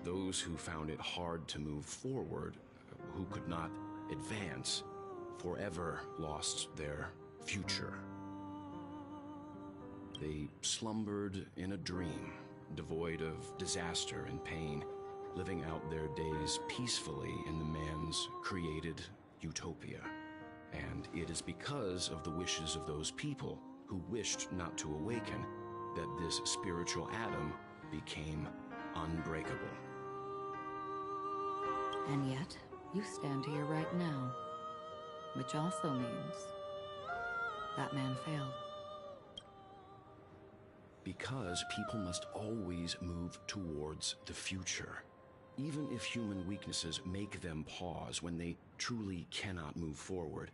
those who found it hard to move forward, who could not advance, forever lost their future. They slumbered in a dream, devoid of disaster and pain, living out their days peacefully in the man's created utopia. And it is because of the wishes of those people who wished not to awaken that this spiritual atom became unbreakable. And yet, you stand here right now. Which also means that man failed. Because people must always move towards the future. Even if human weaknesses make them pause when they truly cannot move forward,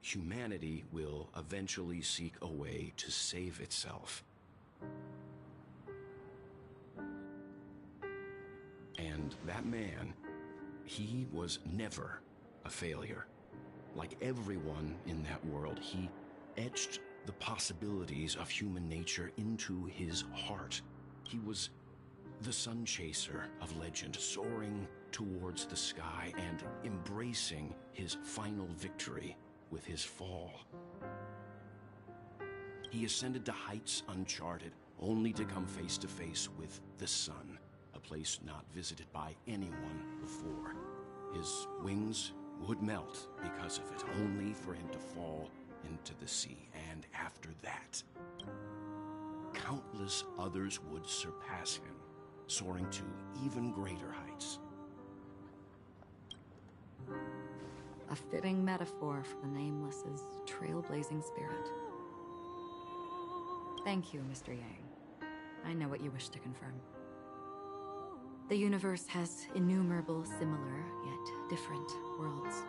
humanity will eventually seek a way to save itself. And that man, he was never a failure. Like everyone in that world, he etched the possibilities of human nature into his heart. He was the sun chaser of legend, soaring towards the sky and embracing his final victory with his fall. He ascended to heights uncharted, only to come face to face with the sun, a place not visited by anyone before. His wings would melt because of it, only for him to fall into the sea. And after that, countless others would surpass him, soaring to even greater heights. A fitting metaphor for the Nameless's trailblazing spirit. Thank you, Mr. Yang. I know what you wish to confirm. The universe has innumerable similar, yet different worlds.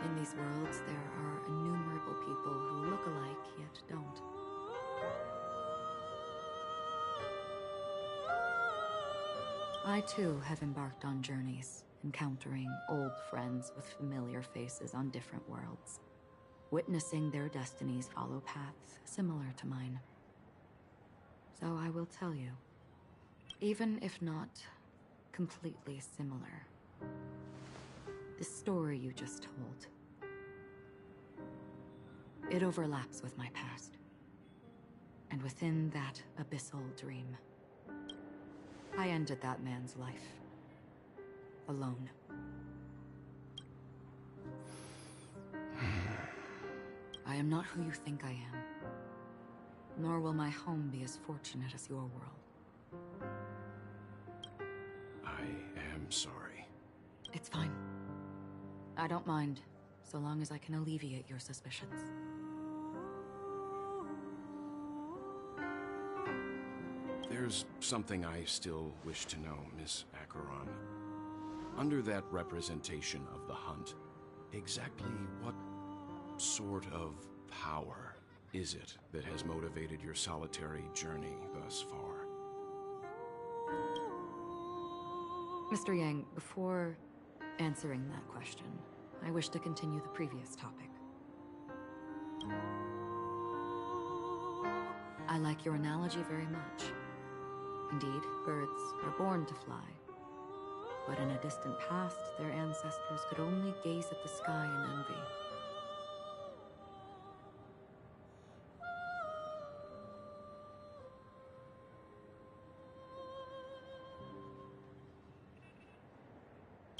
In these worlds, there are innumerable people who look alike, yet don't. I too have embarked on journeys, encountering old friends with familiar faces on different worlds, witnessing their destinies follow paths similar to mine. So I will tell you, even if not completely similar, the story you just told, it overlaps with my past. And within that abyssal dream, I ended that man's life. Alone. I am not who you think I am. Nor will my home be as fortunate as your world. I am sorry. It's fine. I don't mind, so long as I can alleviate your suspicions. There's something I still wish to know, Miss Acheron. Under that representation of the hunt, exactly what sort of power is it that has motivated your solitary journey thus far? Mr. Yang, before answering that question, I wish to continue the previous topic. I like your analogy very much. Indeed, birds are born to fly. But in a distant past, their ancestors could only gaze at the sky in envy.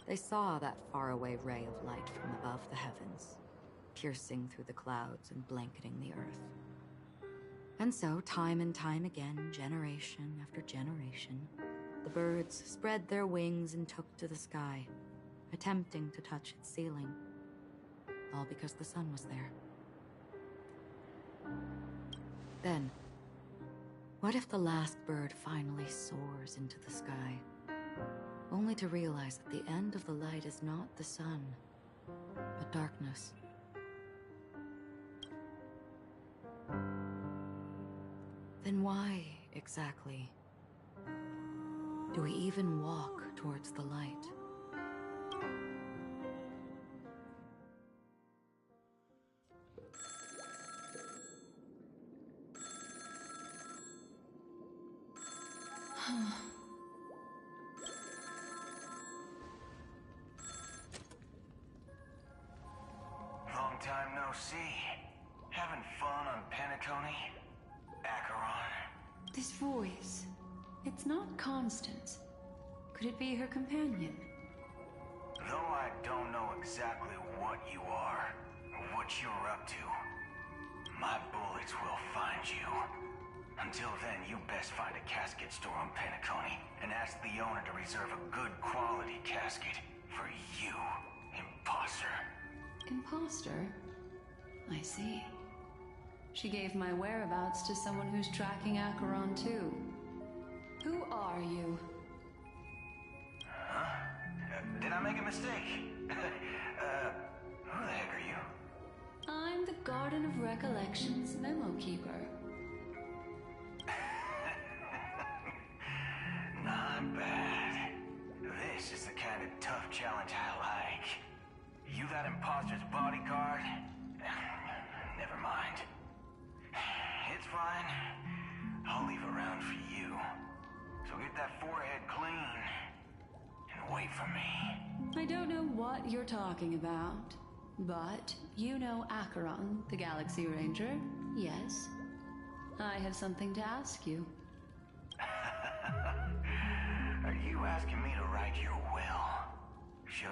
They saw that faraway ray of light from above the heavens, piercing through the clouds and blanketing the earth. And so, time and time again, generation after generation, the birds spread their wings and took to the sky, attempting to touch its ceiling, all because the sun was there. Then, what if the last bird finally soars into the sky, only to realize that the end of the light is not the sun, but darkness? Then why, exactly, do we even walk towards the light? Long time no see. Having fun on Penacony? Acheron? This voice, it's not Constance. Could it be her companion? Though I don't know exactly what you are, or what you're up to, my bullets will find you. Until then, you best find a casket store on Penacony and ask the owner to reserve a good quality casket For you, imposter. Imposter? I see. She gave my whereabouts to someone who's tracking Acheron too. Who are you? Huh? Did I make a mistake? Who the heck are you? I'm the Garden of Recollection's memo keeper. Not bad. This is the kind of tough challenge I like. You that imposter's bodyguard? Never mind. It's fine. I'll leave a round for you. So get that forehead clean and wait for me. I don't know what you're talking about, but you know Acheron, the Galaxy Ranger, yes? I have something to ask you. Are you asking me to write your will? Sure.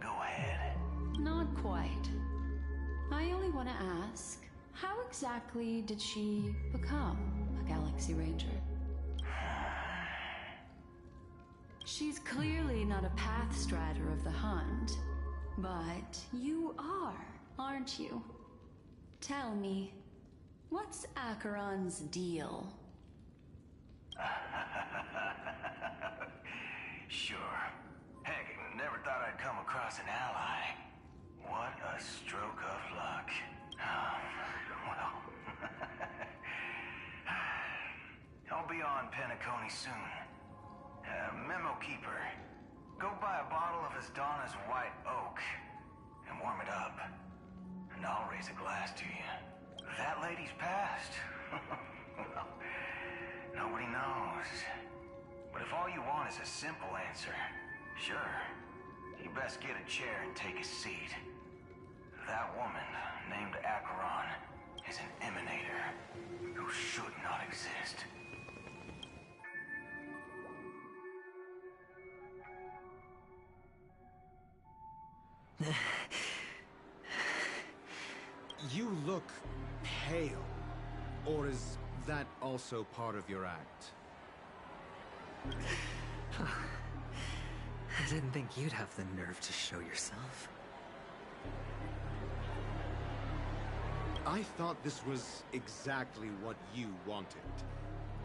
Go ahead. Not quite. I only want to ask, how exactly did she become a Galaxy Ranger? She's clearly not a path strider of the hunt, but you are, aren't you? Tell me, what's Acheron's deal? Sure. Heck, never thought I'd come across an ally. What a stroke of luck. Well, I'll be on Penacony soon. Memo keeper, go buy a bottle of Asdana's white oak and warm it up. And I'll raise a glass to you. That lady's passed. Well, nobody knows. But if all you want is a simple answer, sure, you best get a chair and take a seat. That woman, named Acheron, is an emanator who should not exist. You look pale. Or is that also part of your act? I didn't think you'd have the nerve to show yourself. I thought this was exactly what you wanted.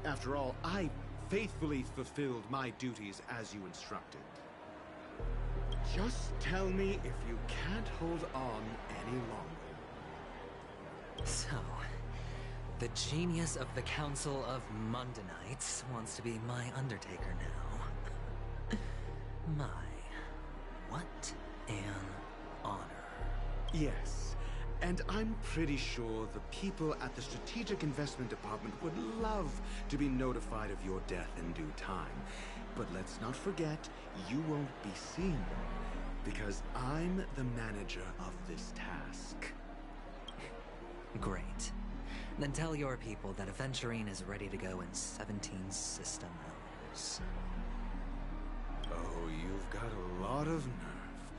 After all, I faithfully fulfilled my duties as you instructed. Just tell me if you can't hold on any longer. So, the genius of the Council of Mundanites wants to be my Undertaker now. My, what an honor. Yes, and I'm pretty sure the people at the Strategic Investment Department would love to be notified of your death in due time. But let's not forget, you won't be seen, because I'm the manager of this task. Great. Then tell your people that Aventurine is ready to go in 17 system hours. Oh, you've got a lot of nerve.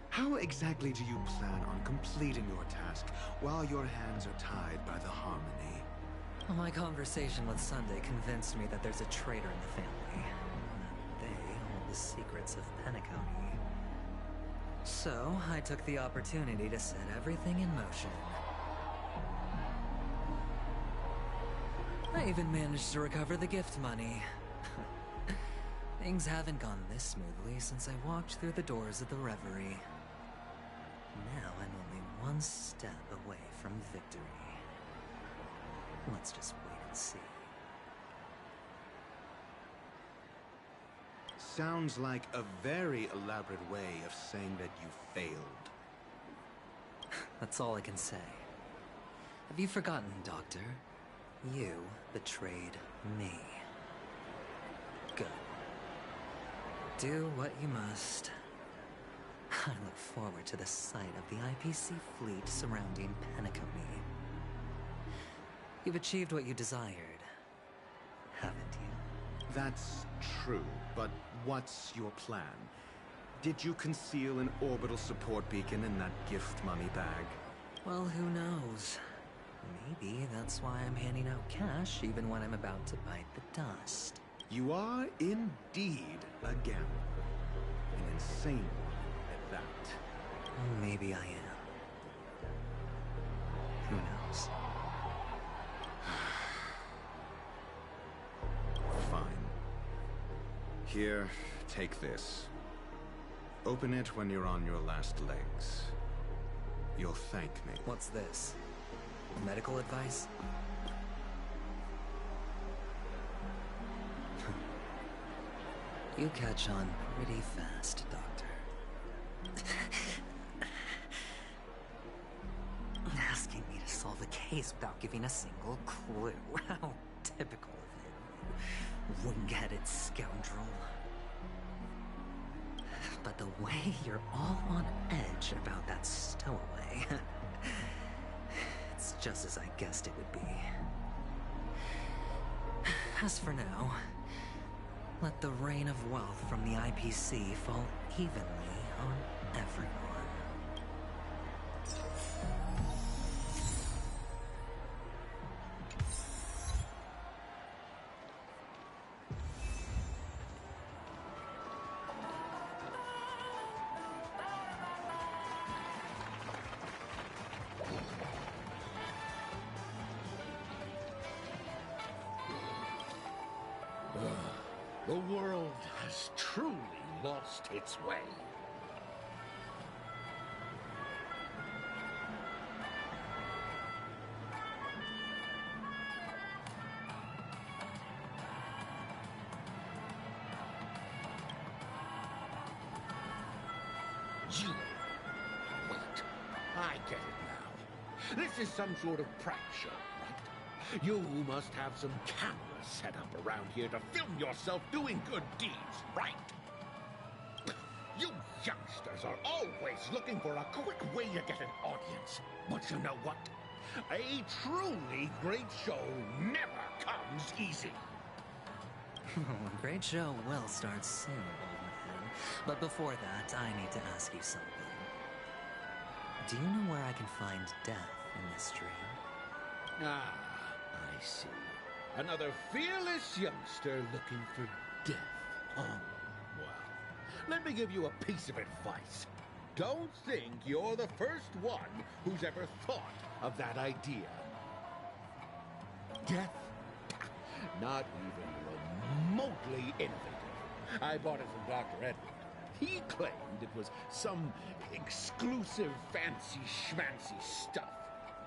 How exactly do you plan on completing your task while your hands are tied by the Harmony? Well, my conversation with Sunday convinced me that there's a traitor in the family. That they hold the secrets of Penacony. So, I took the opportunity to set everything in motion. I even managed to recover the gift money. Things haven't gone this smoothly since I walked through the doors of the Reverie. Now I'm only one step away from victory. Let's just wait and see. Sounds like a very elaborate way of saying that you failed. That's all I can say. Have you forgotten, Doctor? You betrayed me. Good. Do what you must. I look forward to the sight of the IPC fleet surrounding Penacony. You've achieved what you desired, haven't you? That's true, but what's your plan? Did you conceal an orbital support beacon in that gift money bag? Well, who knows? Maybe that's why I'm handing out cash even when I'm about to bite the dust. You are indeed a gambler. And in insane at that. Maybe I am. Who knows? Fine. Here, take this. Open it when you're on your last legs. You'll thank me. What's this? Medical advice? You catch on pretty fast, Doctor. Asking me to solve a case without giving a single clue. How typical of you. Wing-headed scoundrel. But the way you're all on edge about that stowaway... it's just as I guessed it would be. As for now, let the rain of wealth from the IPC fall evenly on everyone. The world has truly lost its way. You. Wait. I get it now. This is some sort of prank show, right? You must have some cameras set up around here to film yourself doing good deeds, right? You youngsters are always looking for a quick way to get an audience. But you know what? A truly great show never comes easy. A great show will start soon, old man. But before that, I need to ask you something. Do you know where I can find death in this dream? Ah, I see. Another fearless youngster looking for death. Oh, well, let me give you a piece of advice. Don't think you're the first one who's ever thought of that idea. Death? Not even remotely innovative. I bought it from Dr. Edward. He claimed it was some exclusive fancy schmancy stuff.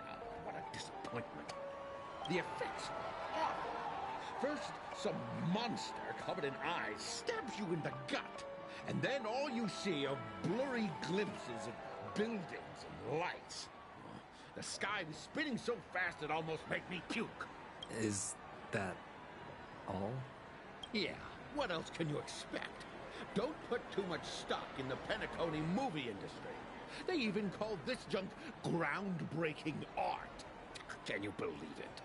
Oh, what a disappointment. The effects are awful. First, some monster covered in eyes stabs you in the gut. And then all you see are blurry glimpses of buildings and lights. The sky was spinning so fast it almost made me puke. Is that all? Yeah, what else can you expect? Don't put too much stock in the Penacony movie industry. They even call this junk groundbreaking art. Can you believe it?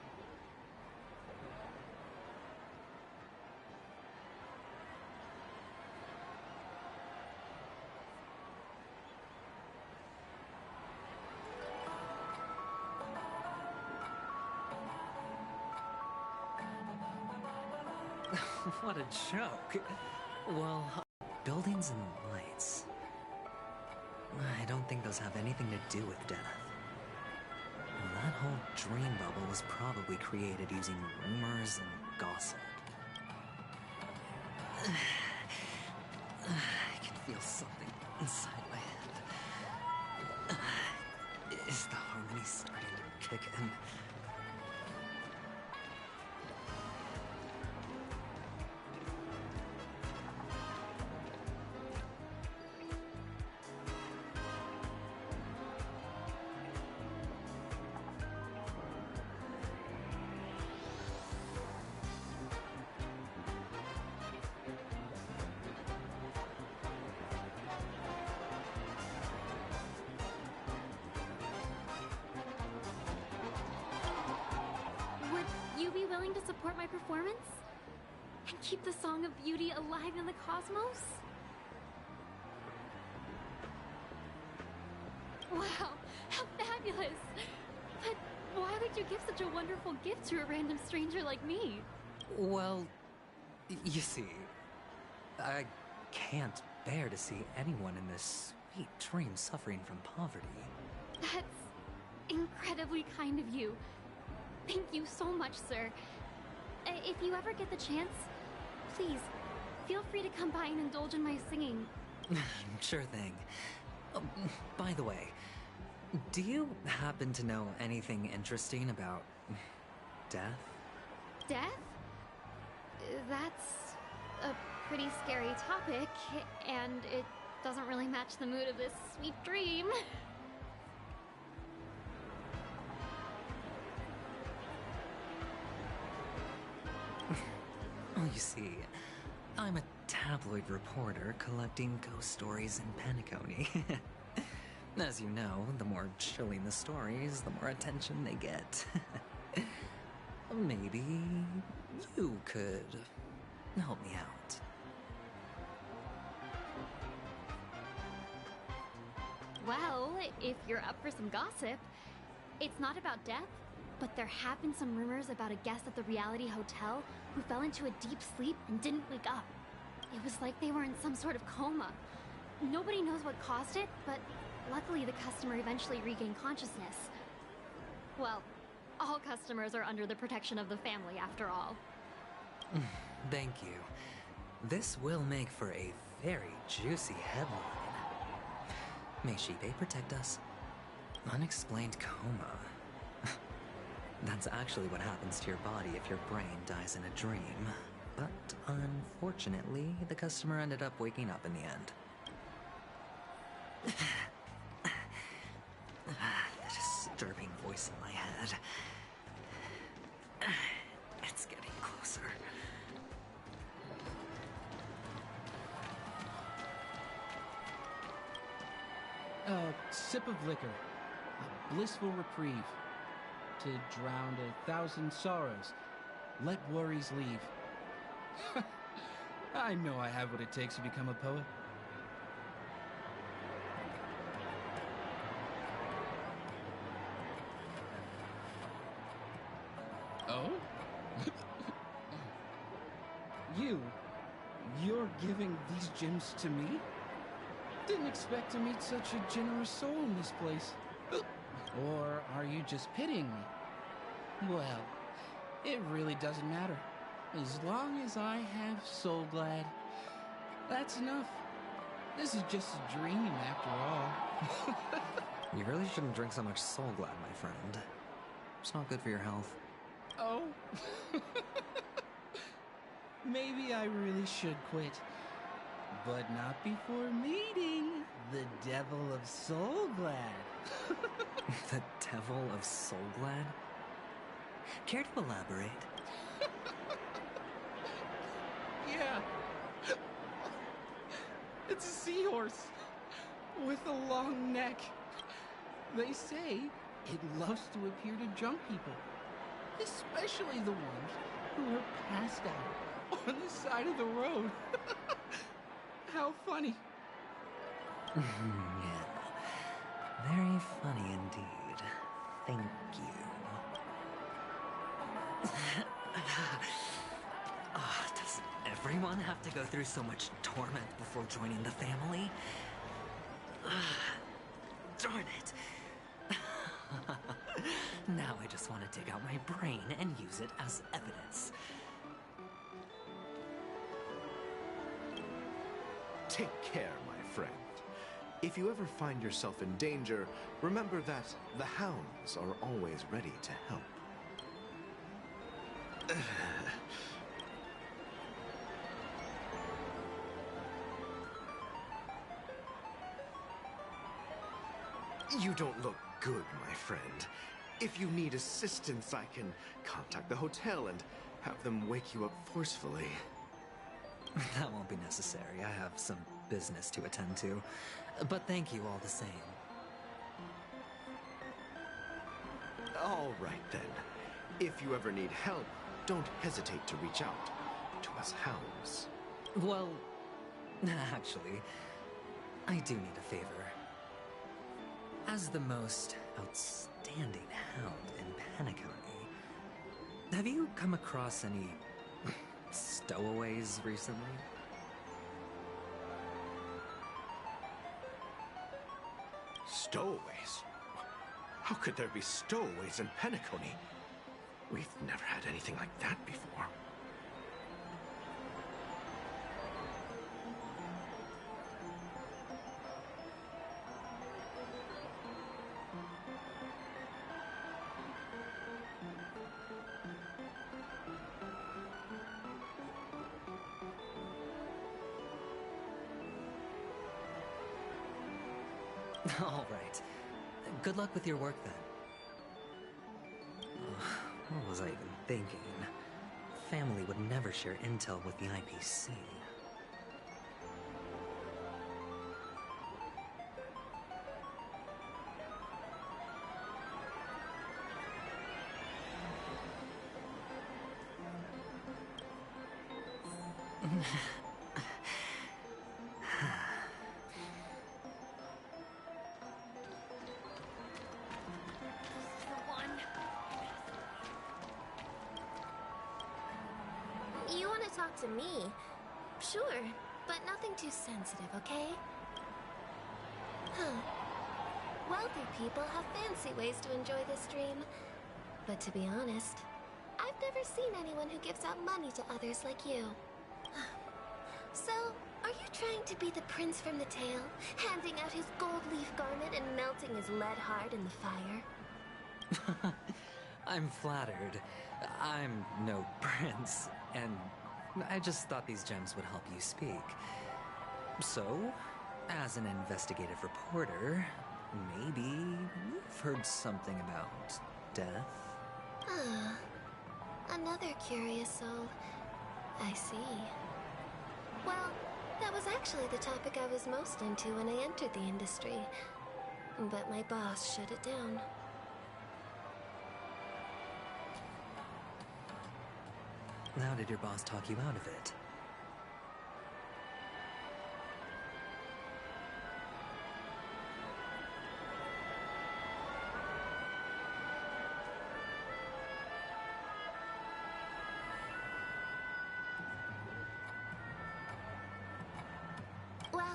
What a joke. Well, buildings and lights. I don't think those have anything to do with death. Well, that whole dream bubble was probably created using rumors and gossip. I can feel something inside my head. Is the harmony starting to kick in? Would you be willing to support my performance? And keep the Song of Beauty alive in the cosmos? Wow, how fabulous! But why would you give such a wonderful gift to a random stranger like me? Well, you see, I can't bear to see anyone in this sweet dream suffering from poverty. That's incredibly kind of you. Thank you so much, sir. If you ever get the chance, please, feel free to come by and indulge in my singing. Sure thing. By the way, do you happen to know anything interesting about death? Death? That's a pretty scary topic, and it doesn't really match the mood of this sweet dream. Oh, you see, I'm a tabloid reporter collecting ghost stories in Penacony. As you know, the more chilling the stories, the more attention they get. Maybe you could help me out. Well, if you're up for some gossip, it's not about death, but there have been some rumors about a guest at the reality hotel who fell into a deep sleep and didn't wake up. It was like they were in some sort of coma. Nobody knows what caused it, but luckily the customer eventually regained consciousness. Well, all customers are under the protection of the family after all. Thank you. This will make for a very juicy headline. May Shibe protect us. Unexplained coma. That's actually what happens to your body if your brain dies in a dream. But unfortunately, the customer ended up waking up in the end. The disturbing voice in my head. It's getting closer. A sip of liquor. A blissful reprieve. To drown 1,000 sorrows. Let worries leave. I know I have what it takes to become a poet. Oh? You're giving these gems to me? Didn't expect to meet such a generous soul in this place. Or are you just pitying me? Well, it really doesn't matter. As long as I have Soul Glad, that's enough. This is just a dream after all. You really shouldn't drink so much Soul Glad, my friend. It's not good for your health. Oh? Maybe I really should quit. But not before meeting the Devil of Soul Glad. The Devil of Soul Glad? Care to elaborate? Yeah. It's a seahorse with a long neck. They say it loves to appear to drunk people, especially the ones who are passed out on the side of the road. How funny. Yeah. Very funny indeed. Thank you. Does everyone have to go through so much torment before joining the family? Darn it. Now I just want to dig out my brain and use it as evidence. Take care, my friend. If you ever find yourself in danger, remember that the hounds are always ready to help. You don't look good, my friend. If you need assistance, I can contact the hotel and have them wake you up forcefully. That won't be necessary. I have some business to attend to. But thank you all the same. All right, then. If you ever need help, don't hesitate to reach out to us hounds. Well, actually, I do need a favor. As the most outstanding hound in Penacony, have you come across any stowaways recently? Stowaways? How could there be stowaways in Penacony? We've never had anything like that before. All right. Good luck with your work, then. What was I even thinking? Family would never share intel with the IPC. You want to talk to me? Sure, but nothing too sensitive, okay? Huh. Wealthy people have fancy ways to enjoy this dream. But to be honest, I've never seen anyone who gives out money to others like you. So, are you trying to be the prince from the tale, handing out his gold leaf garment and melting his lead heart in the fire? I'm flattered. I'm no prince, and I just thought these gems would help you speak. So, as an investigative reporter, maybe you've heard something about death? Ah, another curious soul. I see. Well, that was actually the topic I was most into when I entered the industry. But my boss shut it down. How did your boss talk you out of it? Well,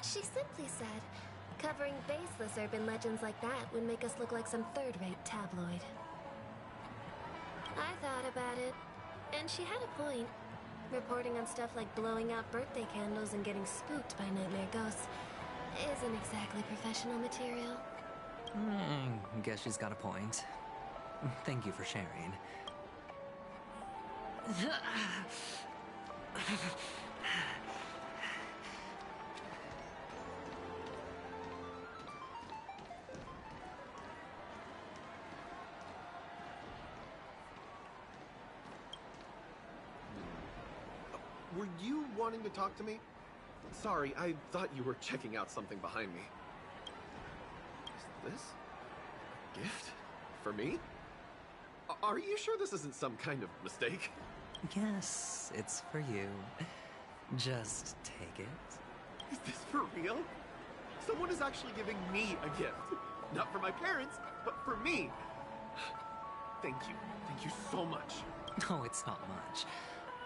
she simply said, covering baseless urban legends like that would make us look like some third-rate tabloid. I thought about it, and she had a point. Reporting on stuff like blowing out birthday candles and getting spooked by nightmare ghosts isn't exactly professional material. Guess she's got a point. Thank you for sharing. Were you wanting to talk to me? Sorry, I thought you were checking out something behind me. Is this a gift? For me? Are you sure this isn't some kind of mistake? Yes, it's for you. Just take it. Is this for real? Someone is actually giving me a gift. Not for my parents, but for me. Thank you. Thank you so much. No, it's not much.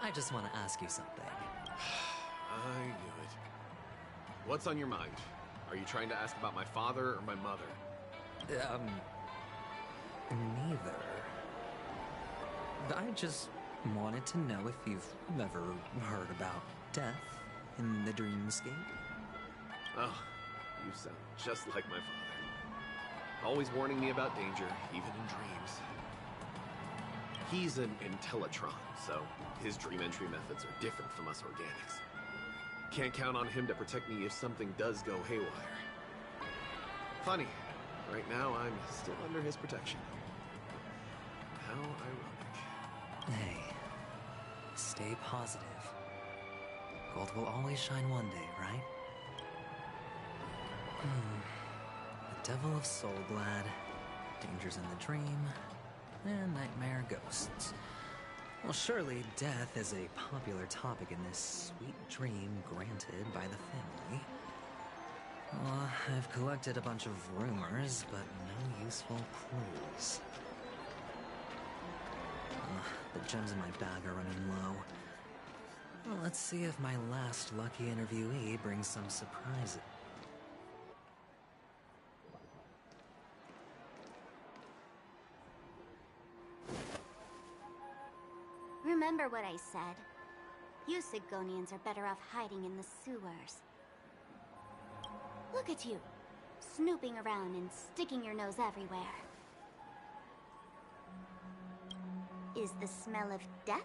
I just want to ask you something. I knew it. What's on your mind? Are you trying to ask about my father or my mother? Neither. I just wanted to know if you've ever heard about death in the dreamscape. Oh, you sound just like my father. Always warning me about danger, even in dreams. He's an Intellitron, so his dream entry methods are different from us organics. Can't count on him to protect me if something does go haywire. Funny, right now I'm still under his protection. How ironic. Hey, stay positive. Gold will always shine one day, right? The Devil of Soulglad, Dangers in the Dream, and Nightmare Ghosts. Well, surely death is a popular topic in this sweet dream granted by the family. Well, I've collected a bunch of rumors, but no useful clues. The gems in my bag are running low. Well, let's see if my last lucky interviewee brings some surprises. Remember what I said. You Sigonians are better off hiding in the sewers. Look at you, snooping around and sticking your nose everywhere. Is the smell of death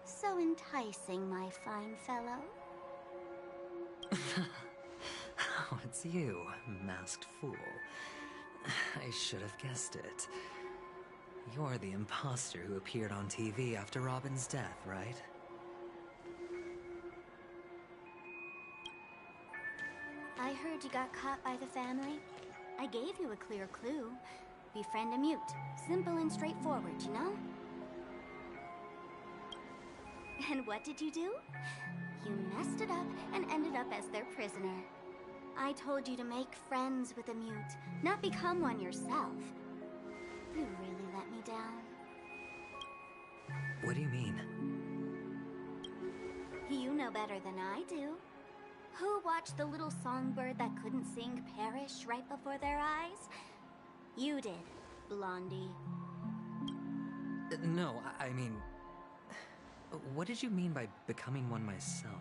so enticing, my fine fellow? Oh, it's you, masked fool. I should have guessed it. You're the imposter who appeared on TV after Robin's death, right? I heard you got caught by the family. I gave you a clear clue. Befriend a mute. Simple and straightforward, you know? And what did you do? You messed it up and ended up as their prisoner. I told you to make friends with a mute, not become one yourself. You really let me down. What do you mean? You know better than I do. Who watched the little songbird that couldn't sing perish right before their eyes? You did, Blondie. No, I mean... What did you mean by becoming one myself?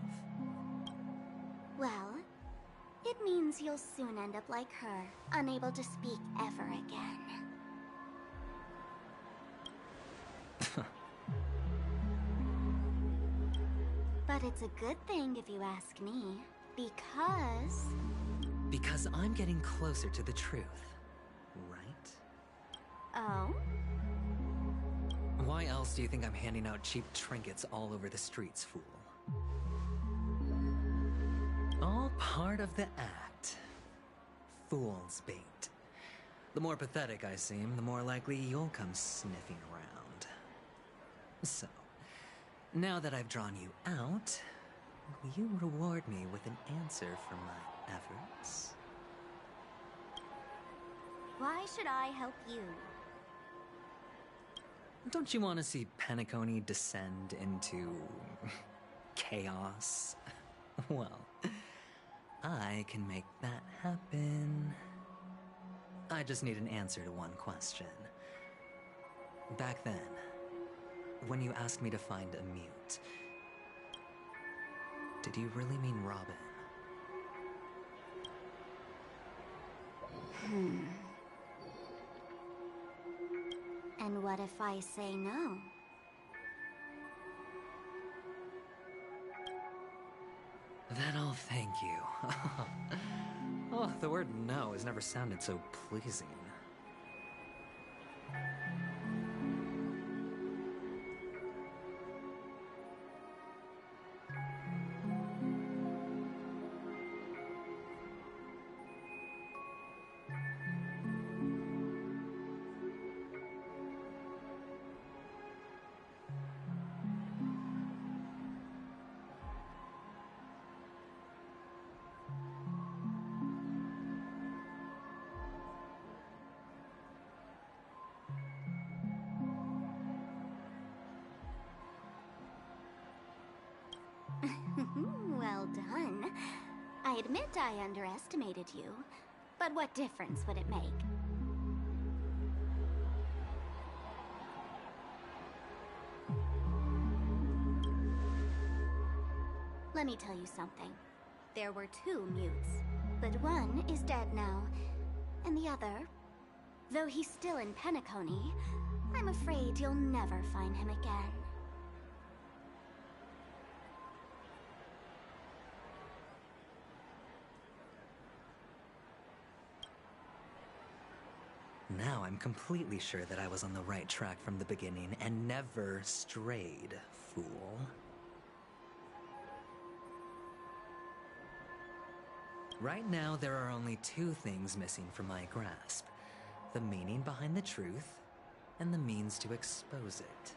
Well, it means you'll soon end up like her, unable to speak ever again. But it's a good thing if you ask me, because... Because I'm getting closer to the truth, right? Oh? Why else do you think I'm handing out cheap trinkets all over the streets, fool? All part of the act. Fool's bait. The more pathetic I seem, the more likely you'll come sniffing around. So, now that I've drawn you out, will you reward me with an answer for my efforts? Why should I help you? Don't you want to see Penacony descend into... chaos? Well, I can make that happen. I just need an answer to one question. Back then, when you asked me to find a mute, did you really mean Robin? And what if I say no? Then I'll thank you. Oh, the word no has never sounded so pleasing. Well done. I admit I underestimated you, but what difference would it make? Let me tell you something. There were 2 mutes, but one is dead now, and the other, though he's still in Penacony, I'm afraid you'll never find him again. Now I'm completely sure that I was on the right track from the beginning and never strayed, fool. Right now, there are only 2 things missing from my grasp. The meaning behind the truth, and the means to expose it.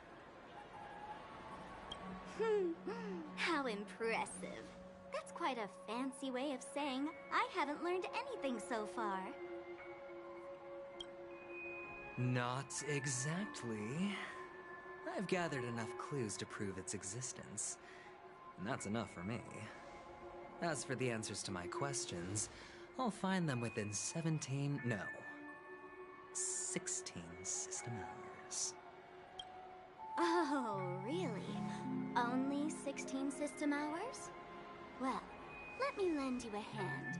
How impressive. That's quite a fancy way of saying I haven't learned anything so far. Not exactly. I've gathered enough clues to prove its existence, and that's enough for me. As for the answers to my questions, I'll find them within 16 system hours. Oh, really? Only 16 system hours? Well, let me lend you a hand.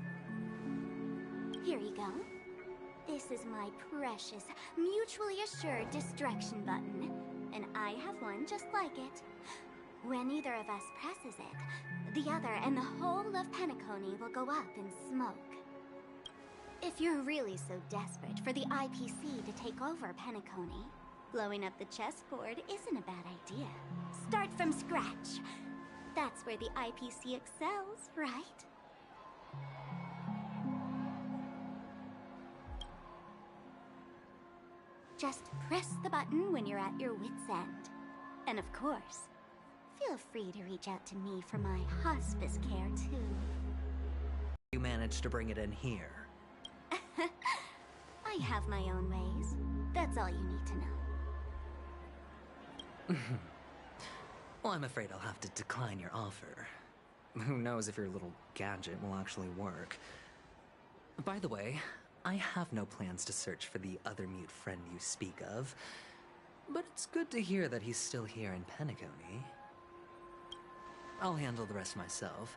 Here you go. This is my precious, mutually assured destruction button, and I have one just like it. When either of us presses it, the other and the whole of Penacony will go up in smoke. If you're really so desperate for the IPC to take over Penacony, blowing up the chessboard isn't a bad idea. Start from scratch. That's where the IPC excels, right? Just press the button when you're at your wit's end. And of course, feel free to reach out to me for my hospice care, too. You managed to bring it in here. I have my own ways. That's all you need to know. Well, I'm afraid I'll have to decline your offer. Who knows if your little gadget will actually work. By the way, I have no plans to search for the other mute friend you speak of, but it's good to hear that he's still here in Penacony. I'll handle the rest myself.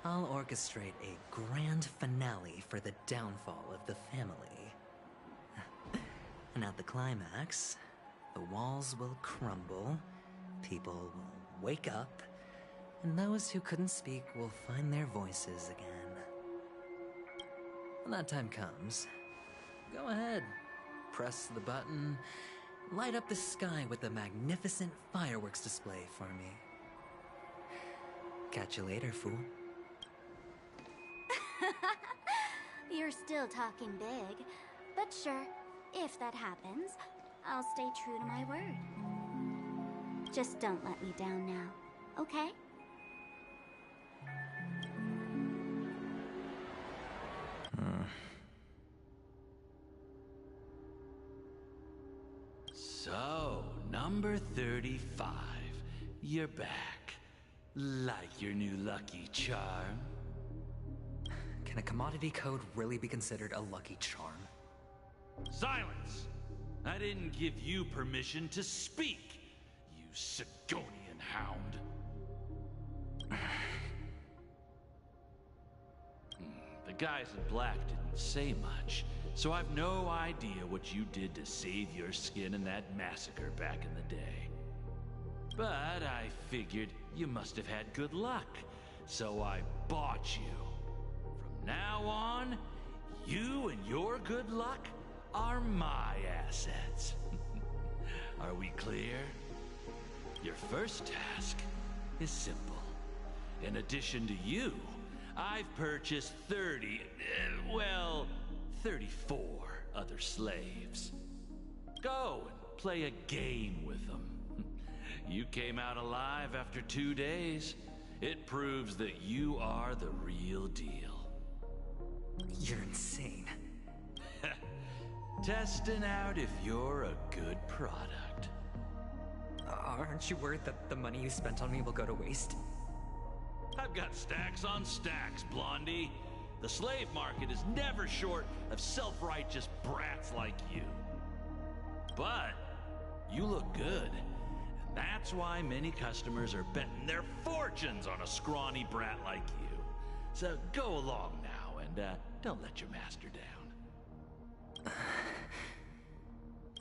I'll orchestrate a grand finale for the downfall of the family. And at the climax, the walls will crumble, people will wake up, and those who couldn't speak will find their voices again. When that time comes, go ahead, press the button, light up the sky with a magnificent fireworks display for me. Catch you later, fool. You're still talking big, but sure, if that happens, I'll stay true to my word. Just don't let me down now, okay? So, number 35. You're back. Like your new lucky charm? Can a commodity code really be considered a lucky charm? Silence! I didn't give you permission to speak, you Sigonian hound. The guys in black didn't say much, so I've no idea what you did to save your skin in that massacre back in the day. But I figured you must have had good luck, so I bought you. From now on, you and your good luck are my assets. Are we clear? Your first task is simple. In addition to you, I've purchased 34 other slaves. Go and play a game with them. You came out alive after 2 days. It proves that you are the real deal. You're insane. Testing out if you're a good product. Aren't you worried that the money you spent on me will go to waste? I've got stacks on stacks, Blondie. The slave market is never short of self-righteous brats like you. But you look good. And that's why many customers are betting their fortunes on a scrawny brat like you. So go along now and don't let your master down.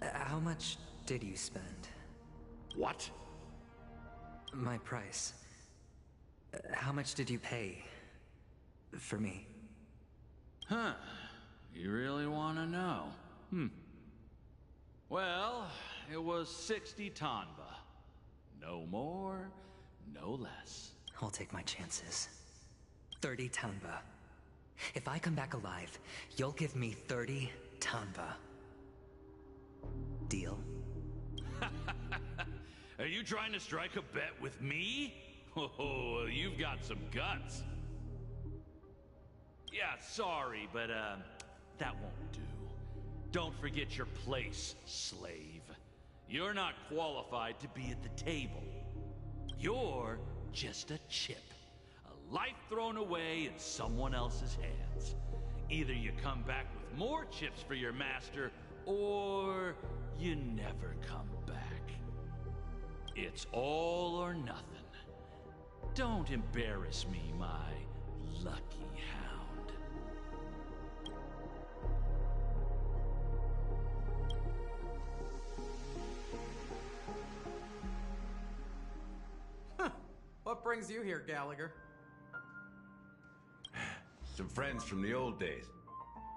How much did you spend? What? My price. How much did you pay for me? Huh. You really want to know? Well, it was 60 tanba. No more, no less. I'll take my chances. 30 tanba. If I come back alive, you'll give me 30 tanba. Deal? Are you trying to strike a bet with me? Oh, you've got some guts. Yeah, sorry, but that won't do. Don't forget your place, slave. You're not qualified to be at the table. You're just a chip. A life thrown away in someone else's hands. Either you come back with more chips for your master, or you never come back. It's all or nothing. Don't embarrass me, my lucky hound. What brings you here, Gallagher? Some friends from the old days.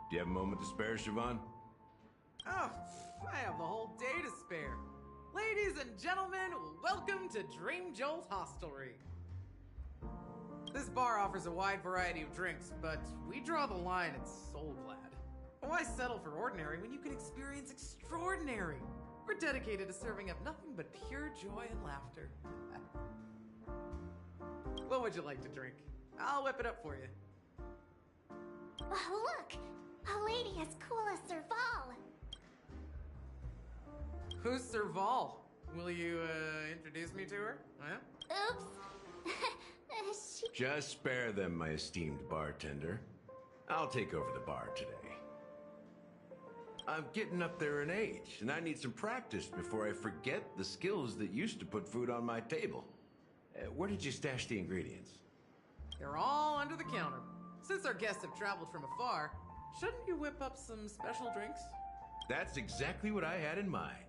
Do you have a moment to spare, Siobhan? Oh, I have the whole day to spare. Ladies and gentlemen, welcome to Dream Jolt Hostelry. This bar offers a wide variety of drinks, but we draw the line at Soul Glad. Why settle for ordinary when you can experience extraordinary? We're dedicated to serving up nothing but pure joy and laughter. What would you like to drink? I'll whip it up for you. Oh, look! A lady as cool as Serval! Who's Serval? Will you, introduce me to her? Huh? Oops. Just spare them, my esteemed bartender. I'll take over the bar today. I'm getting up there in age, and I need some practice before I forget the skills that used to put food on my table. Where did you stash the ingredients? They're all under the counter. Since our guests have traveled from afar, shouldn't you whip up some special drinks? That's exactly what I had in mind.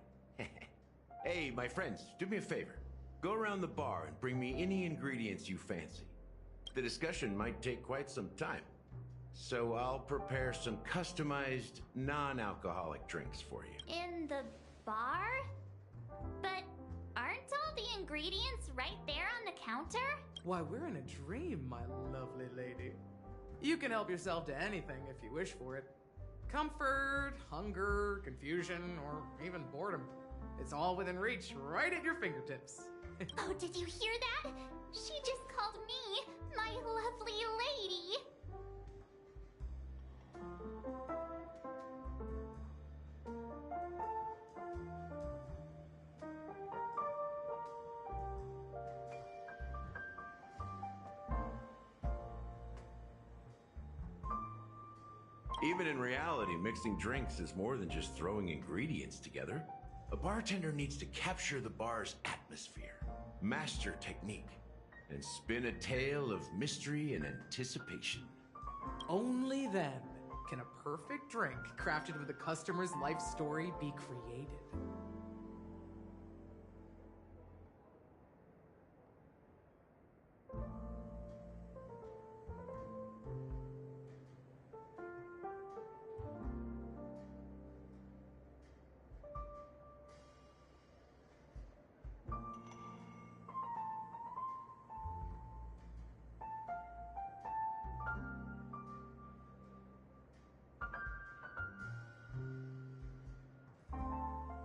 Hey, my friends, do me a favor. Go around the bar and bring me any ingredients you fancy. The discussion might take quite some time, so I'll prepare some customized, non-alcoholic drinks for you. In the bar? But aren't all the ingredients right there on the counter? Why, we're in a dream, my lovely lady. You can help yourself to anything if you wish for it. Comfort, hunger, confusion, or even boredom. It's all within reach, right at your fingertips. Oh, did you hear that? She just called me my lovely lady. Even in reality, mixing drinks is more than just throwing ingredients together. A bartender needs to capture the bar's atmosphere, master technique, and spin a tale of mystery and anticipation. Only then can a perfect drink crafted with a customer's life story be created.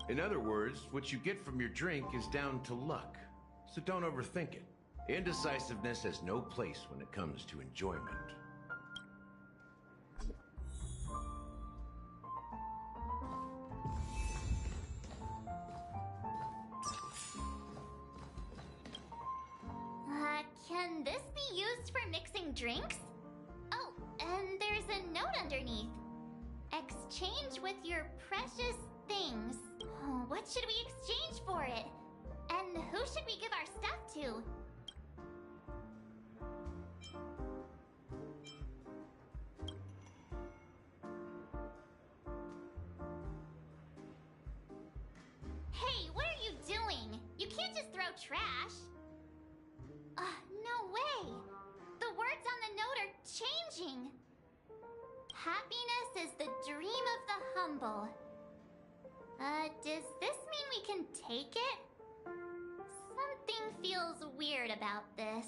In other words, what you get from your drink is down to luck, so don't overthink it. Indecisiveness has no place when it comes to enjoyment. Can this be used for mixing drinks? Oh, and there's a note underneath. Exchange with your precious things. Oh, what should we exchange for it? And who should we give our stuff to? Hey, what are you doing? You can't just throw trash. No way. The words on the note are changing. Happiness is the dream of the humble. Does this mean we can take it? Something feels weird about this.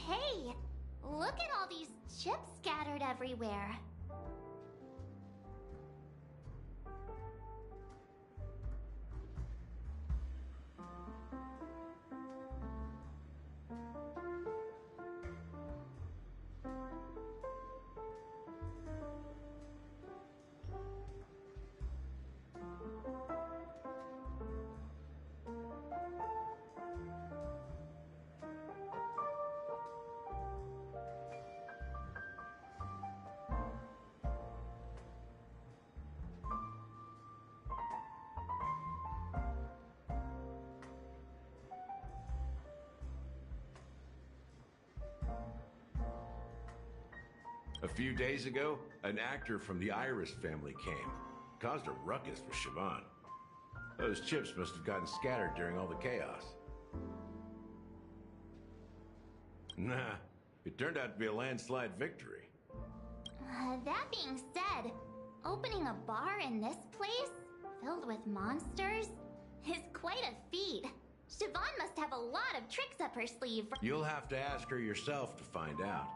Hey, look at all these chips scattered everywhere. few days ago, an actor from the Iris family came. Caused a ruckus with Siobhan. Those chips must have gotten scattered during all the chaos. Nah, it turned out to be a landslide victory. That being said, opening a bar in this place, filled with monsters, is quite a feat. Siobhan must have a lot of tricks up her sleeve. You'll have to ask her yourself to find out.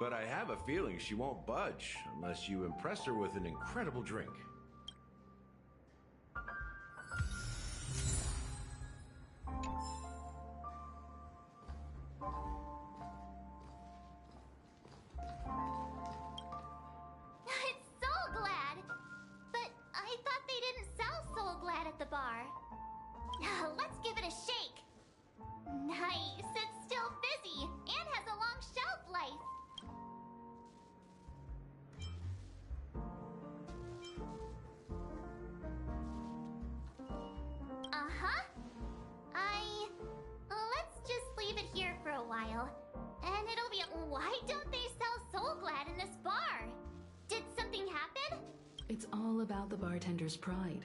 But I have a feeling she won't budge unless you impress her with an incredible drink. Why don't they sell Soul Glad in this bar? Did something happen? It's all about the bartender's pride.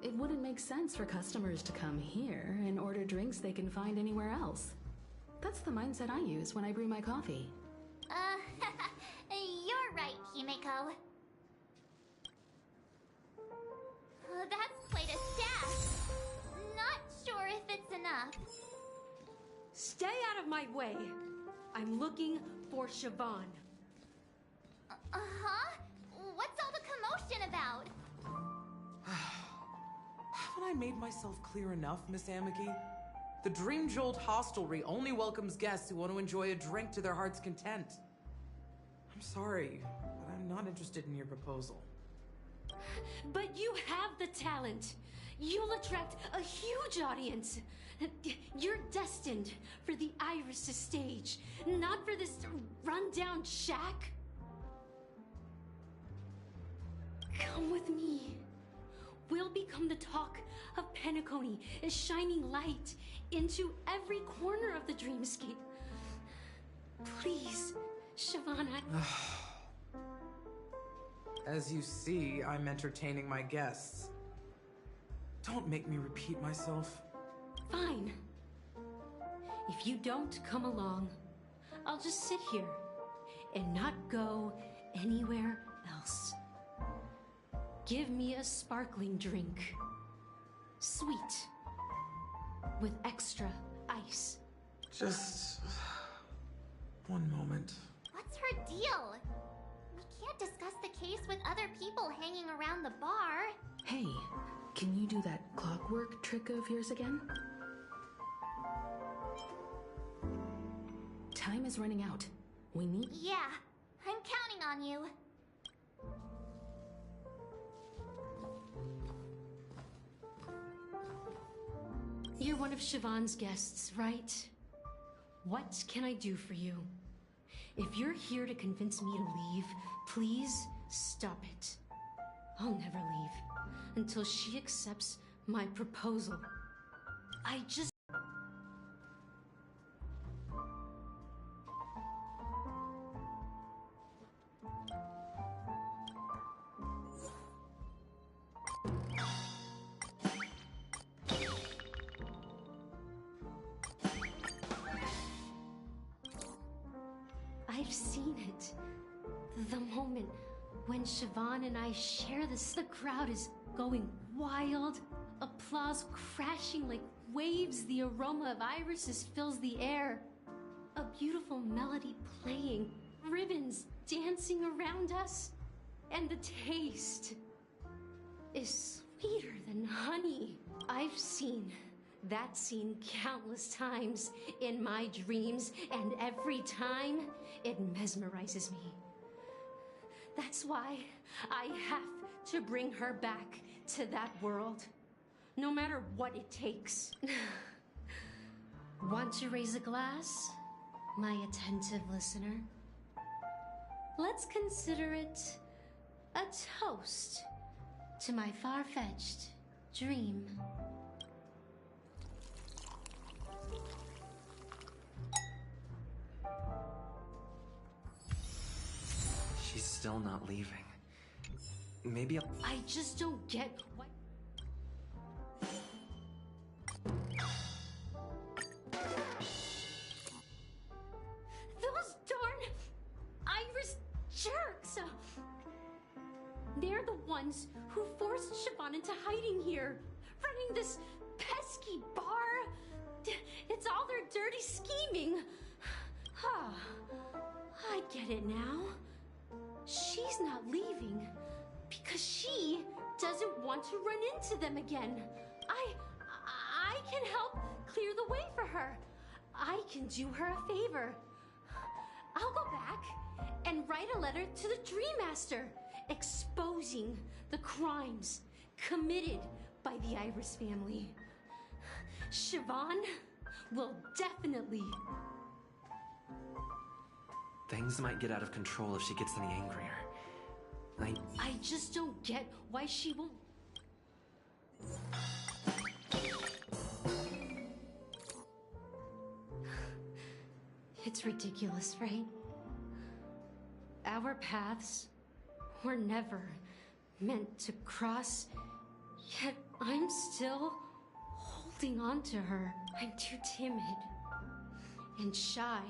It wouldn't make sense for customers to come here and order drinks they can find anywhere else. That's the mindset I use when I brew my coffee. You're right, Himeko. That's quite a stash. Not sure if it's enough. Stay out of my way. I'm looking for Siobhan. Uh-huh? What's all the commotion about? Haven't I made myself clear enough, Miss Amiki? The Dream Jolt Hostelry only welcomes guests who want to enjoy a drink to their heart's content. I'm sorry, but I'm not interested in your proposal. But you have the talent. You'll attract a huge audience. You're destined for the Iris' stage, not for this rundown shack. Come with me. We'll become the talk of Penacony, a shining light into every corner of the dreamscape. Please, Siobhan, As you see, I'm entertaining my guests. Don't make me repeat myself. Fine. If you don't come along, I'll just sit here and not go anywhere else. Give me a sparkling drink. Sweet. With extra ice. Just one moment. What's her deal? We can't discuss the case with other people hanging around the bar. Hey, can you do that clockwork trick of yours again? Time is running out. We need... Yeah, I'm counting on you. You're one of Siobhan's guests, right? What can I do for you? If you're here to convince me to leave, please stop it. I'll never leave until she accepts my proposal. I just... I've seen it. The moment when Siobhan and I share this, the crowd is going wild. Applause crashing like waves. The aroma of irises fills the air. A beautiful melody playing. Ribbons dancing around us. And the taste is sweeter than honey. I've seen that scene countless times in my dreams, and every time it mesmerizes me. That's why I have to bring her back to that world, no matter what it takes. Want to raise a glass, my attentive listener? Let's consider it a toast to my far-fetched dream. She's still not leaving. Maybe I'll... I just don't get why. Those darn Irish jerks! They're the ones who forced Siobhan into hiding here, running this pesky bar. It's all their dirty scheming. I get it now. She's not leaving because she doesn't want to run into them again. I can help clear the way for her. I can do her a favor. I'll go back and write a letter to the Dream Master exposing the crimes committed by the Iris family. Siobhan will definitely... Things might get out of control if she gets any angrier. I just don't get why she won't... It's ridiculous, right? Our paths were never meant to cross, yet I'm still holding on to her. I'm too timid and shy,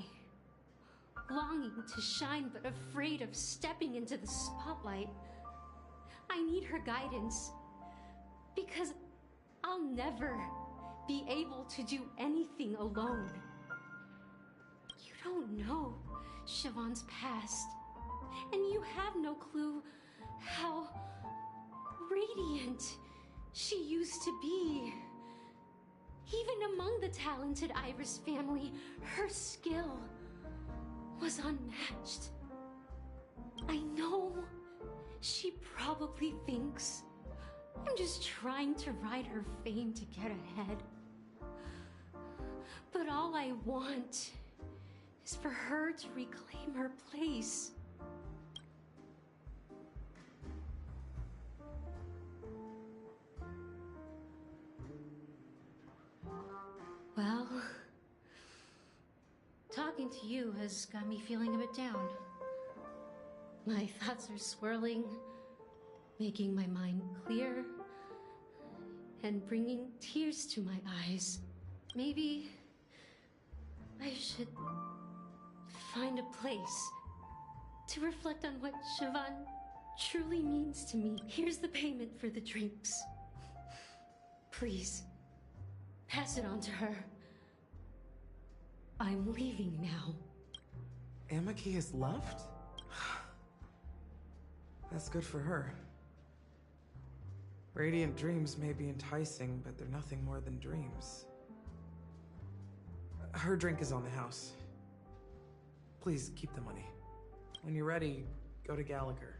longing to shine but afraid of stepping into the spotlight. I need her guidance because I'll never be able to do anything alone. You don't know Siobhan's past, and you have no clue how radiant she used to be. Even among the talented Iris family, her skill was unmatched. I know she probably thinks I'm just trying to ride her fame to get ahead. But all I want is for her to reclaim her place. Well, talking to you has got me feeling a bit down. My thoughts are swirling, making my mind clear, and bringing tears to my eyes. Maybe I should find a place to reflect on what Siobhan truly means to me. Here's the payment for the drinks. Please, pass it on to her. I'm leaving now. Amaki has left? That's good for her. Radiant dreams may be enticing, but they're nothing more than dreams. Her drink is on the house. Please keep the money. When you're ready, go to Gallagher.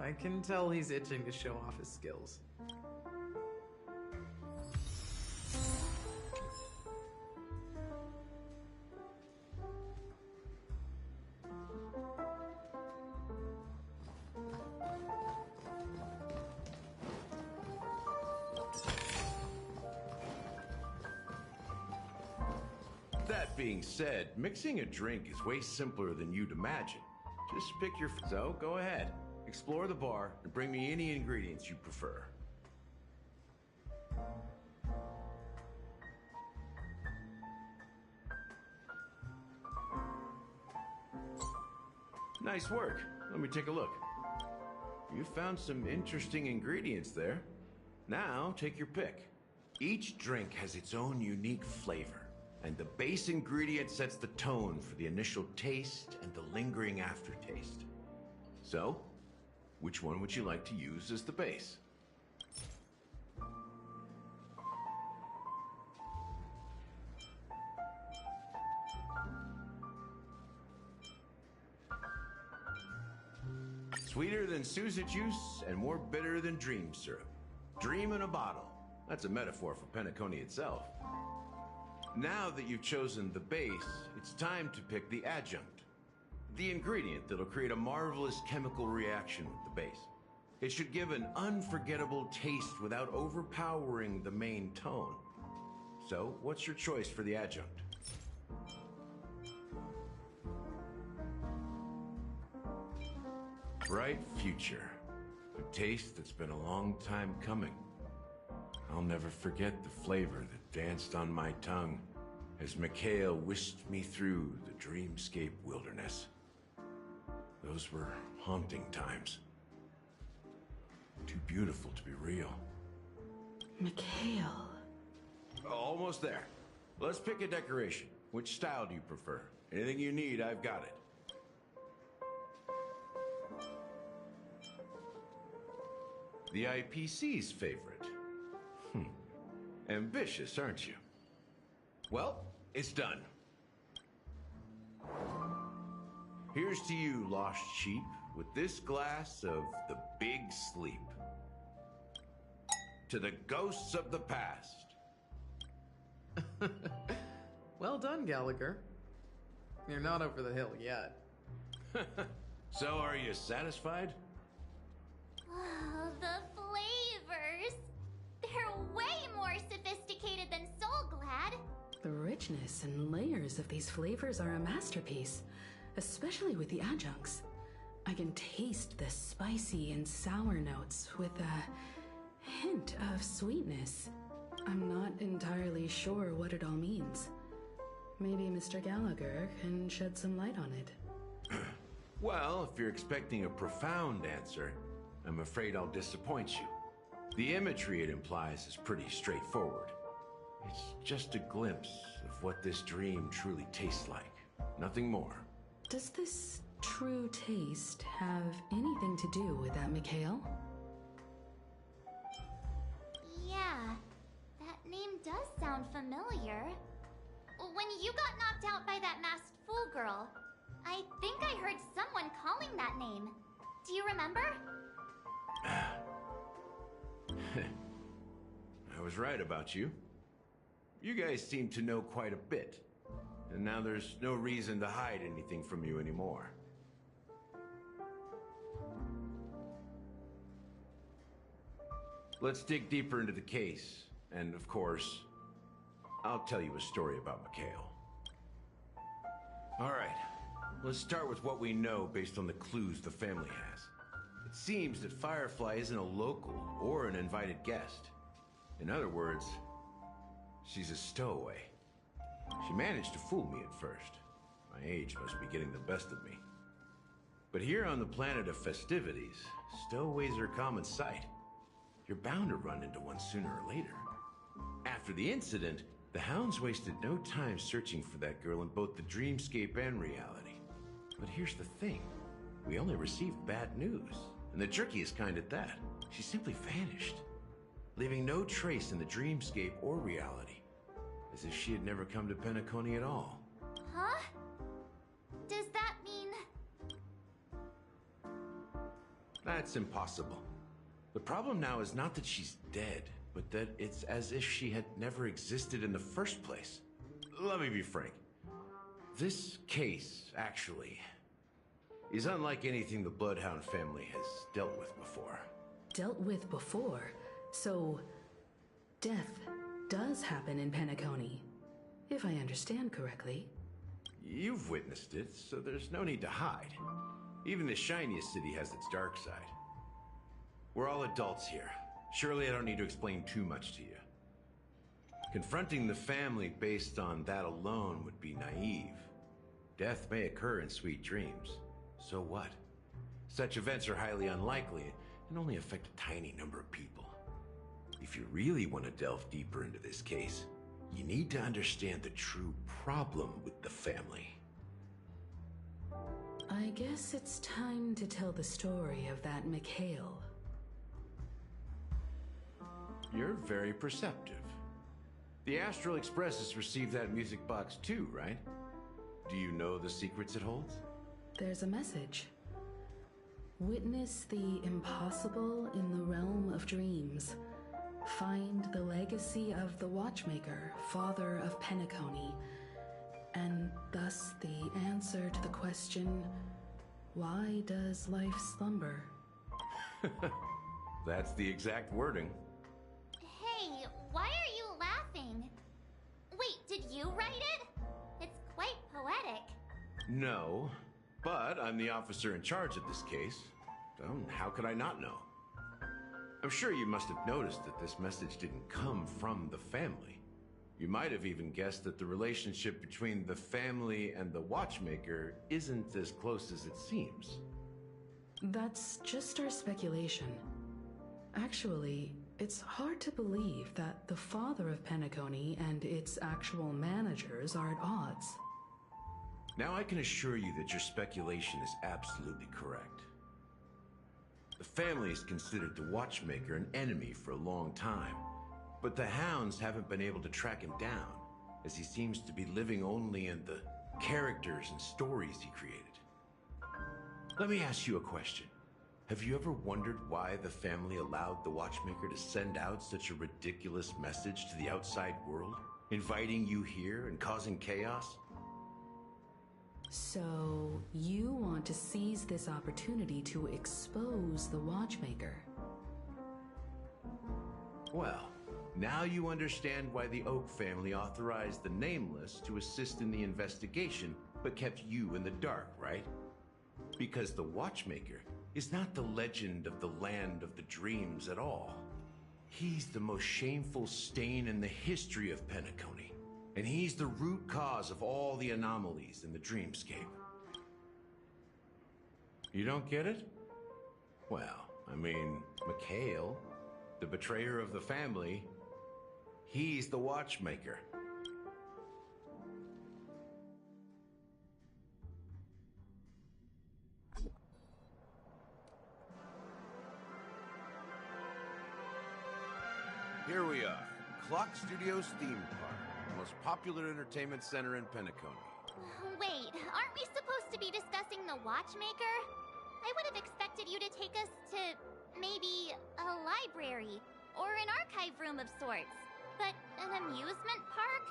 I can tell he's itching to show off his skills. That being said, mixing a drink is way simpler than you'd imagine. Just pick your... So, go ahead. Explore the bar and bring me any ingredients you prefer. Nice work. Let me take a look. You found some interesting ingredients there. Now, take your pick. Each drink has its own unique flavor, and the base ingredient sets the tone for the initial taste and the lingering aftertaste. So, which one would you like to use as the base? Sweeter than Susa juice and more bitter than dream syrup. Dream in a bottle. That's a metaphor for Penacony itself. Now that you've chosen the base, it's time to pick the adjunct. The ingredient that'll create a marvelous chemical reaction with the base. It should give an unforgettable taste without overpowering the main tone. So, what's your choice for the adjunct? Bright future. A taste that's been a long time coming. I'll never forget the flavor that danced on my tongue as Mikhail whisked me through the dreamscape wilderness. Those were haunting times. Too beautiful to be real. Mikhail. Almost there. Let's pick a decoration. Which style do you prefer? Anything you need, I've got it. The IPC's favorite. Ambitious, aren't you? Well, it's done. Here's to you, lost sheep, with this glass of the Big Sleep. To the ghosts of the past. Well done, Gallagher. You're not over the hill yet. So, are you satisfied? Oh, the flavors! They're way more sophisticated than Soulglad. The richness and layers of these flavors are a masterpiece, especially with the adjuncts. I can taste the spicy and sour notes with a hint of sweetness. I'm not entirely sure what it all means. Maybe Mr. Gallagher can shed some light on it. Well, if you're expecting a profound answer, I'm afraid I'll disappoint you. The imagery it implies is pretty straightforward. It's just a glimpse of what this dream truly tastes like. Nothing more. Does this true taste have anything to do with that, Mikhail? Yeah, that name does sound familiar. When you got knocked out by that masked fool girl, I think I heard someone calling that name. Do you remember? I was right about you. You guys seem to know quite a bit. And now there's no reason to hide anything from you anymore. Let's dig deeper into the case. And of course, I'll tell you a story about Mikhail. All right, let's start with what we know based on the clues the family has. It seems that Firefly isn't a local or an invited guest. In other words, she's a stowaway. She managed to fool me at first. My age must be getting the best of me. But here on the planet of festivities, stowaways are a common sight. You're bound to run into one sooner or later. After the incident, the hounds wasted no time searching for that girl in both the dreamscape and reality. But here's the thing. We only received bad news. And the trickiest kind at that. She simply vanished, leaving no trace in the dreamscape or reality. As if she had never come to Penacony at all. Huh? Does that mean... That's impossible. The problem now is not that she's dead, but that it's as if she had never existed in the first place. Let me be frank. This case, actually, is unlike anything the Bloodhound family has dealt with before. Dealt with before? So, death does happen in Penacony, if I understand correctly. You've witnessed it, so there's no need to hide. Even the shiniest city has its dark side. We're all adults here. Surely I don't need to explain too much to you. Confronting the family based on that alone would be naive. Death may occur in sweet dreams. So what? Such events are highly unlikely and only affect a tiny number of people. If you really want to delve deeper into this case, you need to understand the true problem with the family. I guess it's time to tell the story of that Mikhail. You're very perceptive. The Astral Express has received that music box too, right? Do you know the secrets it holds? There's a message. Witness the impossible in the realm of dreams. Find the legacy of the Watchmaker, father of Penacony, and thus the answer to the question, why does life slumber? That's the exact wording. Hey, why are you laughing? Wait, did you write it? It's quite poetic. No, but I'm the officer in charge of this case. how could I not know? I'm sure you must have noticed that this message didn't come from the family. You might have even guessed that the relationship between the family and the watchmaker isn't as close as it seems. That's just our speculation. Actually, it's hard to believe that the father of Penacony and its actual managers are at odds. Now I can assure you that your speculation is absolutely correct. The family has considered the watchmaker an enemy for a long time, but the hounds haven't been able to track him down, as he seems to be living only in the characters and stories he created. Let me ask you a question. Have you ever wondered why the family allowed the watchmaker to send out such a ridiculous message to the outside world, inviting you here and causing chaos? So, you want to seize this opportunity to expose the watchmaker? Well, now you understand why the Oak family authorized the Nameless to assist in the investigation, but kept you in the dark, right? Because the watchmaker is not the legend of the land of the dreams at all. He's the most shameful stain in the history of Penacony, and he's the root cause of all the anomalies in the dreamscape. You don't get it? Well, I mean, Mikhail, the betrayer of the family, he's the watchmaker. Here we are, Clock Studios theme park, the most popular entertainment center in Penacony. Wait, aren't we supposed to be discussing the watchmaker? I would have expected you to take us to maybe a library or an archive room of sorts. But an amusement park?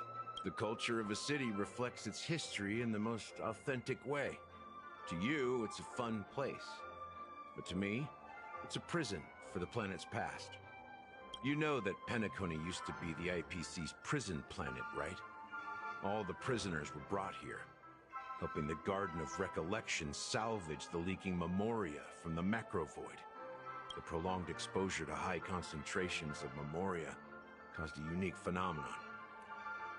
The culture of a city reflects its history in the most authentic way. To you, it's a fun place. But to me, it's a prison for the planet's past. You know that Penacony used to be the IPC's prison planet, right? All the prisoners were brought here, helping the Garden of Recollection salvage the leaking memoria from the macrovoid. The prolonged exposure to high concentrations of memoria caused a unique phenomenon.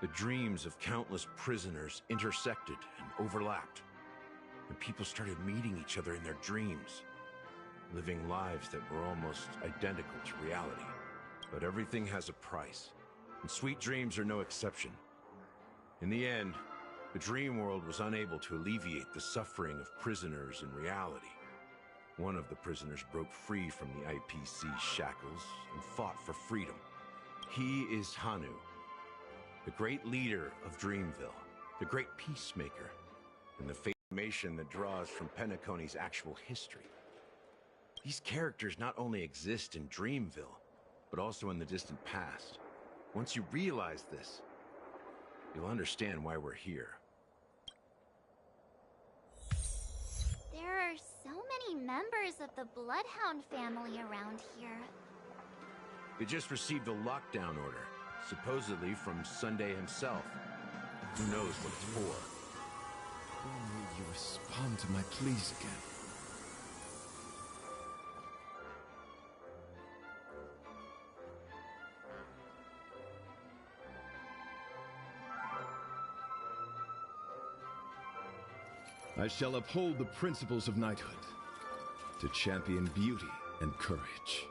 The dreams of countless prisoners intersected and overlapped, and people started meeting each other in their dreams, living lives that were almost identical to reality. But everything has a price, and sweet dreams are no exception. In the end, the dream world was unable to alleviate the suffering of prisoners in reality. One of the prisoners broke free from the IPC shackles and fought for freedom. He is Hanu, the great leader of Dreamville, the great peacemaker, and the formation that draws from Penacony's actual history. These characters not only exist in Dreamville, but also in the distant past. Once you realize this, you'll understand why we're here. There are so many members of the Bloodhound family around here. They just received a lockdown order, supposedly from Sunday himself. Who knows what it's for? When will you respond to my pleas again? I shall uphold the principles of knighthood, to champion beauty and courage.